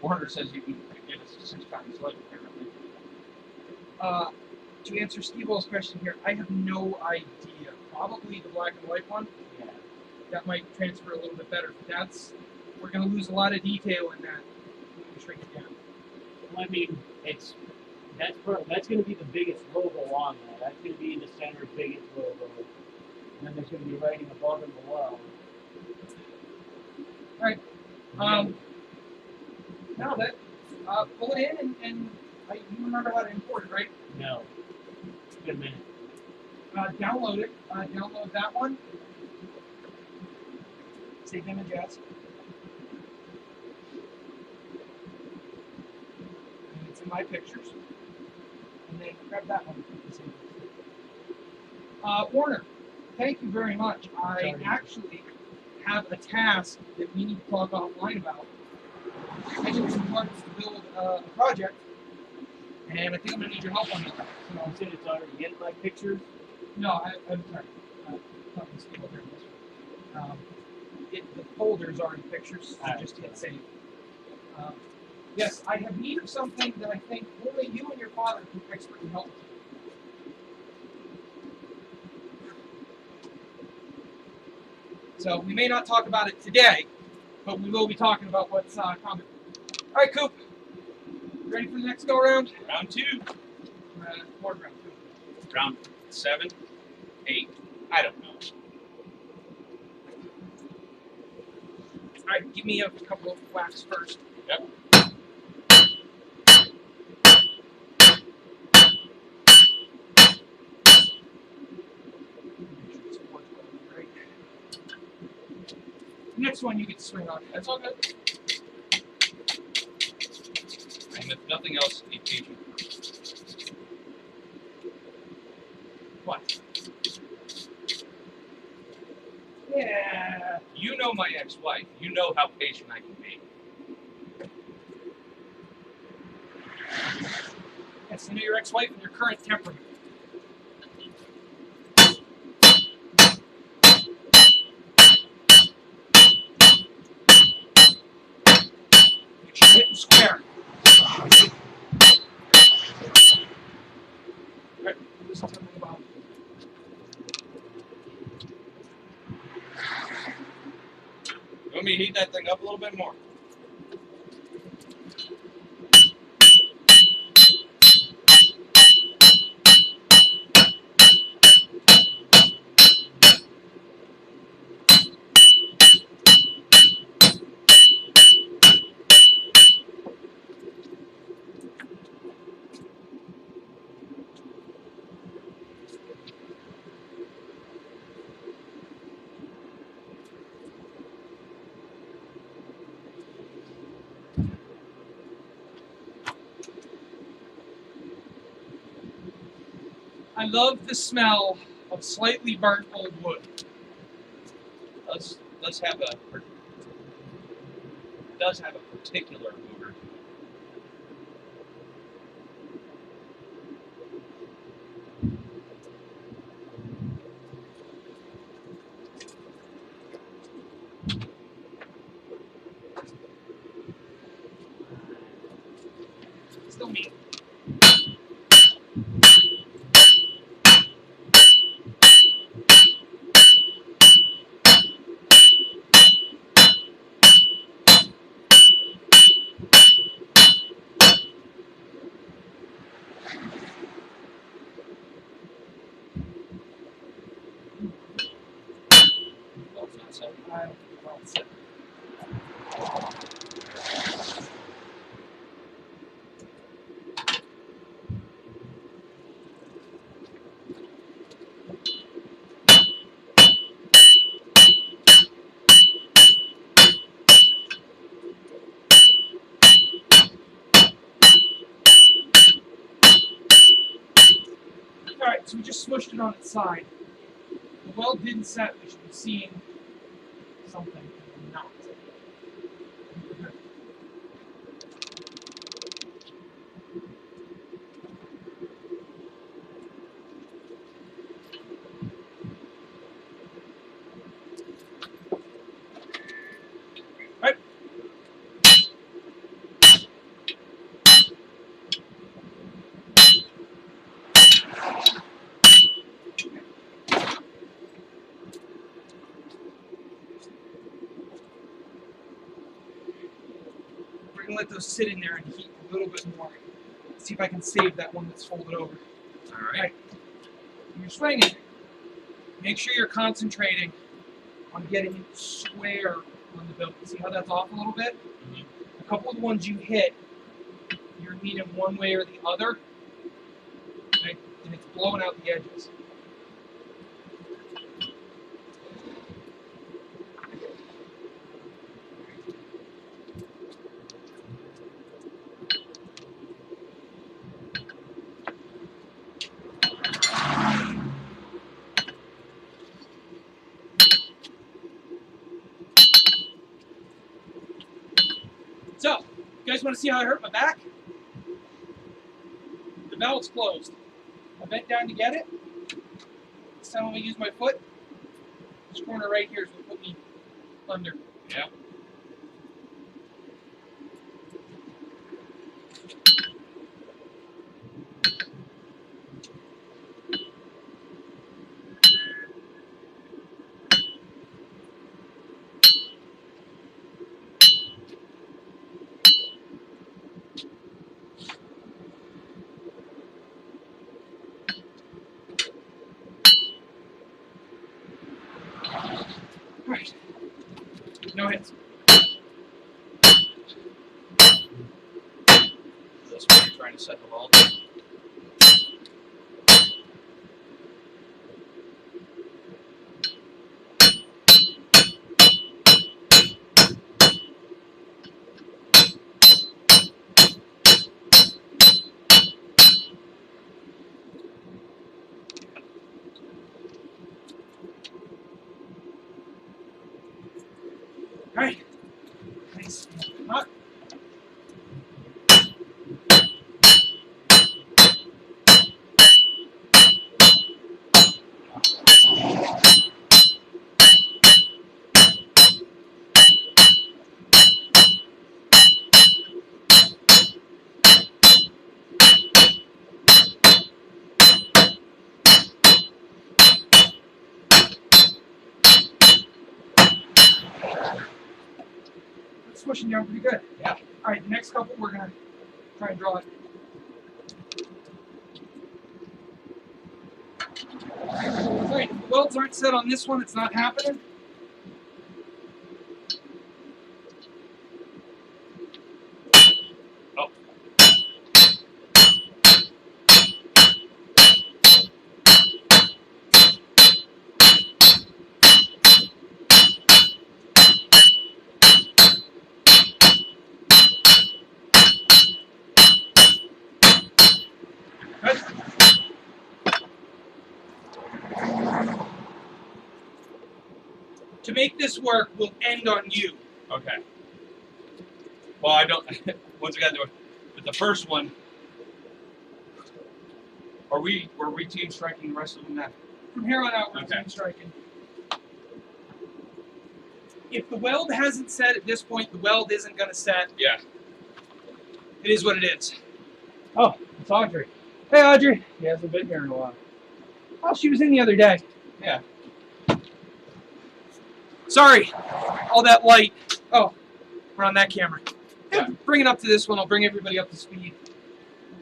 Q: Warner says you can get us 6 times light, apparently. To answer Skiball's question here, I have no idea. Probably the black and white one.
P: Yeah.
Q: That might transfer a little bit better. But we're going to lose a lot of detail in that. We shrink it down.
P: Well, I mean, that's going to be the biggest logo on there. That's going to be in the center, biggest logo. And then there's going to be writing above and below.
Q: All right. Now that pull it in and you remember how to import it, right?
P: No. It's been a minute.
Q: Download it. Download that one. Save image as. And it's in my pictures. And then grab that one. Warner, thank you very much. I actually have a task that we need to talk offline about. I need some parts to build a project, and I think I'm going to need your help on that. So,
P: you said it's already in my pictures?
Q: No, I'm sorry. Not this one. The folder's already pictures, so just hit save. Yes, I have need of something that I think only you and your father can expertly help with. So we may not talk about it today, but we will be talking about what's coming. All right, Coop. Ready for the next go around?
A: Round 2.
Q: More round 2.
A: Round 7, 8. I don't know.
Q: All right, give me a couple of whacks first.
A: Yep.
Q: Next one you get to swing on. That's all good.
A: And if nothing else, be patient.
Q: What? Yeah.
A: You know my ex-wife. You know how patient I can be.
Q: Yes, I know your ex-wife and your current temperament. Hit and square. Right. This is something about.
A: You want me to heat that thing up a little bit more?
Q: I love the smell of slightly burnt old wood.
A: Does
Q: does have a particular odor to it. Still meat. Well, it's not set. I don't think well, it's set. Alright, so we just smushed it on its side. The weld didn't set, we should be seeing something not. Right. We're gonna let those sit in there and heat a little bit more. See if I can save that one that's folded over. Alright. When you're swinging, make sure you're concentrating on getting it square on the billet. See how that's off a little bit? A couple of the ones you hit, you're leaning one way or the other, okay? And it's blowing out the edges. So, you guys want to see how I hurt my back? The valve's closed. I bent down to get it. This time I'm going to use my foot. This corner right here is what put me under. Yeah. Alright. No hits. This way you're trying to set the ball down. Alright. Nice. Hot. Swishing down pretty good. Yeah. Alright, the next couple we're gonna try and draw it. Alright, if the welds aren't set on this one, it's not happening. Oh. Good. to make this work will end on you.
A: Okay. Well, I don't. Once again, with the first one, were we team striking the rest of them then?
Q: From here on out, we're
A: Okay.
Q: team striking. If the weld hasn't set at this point, the weld isn't going to set.
A: Yeah.
Q: It is what it is.
P: Oh, it's Audrey.
Q: Hey, Audrey.
P: She hasn't been here in a while.
Q: Oh, she was in the other day.
A: Yeah.
Q: Sorry, all that light. Oh, we're on that camera. Yeah. Bring it up to this one. I'll bring everybody up to speed.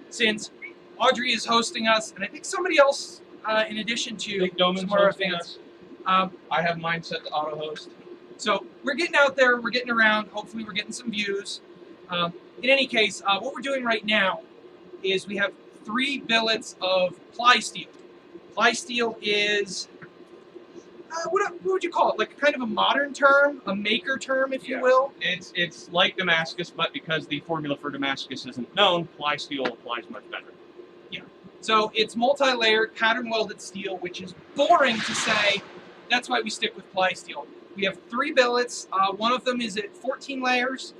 Q: Since Audrey is hosting us, and I think somebody else, in addition to
A: Big Doman's
Q: some of our
A: hosting
Q: fans.
A: us. I have mine set to auto host.
Q: So we're getting out there, we're getting around. Hopefully, we're getting some views. In any case, what we're doing right now is we have 3 billets of ply steel. Ply steel is what would you call it? Like kind of a modern term, a maker term, if you will.
A: It's like Damascus, but because the formula for Damascus isn't known, ply steel applies much better.
Q: Yeah. So it's multi-layered, pattern welded steel, which is boring to say. That's why we stick with ply steel. We have 3 billets. One of them is at 14 layers.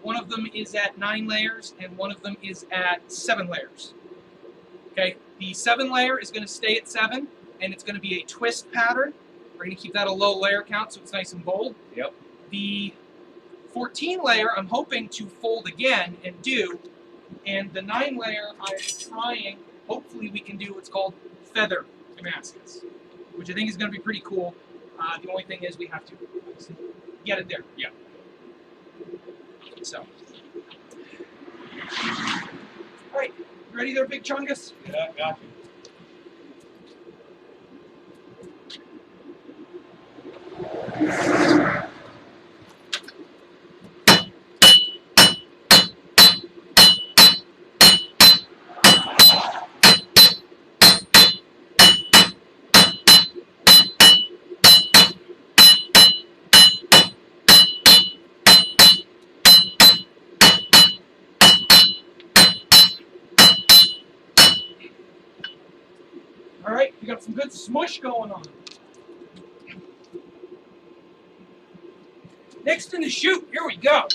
Q: One of them is at 9 layers, and one of them is at 7 layers. Okay. The 7 layer is going to stay at 7. And it's going to be a twist pattern. We're going to keep that a low layer count so it's nice and bold.
A: Yep.
Q: The 14 layer I'm hoping to fold again and do. And the 9 layer I'm trying, hopefully we can do what's called feather Damascus, which I think is going to be pretty cool. The only thing is we have to get it there.
A: Yeah.
Q: So. All right. You ready there, Big Chungus?
A: Yeah, got you.
Q: All right, we got some good smush going on. Next in the chute, here we go.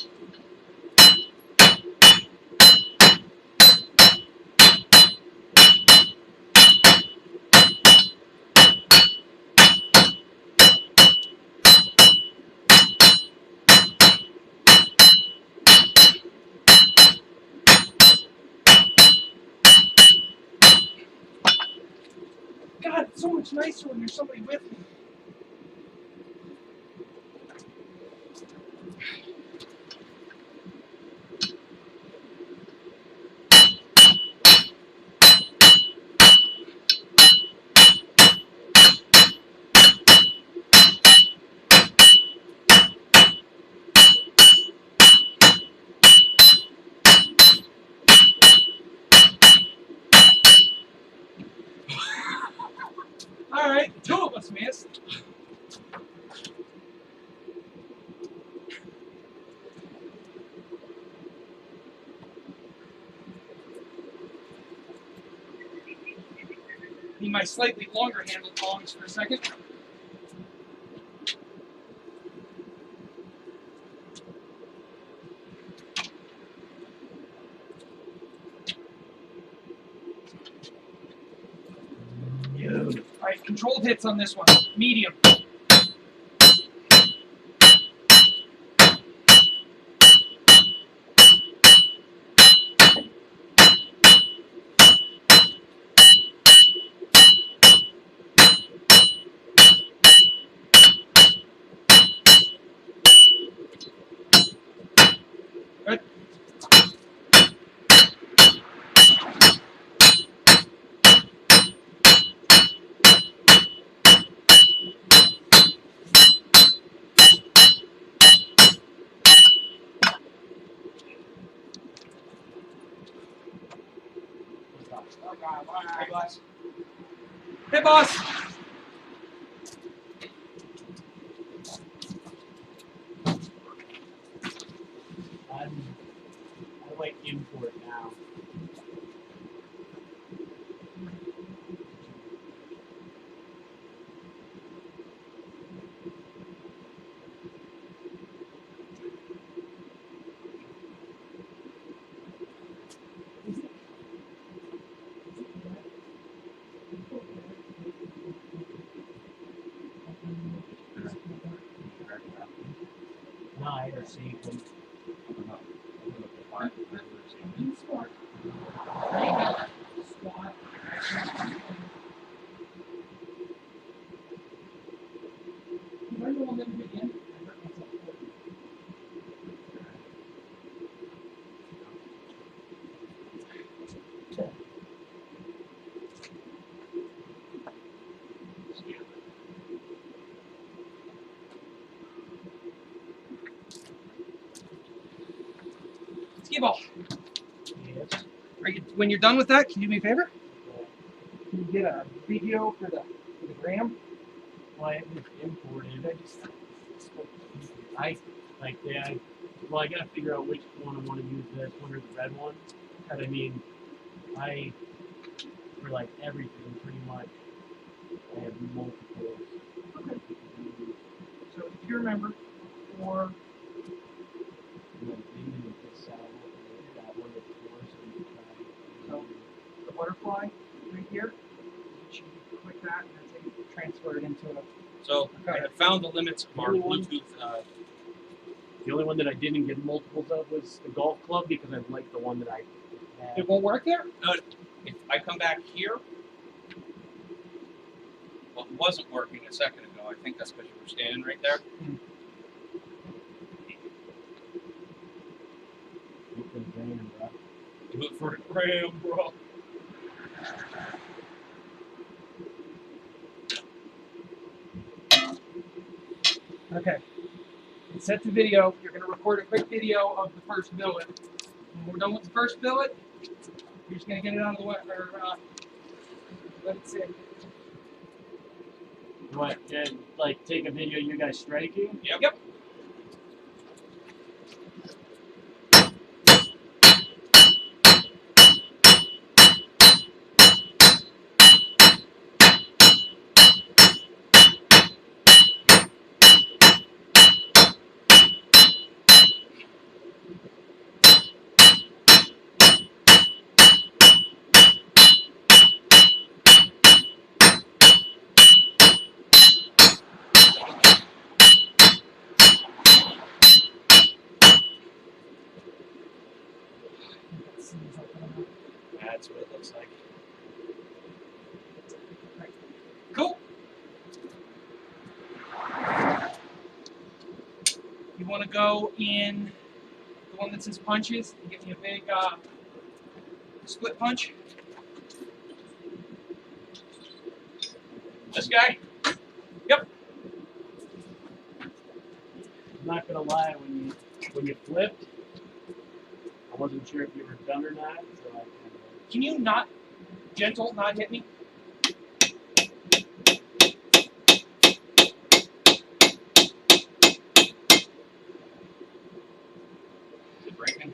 Q: God, it's so much nicer when there's somebody with me. All right, 2 of us missed. Need my slightly longer handle tongs for a second. All right, controlled hits on this one. Medium. Good. Hey, boss. Hey, boss.
N: I like in for it now.
P: see when I don't know. I'm gonna put my
Q: Squat. Squat. You learn the one that you begin. I hurt myself. Skiball.
P: Yes.
Q: Are you, when you're done with that, can you do me a favor? Can you get a video for the gram?
N: Well, it was imported. I like yeah. Well, I gotta figure out which one I want to use. This one or the red one. But I mean, for like everything pretty much. I have multiples.
Q: Okay. So if you remember, for so the butterfly right here, you click that and that's how you transfer it into a.
N: So I had found the limits of our Bluetooth. The only one that I didn't get multiples of was the golf club because I like the one that I had.
Q: It won't work there?
N: If I come back here, well, it wasn't working a second ago. I think that's because you were standing right there. Do it for the gram, bro.
Q: Okay. It's set to video. You're going to record a quick video of the first billet. When we're done with the first billet, you're just going to get it out of the way, or let it sit.
N: What? And like take a video of you guys striking?
Q: Yep.
N: That's what it looks like.
Q: Cool. You want to go in the one that says punches and get me a big split punch. This guy? Yep.
N: I'm not gonna lie, when you flipped, I wasn't sure if you were done or not. So
Q: Can you not not hit me?
N: Is it breaking?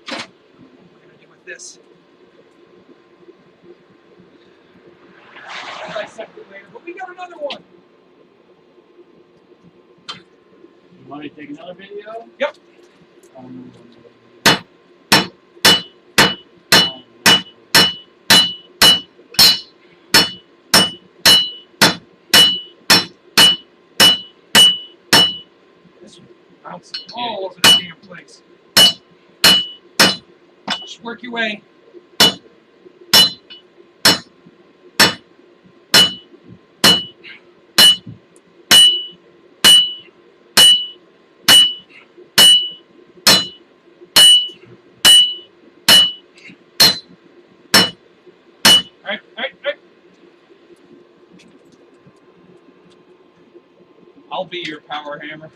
Q: What we're gonna do with this? I'll dissect it later, but we got another one.
N: You want me to take another video?
Q: Yep. This one bouncing all over the damn place. Just work your way. All right.
N: I'll be your power hammer.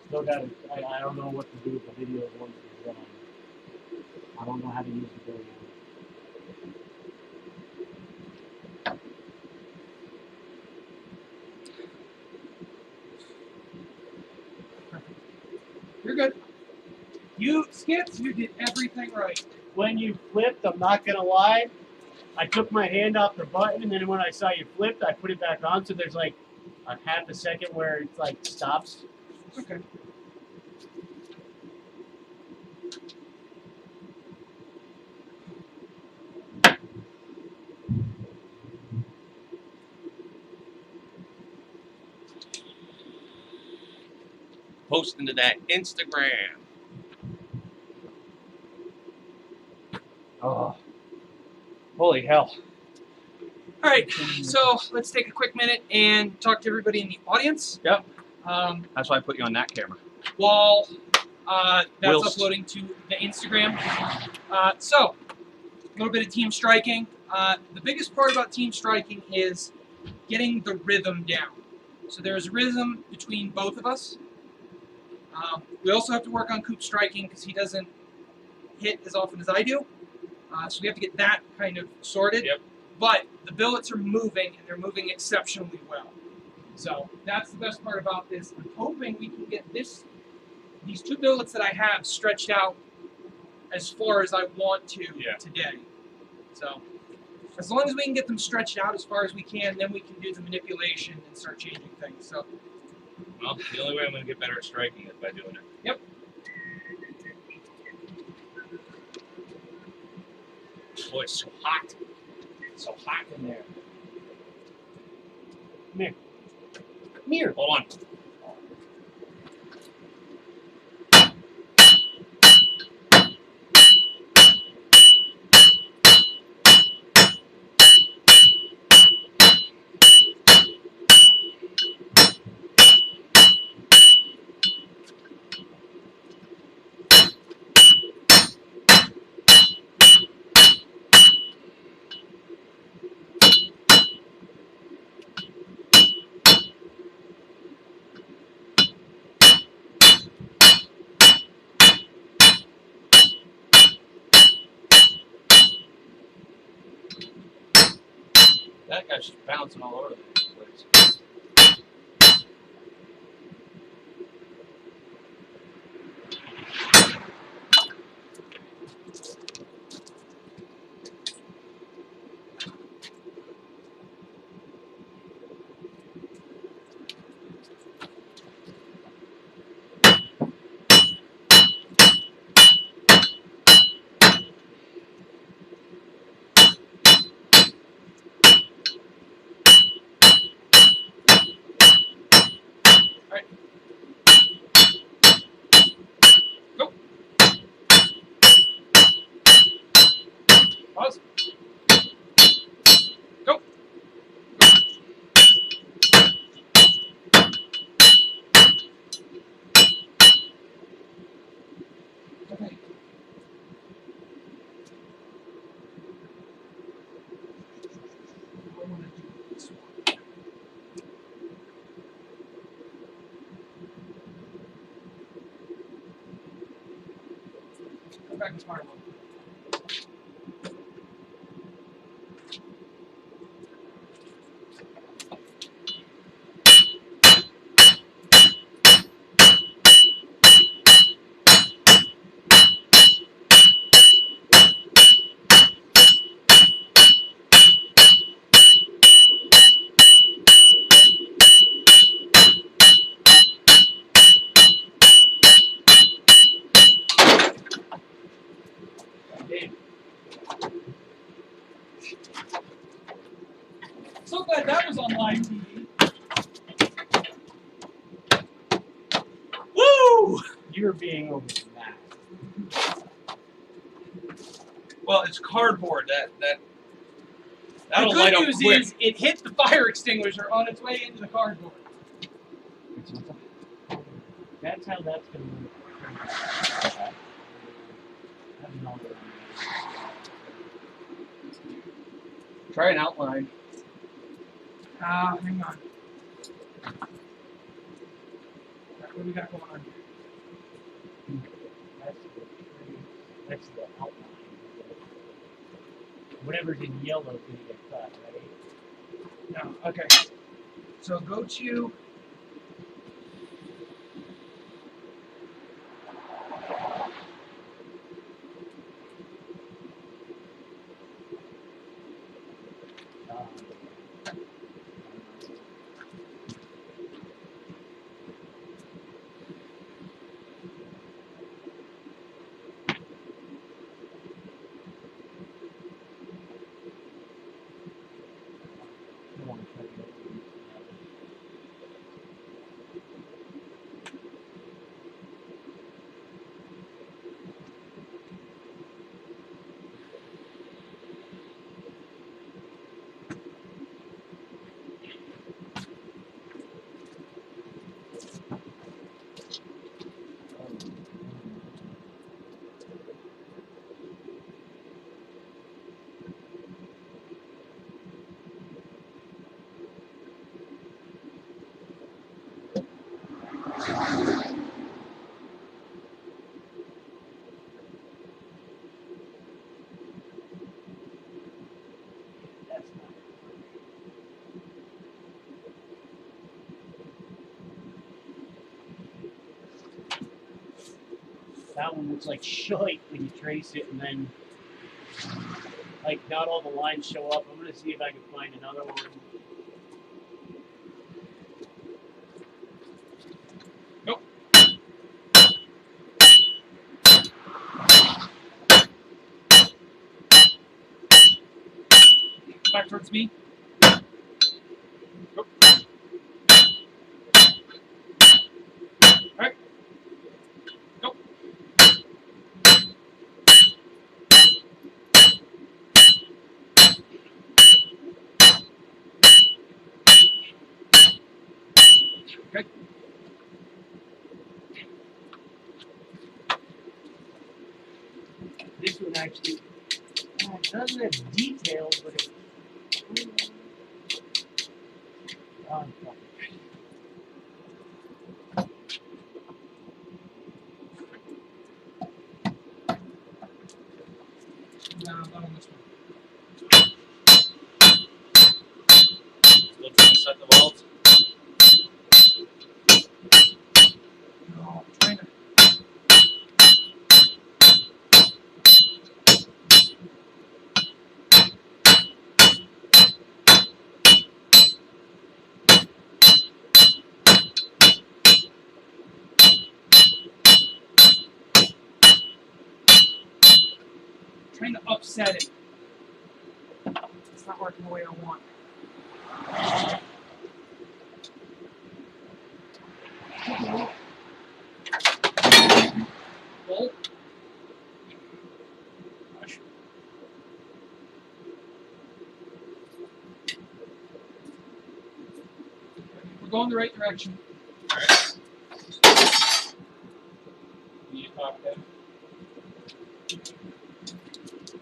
P: Still got it. I don't know what to do with the videos once it's done. I don't know how to use the video.
Q: You, Skips, you did everything right.
N: When you flipped, I'm not gonna lie, I took my hand off the button, and then when I saw you flipped, I put it back on. So there's like a half a second where it's like stops.
Q: Okay.
A: Posting to that Instagram.
Q: Oh, holy hell. All right, so let's take a quick minute and talk to everybody in the audience.
A: Yep.
Q: That's
A: why I put you on that camera.
Q: While that's
A: Whilst.
Q: uploading to the Instagram. So, a little bit of team striking. The biggest part about team striking is getting the rhythm down. So there's rhythm between both of us. We also have to work on Coop striking because he doesn't hit as often as I do. So we have to get that kind of sorted.
A: Yep.
Q: But the billets are moving, and they're moving exceptionally well. So that's the best part about this. I'm hoping we can get these two billets that I have stretched out as far as I want to today. So as long as we can get them stretched out as far as we can, then we can do the manipulation and start changing things. So,
A: Well, the only way I'm going to get better at striking is by doing it.
Q: Yep.
A: Boy, it's so hot. It's so hot in there.
N: Come here. Come here.
A: Hold on. That guy's just bouncing all over the place.
Q: Pause. Go. Okay. I want to do this one. Come back and smart one. So glad that was on live TV. Woo!
N: You're being over the map.
A: Well, it's cardboard. That'll
Q: The
A: light
Q: good
A: up
Q: news
A: quick.
Q: is it hit the fire extinguisher on its way into the cardboard.
N: That's how that's going to work.
A: Try an outline.
Q: Hang on. What do we got going on here?
N: That's the outline. Whatever's in yellow is going to get cut, right?
Q: No, okay. So go to
N: That one looks like shite when you trace it, and then like not all the lines show up. I'm gonna see if I can find another one.
Q: Nope. Back towards me. Nope. Alright. Go. Okay.
N: This one actually doesn't have details, but it. Oh, fuck.
Q: No, not on this one.
A: Still trying to set the vault.
Q: No, I'm trying to. Trying to upset it. It's not working the way I want. Bolt. Gosh. We're going the right direction.
A: Alright.
Q: Need a top head.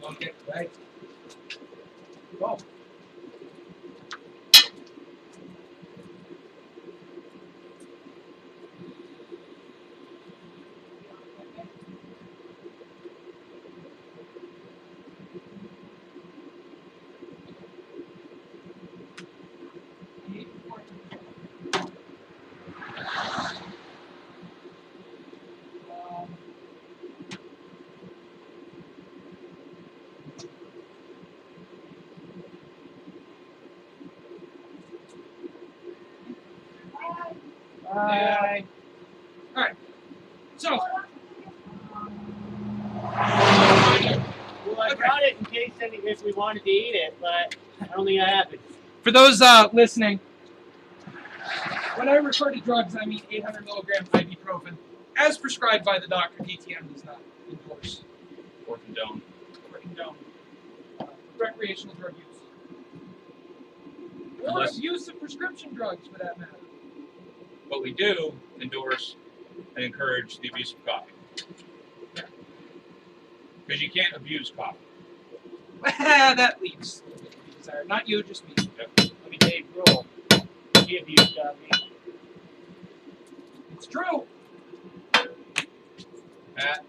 Q: Okay, right. Go. Bye. All right. So.
N: Well, I brought it in case if we wanted to eat it, but I don't think I have it.
Q: For those listening, when I refer to drugs, I mean 800 milligram ibuprofen, as prescribed by the doctor. DTM does not endorse
A: Or condone.
Q: Recreational drug use. Or
A: Unless-
Q: abuse of prescription drugs, for that matter.
A: But we do endorse and encourage the abuse of coffee. Because you can't abuse coffee.
Q: That leaves a little bit to be desired. Not you, just me.
A: Yep.
N: Let me Dave Grohl. He abused me.
Q: It's true.
A: Matt,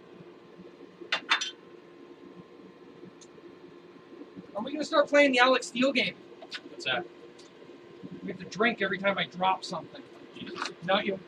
Q: Are we going to start playing the Alex Steele game?
A: what's that?
Q: We have to drink every time I drop something. Not you.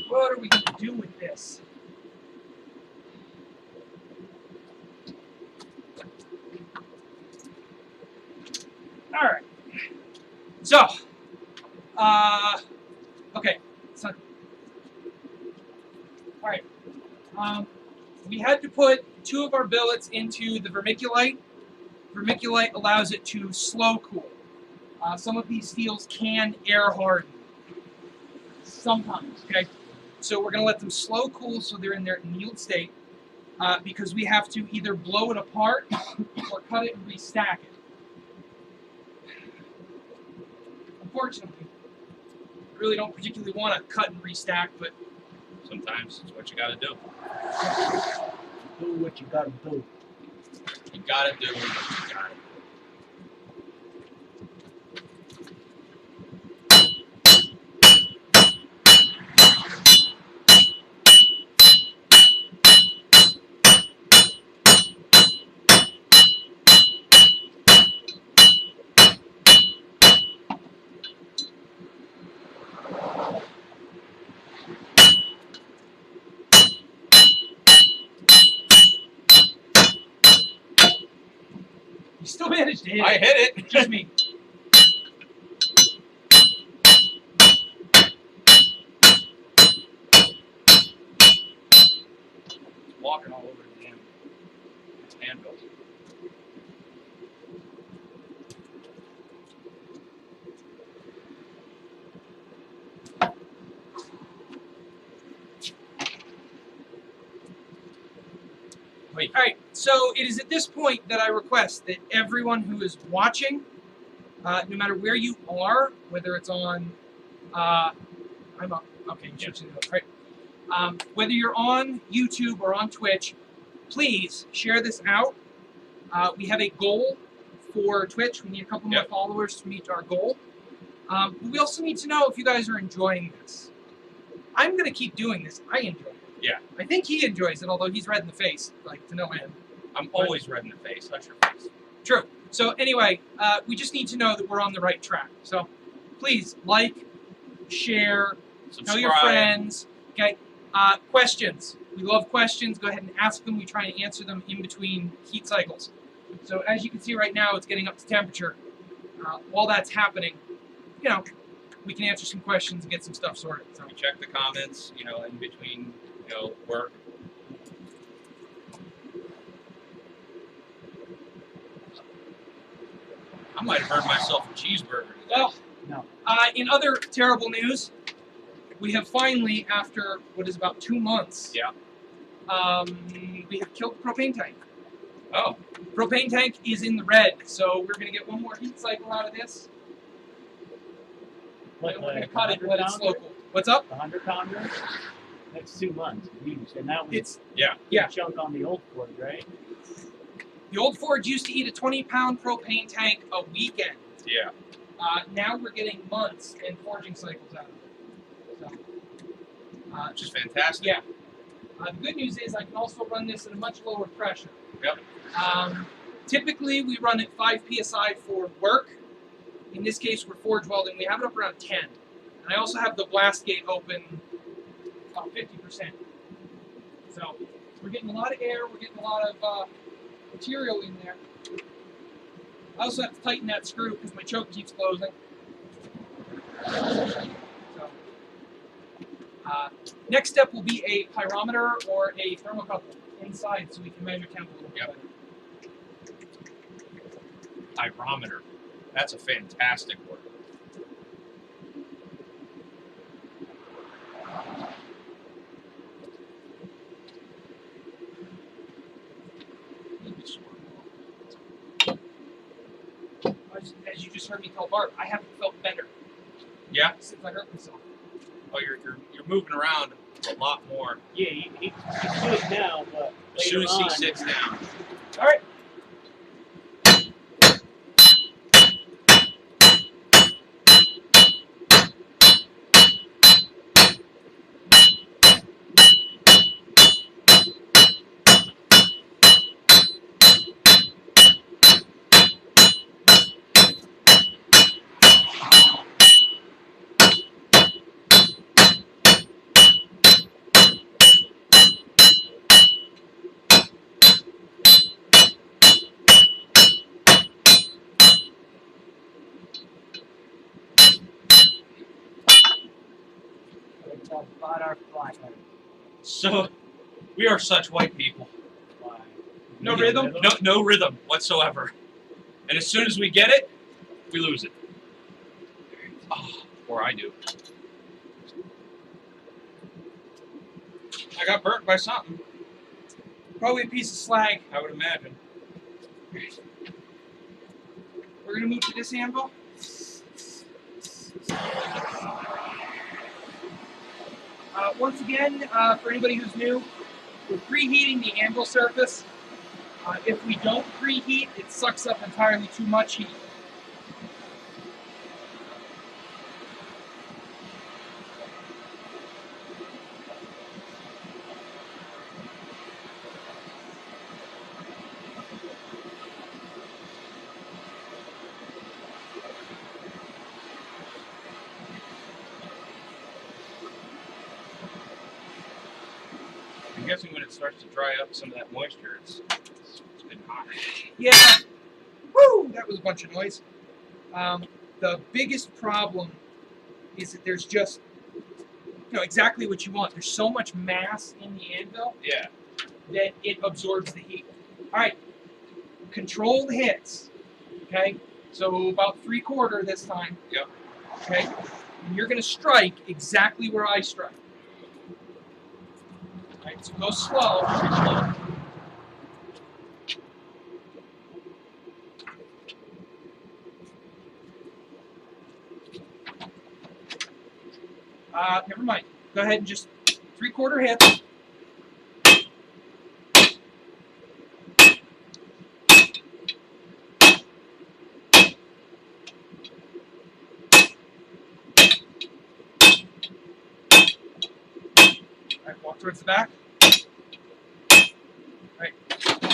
Q: What are we going to do with this? All right. So, okay. So, all right. We had to put 2 of our billets into the vermiculite. Vermiculite allows it to slow cool. Some of these steels can air harden. Sometimes, okay? So we're going to let them slow cool so they're in their annealed state because we have to either blow it apart or cut it and restack it. unfortunately. I really don't particularly want to cut and restack, but
A: Sometimes it's what you gotta do.
N: Do what you gotta do.
A: You gotta do what you gotta do.
Q: you still managed to hit
A: I
Q: it.
A: hit it.
Q: Just me.
A: Walking all over the damn anvil.
Q: Wait. All right. So it is at this point that I request that everyone who is watching, no matter where you are, whether it's on, I'm up. Okay, you should right. Whether you're on YouTube or on Twitch, please share this out. We have a goal for Twitch. We need a couple more followers to meet our goal. But we also need to know if you guys are enjoying this. I'm going to keep doing this. I enjoy it.
A: Yeah.
Q: I think he enjoys it, although he's red in the face, like to no end.
A: I'm always red in the face. Hush your face.
Q: True. So anyway, we just need to know that we're on the right track. So please like, share, tell your
A: Subscribe.
Q: friends. Okay. Questions. We love questions. Go ahead and ask them. We try to answer them in between heat cycles. So as you can see right now, it's getting up to temperature. While that's happening, you know, we can answer some questions and get some stuff sorted. So
A: We check the comments, you know, in between, you know, work. I might have earned myself a cheeseburger today.
Q: Well,
N: No.
Q: in other terrible news, we have finally, after what is about 2 months, we have killed the propane tank.
A: Oh.
Q: Propane tank is in the red, so we're going to get one more heat cycle out of this.
N: What,
Q: And we're going
N: the
Q: to cut it,
N: 100
Q: but it's
N: pounder?
Q: local. What's up?
N: The 100 pounder? That's 2 months used, and that was
Q: It's
A: yeah.
N: a chunk on the old Ford, right?
Q: The old Ford used to eat a 20-pound propane tank a weekend.
A: Yeah.
Q: Now we're getting months and forging cycles out of it. So,
A: Which is fantastic.
Q: yeah. The good news is I can also run this at a much lower pressure.
A: Yep.
Q: Typically, we run at 5 psi for work. In this case, we're forge welding. We have it up around 10. And I also have the blast gate open about 50%. So we're getting a lot of air. We're getting a lot of material in there. I also have to tighten that screw because my choke keeps closing. So, next step will be a pyrometer or a thermocouple inside so we can measure temp a little bit better.
A: Pyrometer. That's a fantastic word.
Q: As you just heard me tell Bart, I haven't felt better
A: Yeah.
Q: since I hurt myself.
A: Oh, you're moving around a lot more.
N: Yeah, he's good now, but
A: As soon as
N: later
A: he
N: on-
A: sits down.
Q: All right.
A: So, we are such white people.
Q: No rhythm?
A: No rhythm whatsoever. And as soon as we get it, we lose it. Oh, or I do. I got burnt by something.
Q: Probably a piece of slag.
A: I would imagine.
Q: We're going to move to this anvil. Once again, for anybody who's new, we're preheating the anvil surface. If we don't preheat, it sucks up entirely too much heat.
P: I'm guessing when it starts to dry up some of that moisture, it's been hot.
Q: Yeah. Woo! That was a bunch of noise. The biggest problem is that there's just, exactly what you want. There's so much mass in the anvil that it absorbs the heat. All right, controlled hits. Okay, so about 3/4 this time.
P: Yep.
Q: Okay, and you're going to strike exactly where I strike. All right, so go slow. Never mind. Go ahead and just 3/4 hits. All right, walk towards the back. All right.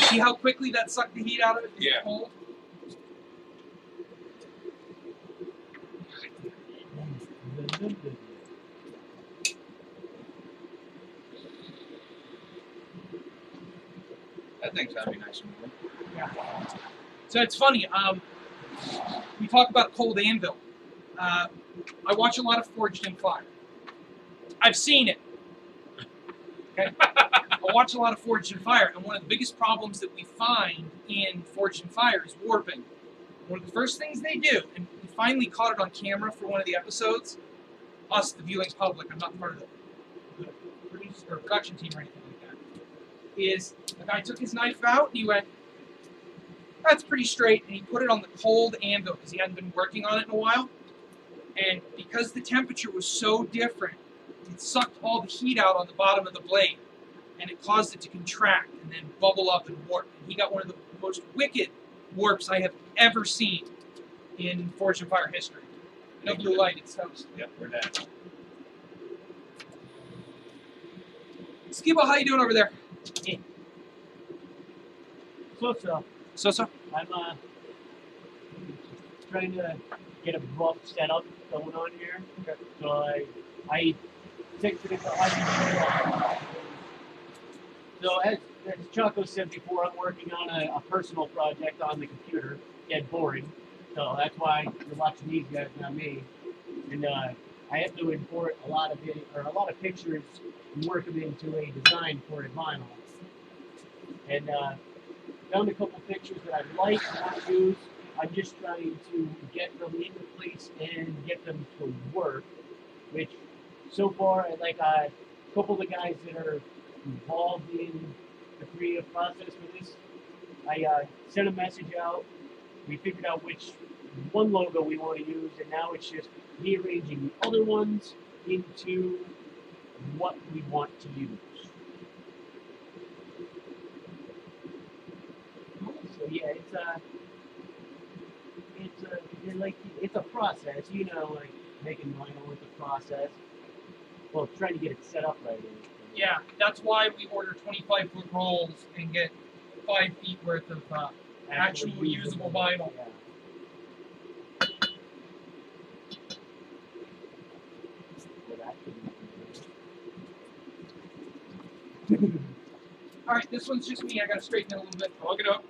Q: See how quickly that sucked the heat out of it?
P: Yeah.
Q: Cold.
P: That thing's gotta be nice and warm.
Q: Yeah. So it's funny. We talk about cold anvil. I watch a lot of Forged in Fire. I've seen it. Okay. I watch a lot of Forged in Fire, and one of the biggest problems that we find in Forged in Fire is warping. One of the first things they do, and we finally caught it on camera for one of the episodes. Us, the viewing public. I'm not part of the producer or production team or anything like that. Is the guy took his knife out and he went, "That's pretty straight," and he put it on the cold anvil because he hadn't been working on it in a while. And because the temperature was so different, it sucked all the heat out on the bottom of the blade, and it caused it to contract and then bubble up and warp. And he got one of the most wicked warps I have ever seen in Forged in Fire history. No blue light, it's toast.
P: Yep, we're dead.
Q: Skiball, how you doing over there?
N: So. I'm trying to get a rough setup going on here. So I fixed it. So as Chaco said before, I'm working on a personal project on the computer. Get boring. So that's why you're watching these guys, not me. And I have to import a lot of pictures and work them into a design for a vinyl. And found a couple pictures that I like and want to use. I'm just trying to get them into place and get them to work. Which so far, I like a couple of the guys that are involved in the creative process for this. I sent a message out. We figured out which one logo we want to use, and now it's just rearranging the other ones into what we want to use. So yeah, it's a process, like making vinyl is a process. Well, trying to get it set up right.
Q: Yeah, that's why we order 25-foot rolls and get 5 feet worth of actual usable vinyl.
N: Yeah.
Q: All right, this one's just me. I gotta straighten it a little bit.
P: Plug it up.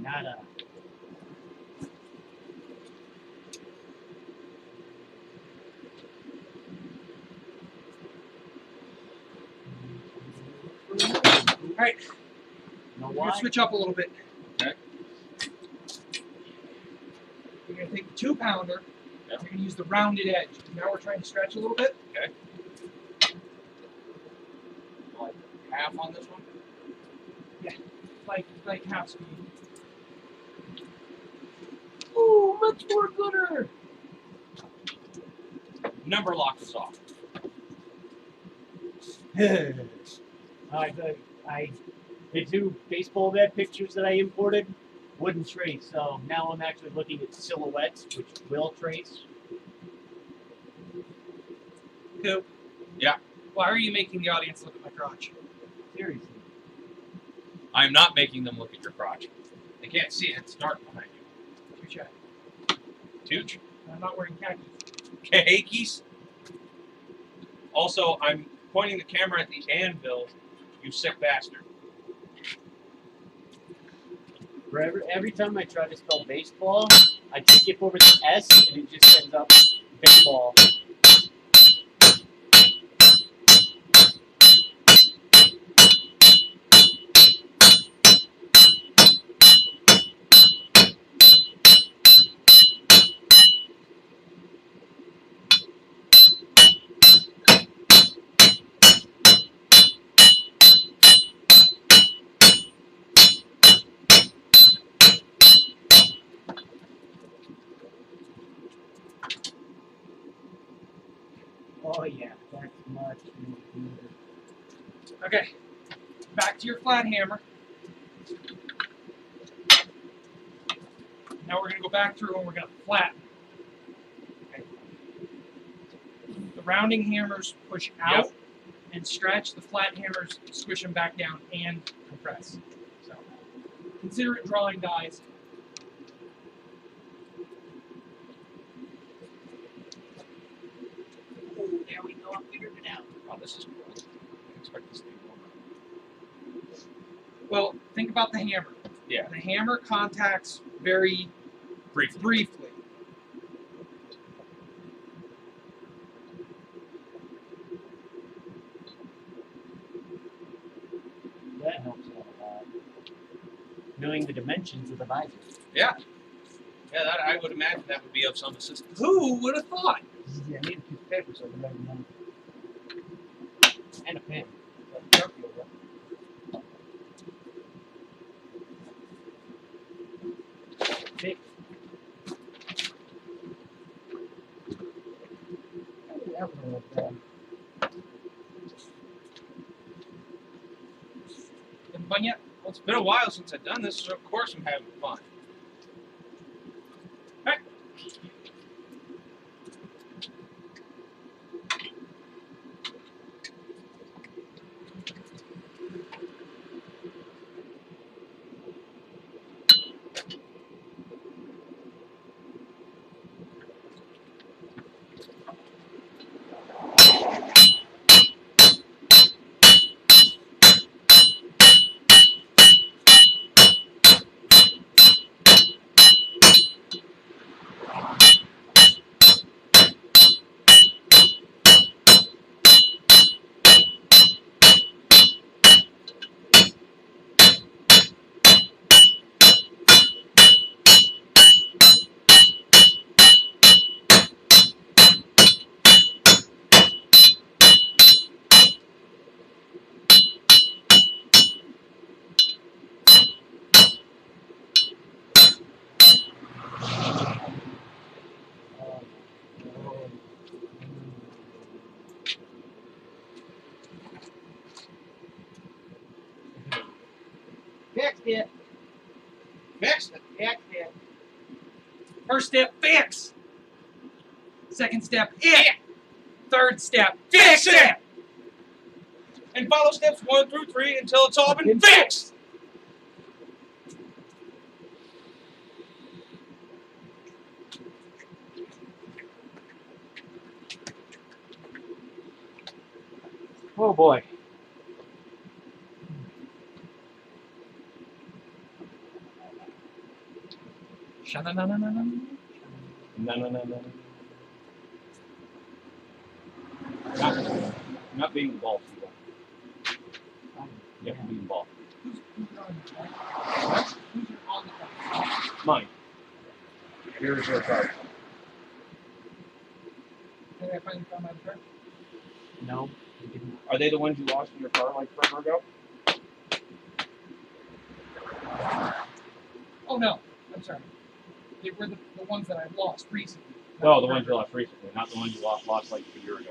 N: Nada.
Q: Alright.
N: Know
Q: We're
N: why?
Q: gonna switch up a little bit.
P: Okay.
Q: We're gonna take the 2-pounder. We're gonna use the rounded edge. Now we're trying to stretch a little bit.
P: Okay. Like half on this one?
Q: Yeah. Like half speed.
N: Ooh, much more gooder.
P: Number lock is off.
N: The two baseball bat pictures that I imported wouldn't trace, so now I'm actually looking at silhouettes, which will trace.
Q: Coop.
P: Yeah.
Q: Why are you making the audience look at my crotch?
N: Seriously.
P: I'm not making them look at your crotch. They can't see it. It's dark behind you.
Q: Touche.
P: Tooch?
Q: I'm not wearing khakis.
P: Khakis? Also, I'm pointing the camera at the anvil, you sick bastard.
N: For every time I try to spell baseball, I skip over the S and it just ends up baseball. Oh yeah, that's much easier.
Q: Okay. Back to your flat hammer. Now we're gonna go back through and we're gonna flatten. Okay. The rounding hammers push out and stretch. The flat hammers squish them back down and compress. So consider it drawing dies.
N: Oh, there we go. I figured it out.
P: Oh, this is cool. I expect this to be warmer.
Q: Well, think about the hammer.
P: Yeah.
Q: The hammer contacts very briefly.
N: That helps out a lot. Knowing the dimensions of the visor.
P: Yeah. Yeah, that, I would imagine that would be of some assistance.
Q: Who would have thought?
N: Yeah, I need a piece of paper so I can write it down. And a pen. Big.
Q: Having fun yet?
P: Well, it's been a while since I've done this, so of course I'm having fun. Hey.
Q: Fixed it.
P: Fixed it.
Q: Fixed it. First step, fix. Second step, it. Third step, fix it.
P: And follow steps 1 through 3 until it's all been fixed.
N: Oh boy.
Q: Sha-na-na-na-na-na.
A: No. Not being involved. You have to be involved.
Q: Who's on the card?
A: Mine. Here's your card.
Q: Did I finally found my card?
N: No.
A: Are they the ones you lost in your car like forever ago?
Q: Oh no, I'm sorry. They were the ones that I lost recently.
A: No, the ones you lost recently, not the ones you lost like a year ago.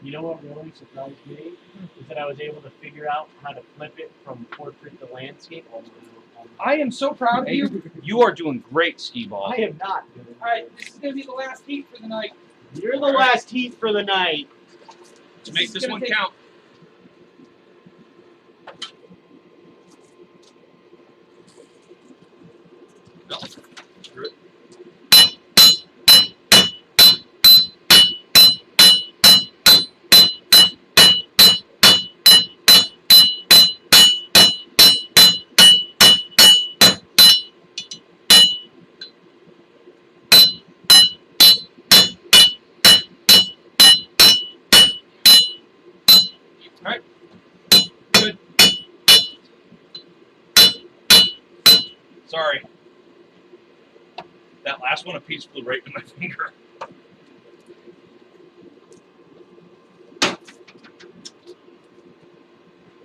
N: You know what really surprised me is that I was able to figure out how to flip it from portrait to landscape.
Q: I am so proud of you.
A: You are doing great, Skiball.
N: I am not doing it.
Q: Alright, this is going to be the last heat for the night.
N: You're the last heat for the night.
A: To make this one count. No. Screw it. Alright. Good. Sorry. That last one, a piece flew right in my finger.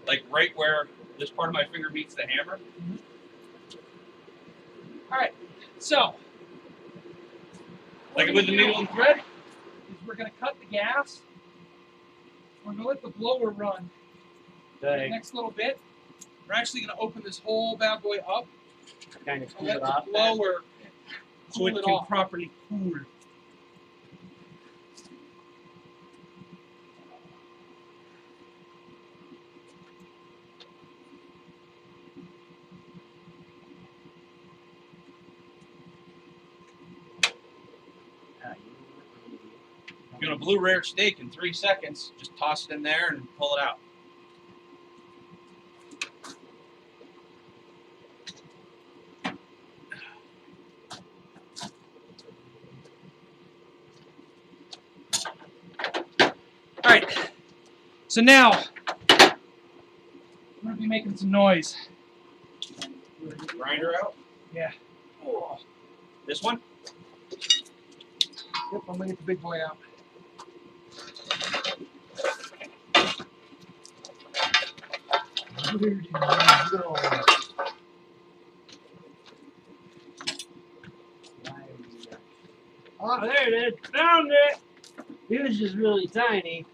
A: Like right where this part of my finger meets the hammer.
Q: Alright, so.
A: Like with the needle and thread?
Q: Is we're going to cut the gas. We're going to let the blower run for the next little bit. We're actually going to open this whole bad boy up.
N: Kind of
Q: And
N: cool
Q: let
N: it
Q: the
N: off.
Q: blower
A: So it
Q: cool it
A: can
Q: off.
A: properly cool. If you want a blue rare steak in 3 seconds, just toss it in there and pull it out.
Q: Alright, so now we're going to be making some noise.
A: Grinder out.
Q: Yeah.
A: Oh. This one?
Q: Yep, I'm going to get the big boy out.
N: Where did you go? Oh, there it is. Found it. It was just really tiny.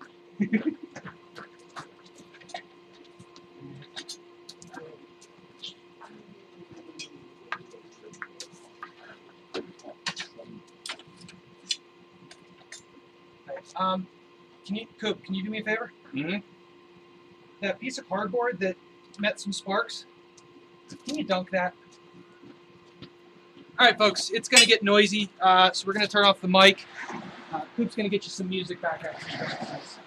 Q: Coop, can you do me a favor?
A: Mm-hmm.
Q: That piece of cardboard that met some sparks, can you dunk that? Alright folks, it's going to get noisy, so we're going to turn off the mic. Coop's going to get you some music back after this.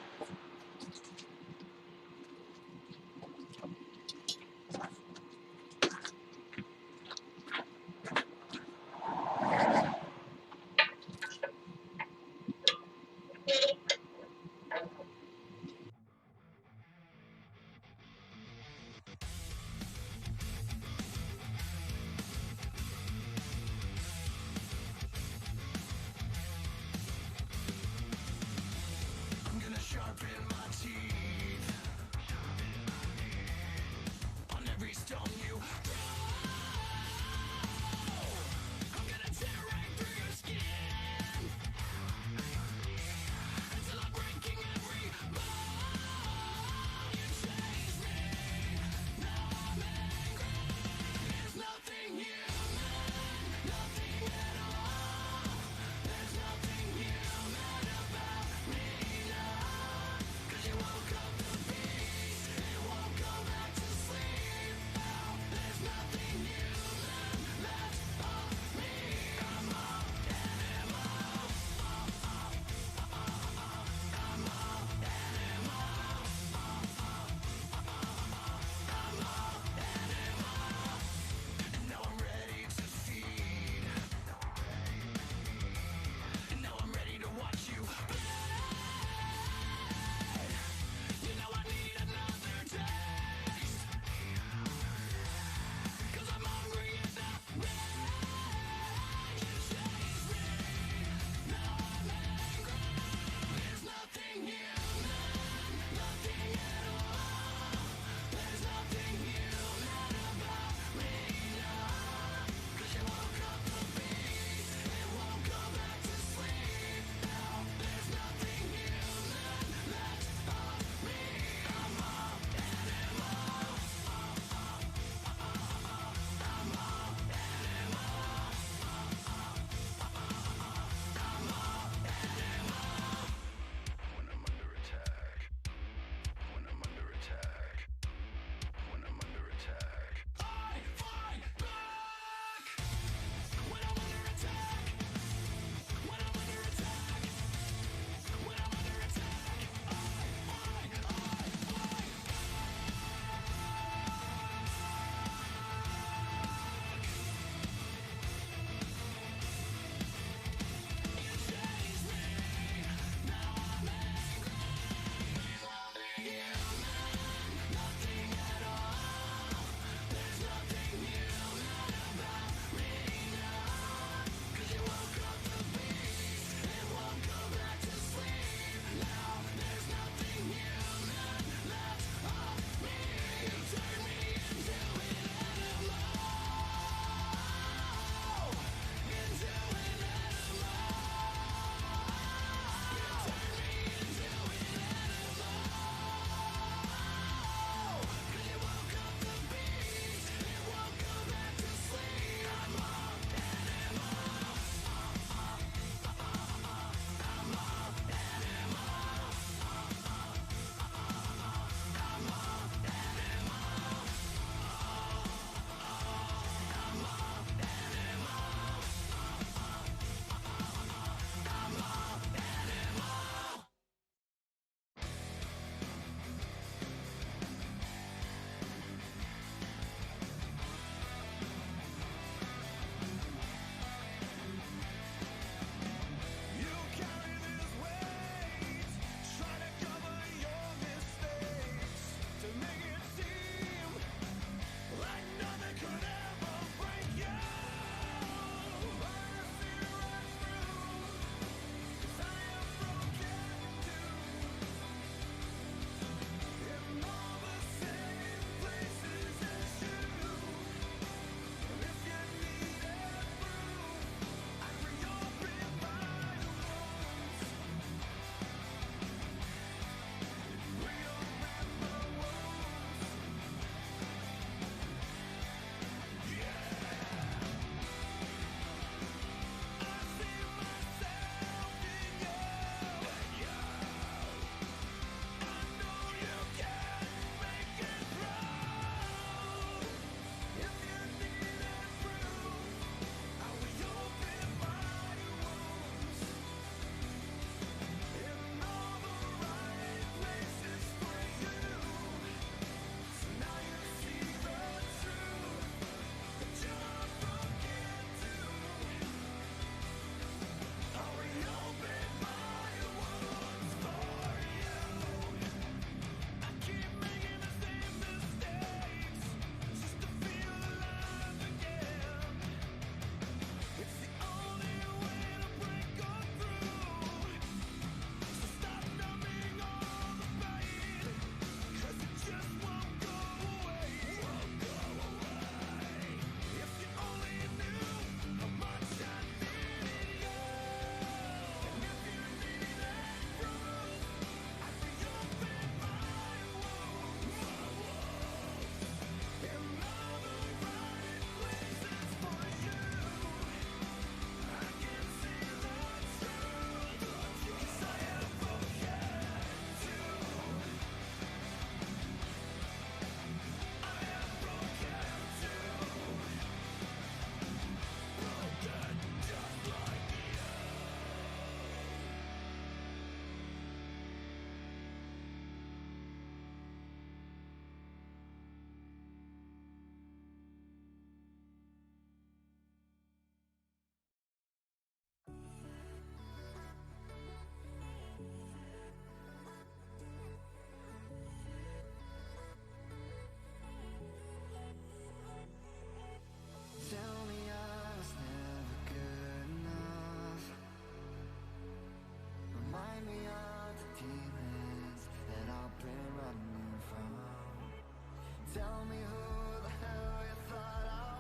D: Tell me who the hell you thought I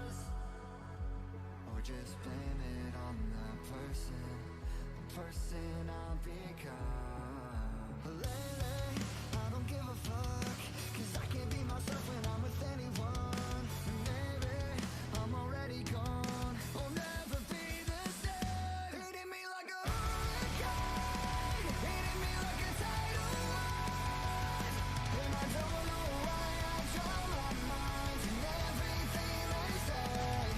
D: was, or just blame it on the person I've become. Lately, I don't give a fuck, 'cause I can't be myself when I'm with anyone. Maybe I'm already gone, I'll never be the same. Hitting me like a hurricane, hitting me like a tidal wave, and I don't know why I draw my mind in everything they say.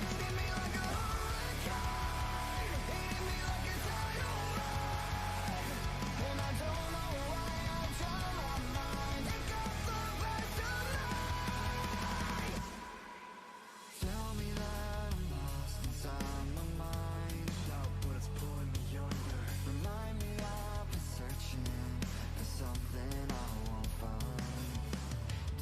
D: Hitting me like a hurricane, hitting me like a tidal wave, and I don't know why I draw my mind. It got the best of me. Tell me that I'm lost inside my mind, doubt what is pulling me under. Remind me I've been searching for something I won't find.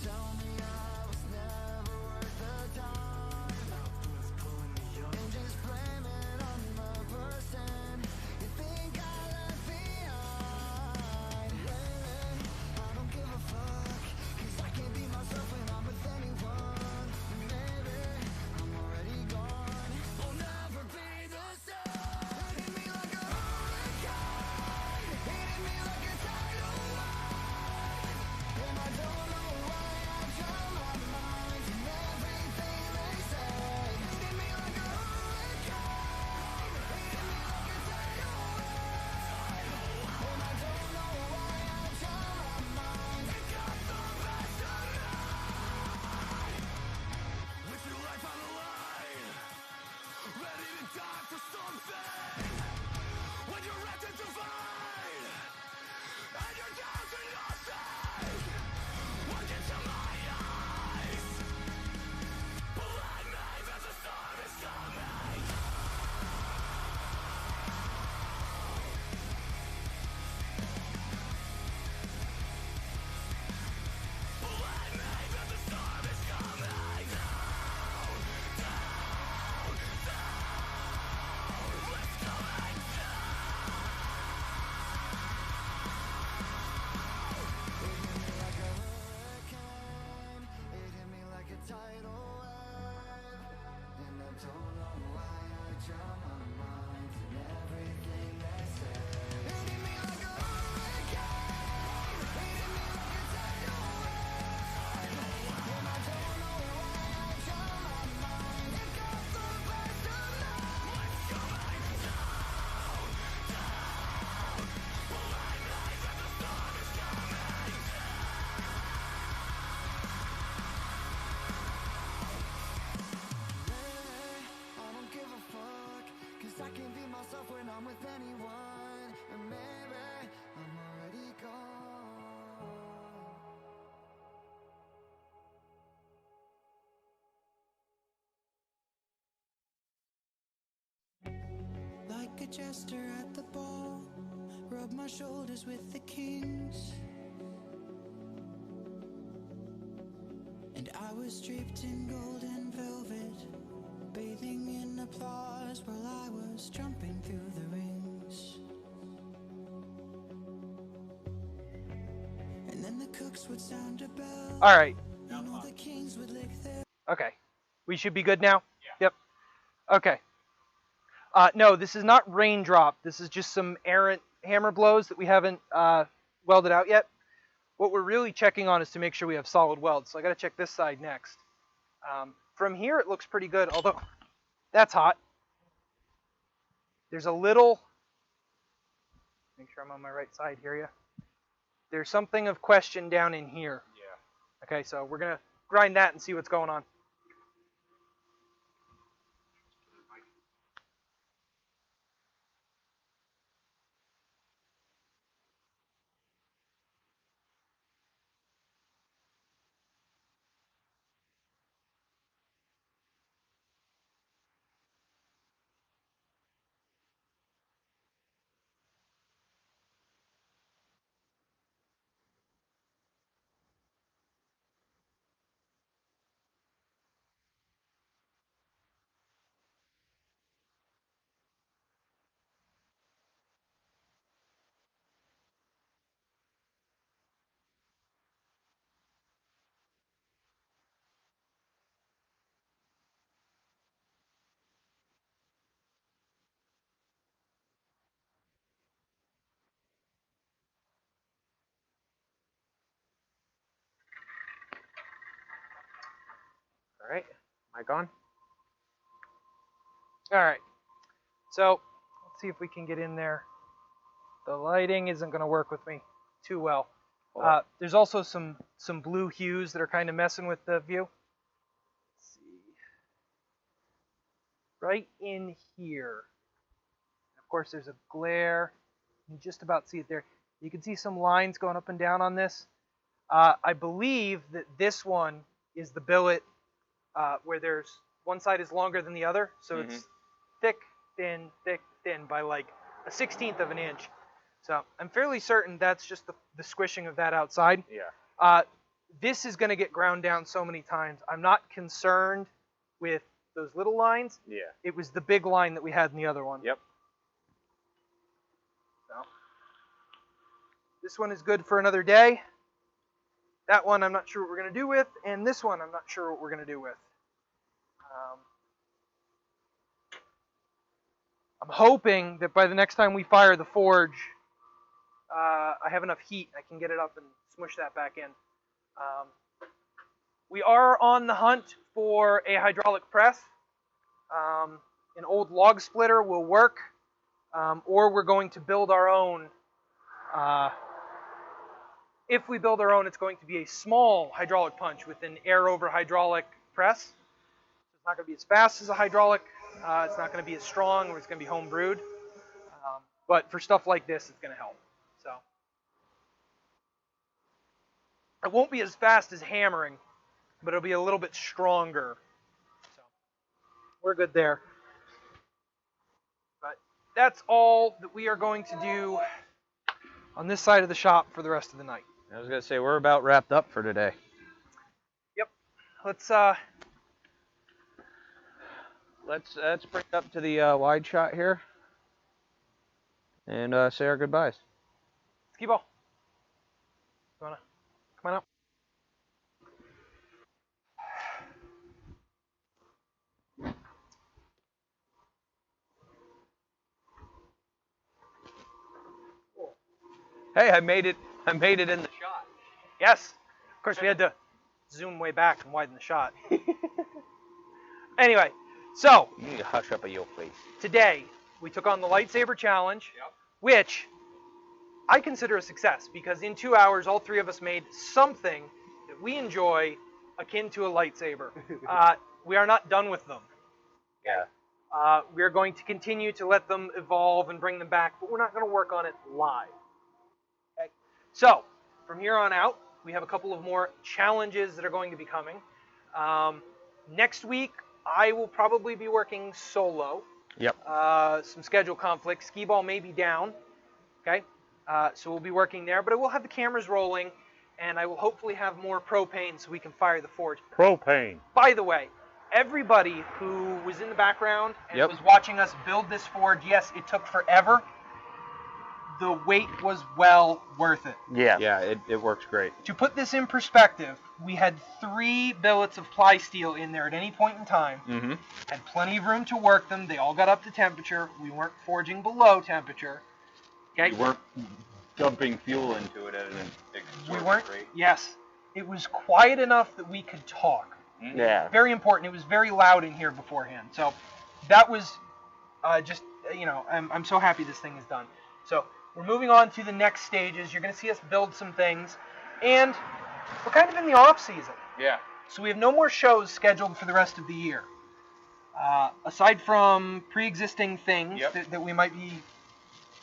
D: Tell me I was never worth the time, doubt what is pulling me under. And just blame it on the person you think I left behind. Lately, I don't give a fuck, 'cause I can't be myself when I'm with anyone. Maybe I'm already gone, I'll never be the same. Hitting me like a hurricane, hitting me like a tidal wave, and I don't know why I draw my mind in everything they say. Hitting me like a hurricane, hitting me like a tidal wave, and I don't know why I draw my mind. It got the best of me. With your life on the line, ready to die for something. When you're ready to divide, and you're down to nothing. Look into my eyes, believe me that the storm is coming. Believe me that the storm is coming. Down, down, down. It's coming down. It hit me like a hurricane, it hit me like a tidal wave, and I don't know why I draw my mind in everything they say. It hit me like a hurricane, it hit me like a tidal wave, and I don't know why I draw my mind. It got the best of me. It's coming down, down. Believe me that the storm is coming down. Lately, I don't give a fuck, 'cause I can't be myself when I'm with anyone. And maybe I'm already gone.
S: Like a jester at the ball, rub my shoulders with the kings. And I was draped in golden velvet, bathing in applause while I was jumping through the rings. And then the cooks would sound a bell.
C: All right.
S: And all the kings would lick their...
C: Okay. We should be good now? Yeah. Yep. Okay. No, this is not raindrop. This is just some errant hammer blows that we haven't welded out yet. What we're really checking on is to make sure we have solid welds. So I got to check this side next. From here, it looks pretty good, although that's hot. There's a little... Make sure I'm on my right side here, yeah. There's something of question down in here. Yeah. Okay, so we're going to grind that and see what's going on. All right. Mic on? All right. So let's see if we can get in there. The lighting isn't going to work with me too well. There's also some blue hues that are kind of messing with the view. Let's see. Right in here. Of course, there's a glare. You can just about see it there. You can see some lines going up and down on this. I believe that this one is the billet where there's one side is longer than the other, so it's thick, thin by like a 1/16 of an inch. So I'm fairly certain that's just the squishing of that outside.
A: Yeah.
C: This is going to get ground down so many times. I'm not concerned with those little lines.
A: Yeah.
C: It was the big line that we had in the other one.
A: Yep.
C: So this one is good for another day. That one I'm not sure what we're going to do with, and this one I'm not sure what we're going to do with. I'm hoping that by the next time we fire the forge, I have enough heat. I can get it up and smush that back in. We are on the hunt for a hydraulic press. An old log splitter will work, or we're going to build our own. If we build our own, it's going to be a small hydraulic punch with an air-over hydraulic press. It's not going to be as fast as a hydraulic. It's not going to be as strong, or it's going to be home brewed. But for stuff like this, it's going to help. So it won't be as fast as hammering, but it'll be a little bit stronger. So we're good there. But that's all that we are going to do on this side of the shop for the rest of the night.
A: I was gonna say we're about wrapped up for today.
C: Yep. Let's
A: bring it up to the wide shot here and say our goodbyes.
C: Skiball. You wanna come on up?
A: Hey, I made it in the shot.
C: Yes. Of course, we had to zoom way back and widen the shot. Anyway, so
A: You need to hush up a yo face.
C: today we took on the lightsaber challenge, which I consider a success because in 2 hours, all three of us made something that we enjoy akin to a lightsaber. We are not done with them.
A: Yeah.
C: We are going to continue to let them evolve and bring them back, but we're not going to work on it live. Okay? So, from here on out, we have a couple of more challenges that are going to be coming. Next week, I will probably be working solo.
A: Yep.
C: Some schedule conflicts. Skiball may be down. Okay? So we'll be working there, but I will have the cameras rolling, and I will hopefully have more propane so we can fire the forge.
A: Propane.
C: By the way, everybody who was in the background and
A: Yep.
C: was watching us build this forge, yes, it took forever. The wait was well worth it.
B: Yeah.
A: Yeah, it works great.
C: To put this in perspective, we had 3 billets of ply steel in there at any point in time.
A: Mm-hmm.
C: Had plenty of room to work them. They all got up to temperature. We weren't forging below temperature. Okay?
A: You weren't dumping fuel into it at an
C: We
A: exorbitant
C: weren't.
A: rate.
C: Yes. It was quiet enough that we could talk.
A: Mhm.
B: Yeah.
C: Very important. It was very loud in here beforehand. So that was just, I'm so happy this thing is done. So we're moving on to the next stages. You're going to see us build some things. And we're kind of in the off season.
A: Yeah.
C: So we have no more shows scheduled for the rest of the year. Aside from pre-existing things that we might be,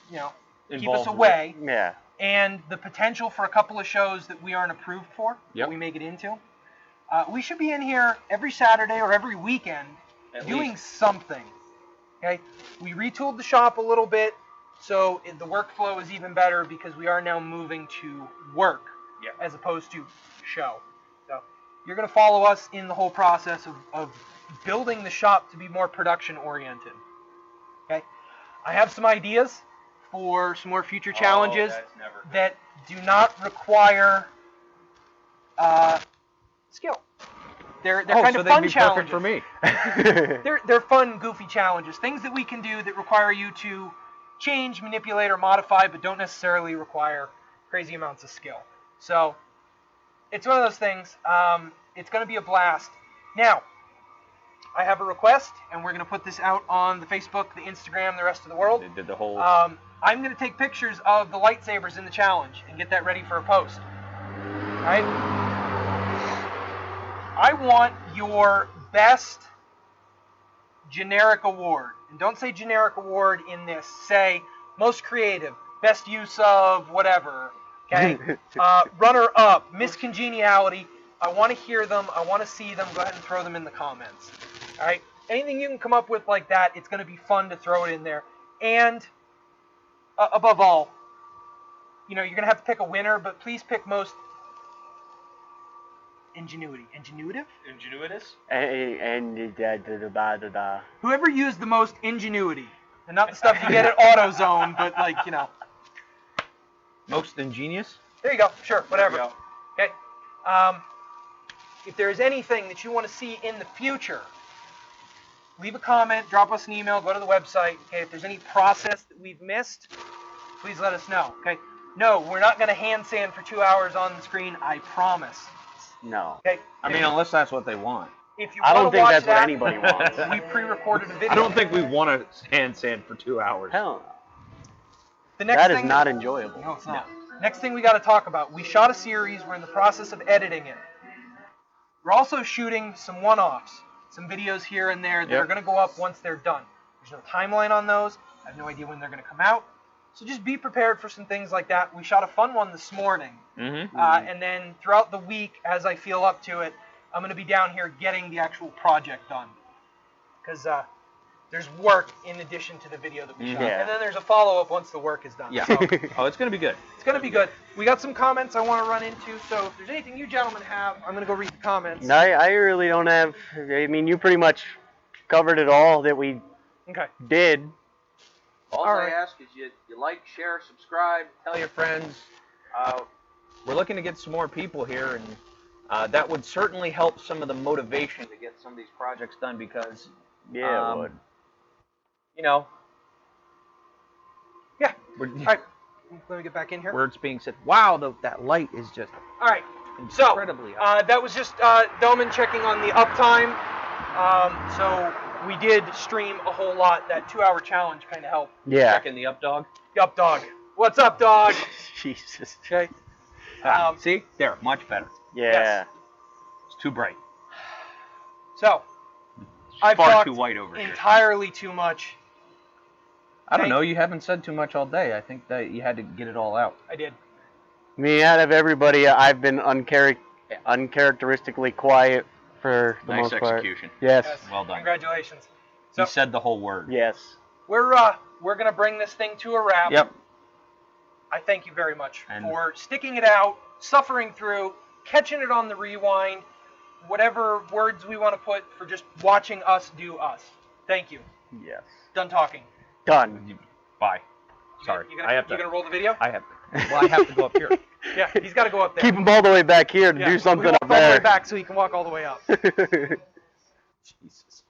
C: keep us
A: Involved
C: away.
B: with. Yeah.
C: And the potential for a couple of shows that we aren't approved for, that we may get into. We should be in here every Saturday or every weekend doing something. Okay? We retooled the shop a little bit, so the workflow is even better because we are now moving to work as opposed to show. So you're going to follow us in the whole process of building the shop to be more production oriented. Okay? I have some ideas for some more future challenges that do not require skill. They're kind of fun challenges.
A: For me.
C: They're fun, goofy challenges. Things that we can do that require you to change, manipulate, or modify, but don't necessarily require crazy amounts of skill. So it's one of those things. It's going to be a blast. Now, I have a request, and we're going to put this out on the Facebook, the Instagram, the rest of the world.
A: They did the whole.
C: I'm going to take pictures of the lightsabers in the challenge and get that ready for a post. All right? I want your best generic award. And don't say generic award in this. Say most creative, best use of whatever. Okay? Runner up, miscongeniality. I want to hear them. I want to see them. Go ahead and throw them in the comments. All right? Anything you can come up with like that, it's going to be fun to throw it in there. And above all, you know, you're going to have to pick a winner, but please pick most ingenuity. Ingenuitive?
A: Ingenuitous?
C: Whoever used the most ingenuity. And not the stuff you get at AutoZone, but like, you know.
A: Most ingenious?
C: There you go. Sure, whatever. Okay. If there is anything that you want to see in the future, leave a comment, drop us an email, go to the website. Okay. If there's any process that we've missed, please let us know. Okay. No, we're not going to hand sand for 2 hours on the screen. I promise.
B: No.
C: Okay.
A: I mean, unless that's what they want.
C: If you
B: I don't
C: want to
B: think
C: watch
B: that's what
C: that,
B: anybody wants.
C: We pre-recorded a video.
A: I don't think we want to hand sand for 2 hours.
B: Hell no.
C: The next
B: That is
C: thing,
B: not enjoyable.
C: No, it's not. Next thing we got to talk about. We shot a series. We're in the process of editing it. We're also shooting some one-offs, some videos here and there that are going to go up once they're done. There's no timeline on those. I have no idea when they're going to come out. So just be prepared for some things like that. We shot a fun one this morning. And then throughout the week, as I feel up to it, I'm going to be down here getting the actual project done. Because there's work in addition to the video that we shot.
B: Yeah.
C: And then there's a follow-up once the work is done.
A: Yeah.
C: So
A: Oh, it's going to be good.
C: it's going to be good. We got some comments I want to run into. So if there's anything you gentlemen have, I'm going to go read the comments.
B: I really don't have. I mean, you pretty much covered it all that we did.
A: All I ask is you like, share, subscribe, tell your friends. We're looking to get some more people here, and that would certainly help some of the motivation to get some of these projects done because,
B: Yeah, it would.
C: You know. Yeah.
A: All
C: right. Let me get back in here.
A: Words being said. Wow, that light is just
C: All right. So
A: incredibly hot.
C: that was just Doman checking on the uptime. So we did stream a whole lot. That 2-hour challenge kind of helped.
B: Yeah.
A: Checking the up dog.
C: The up dog. What's up, dog?
B: Jesus.
C: Okay.
A: See? There. Much better.
B: Yeah.
C: Yes.
A: It's too bright.
C: So I've
A: far
C: talked
A: too white over here.
C: entirely too much.
A: I don't know. You haven't said too much all day. I think that you had to get it all out.
C: I did.
B: I mean, out of everybody, I've been uncharacteristically quiet for the
A: Nice
B: most part.
A: execution.
B: Yes.
A: Well done.
C: Congratulations.
A: He said the whole word.
B: Yes.
C: We're gonna bring this thing to a wrap.
A: Yep.
C: I thank you very much
A: And-
C: for sticking it out, suffering through, catching it on the rewind, whatever words we want to put for just watching us do us. Thank you.
B: Yes.
C: Done talking.
B: Done.
A: Bye. Sorry.
C: You gonna roll the video?
A: I have. Well, I have to go up here.
C: Yeah, he's got to go up there.
B: Keep him all the way back here to do something
C: we
B: up
C: walk all the way
B: there.
C: back so he can walk all the way up.
A: Jesus.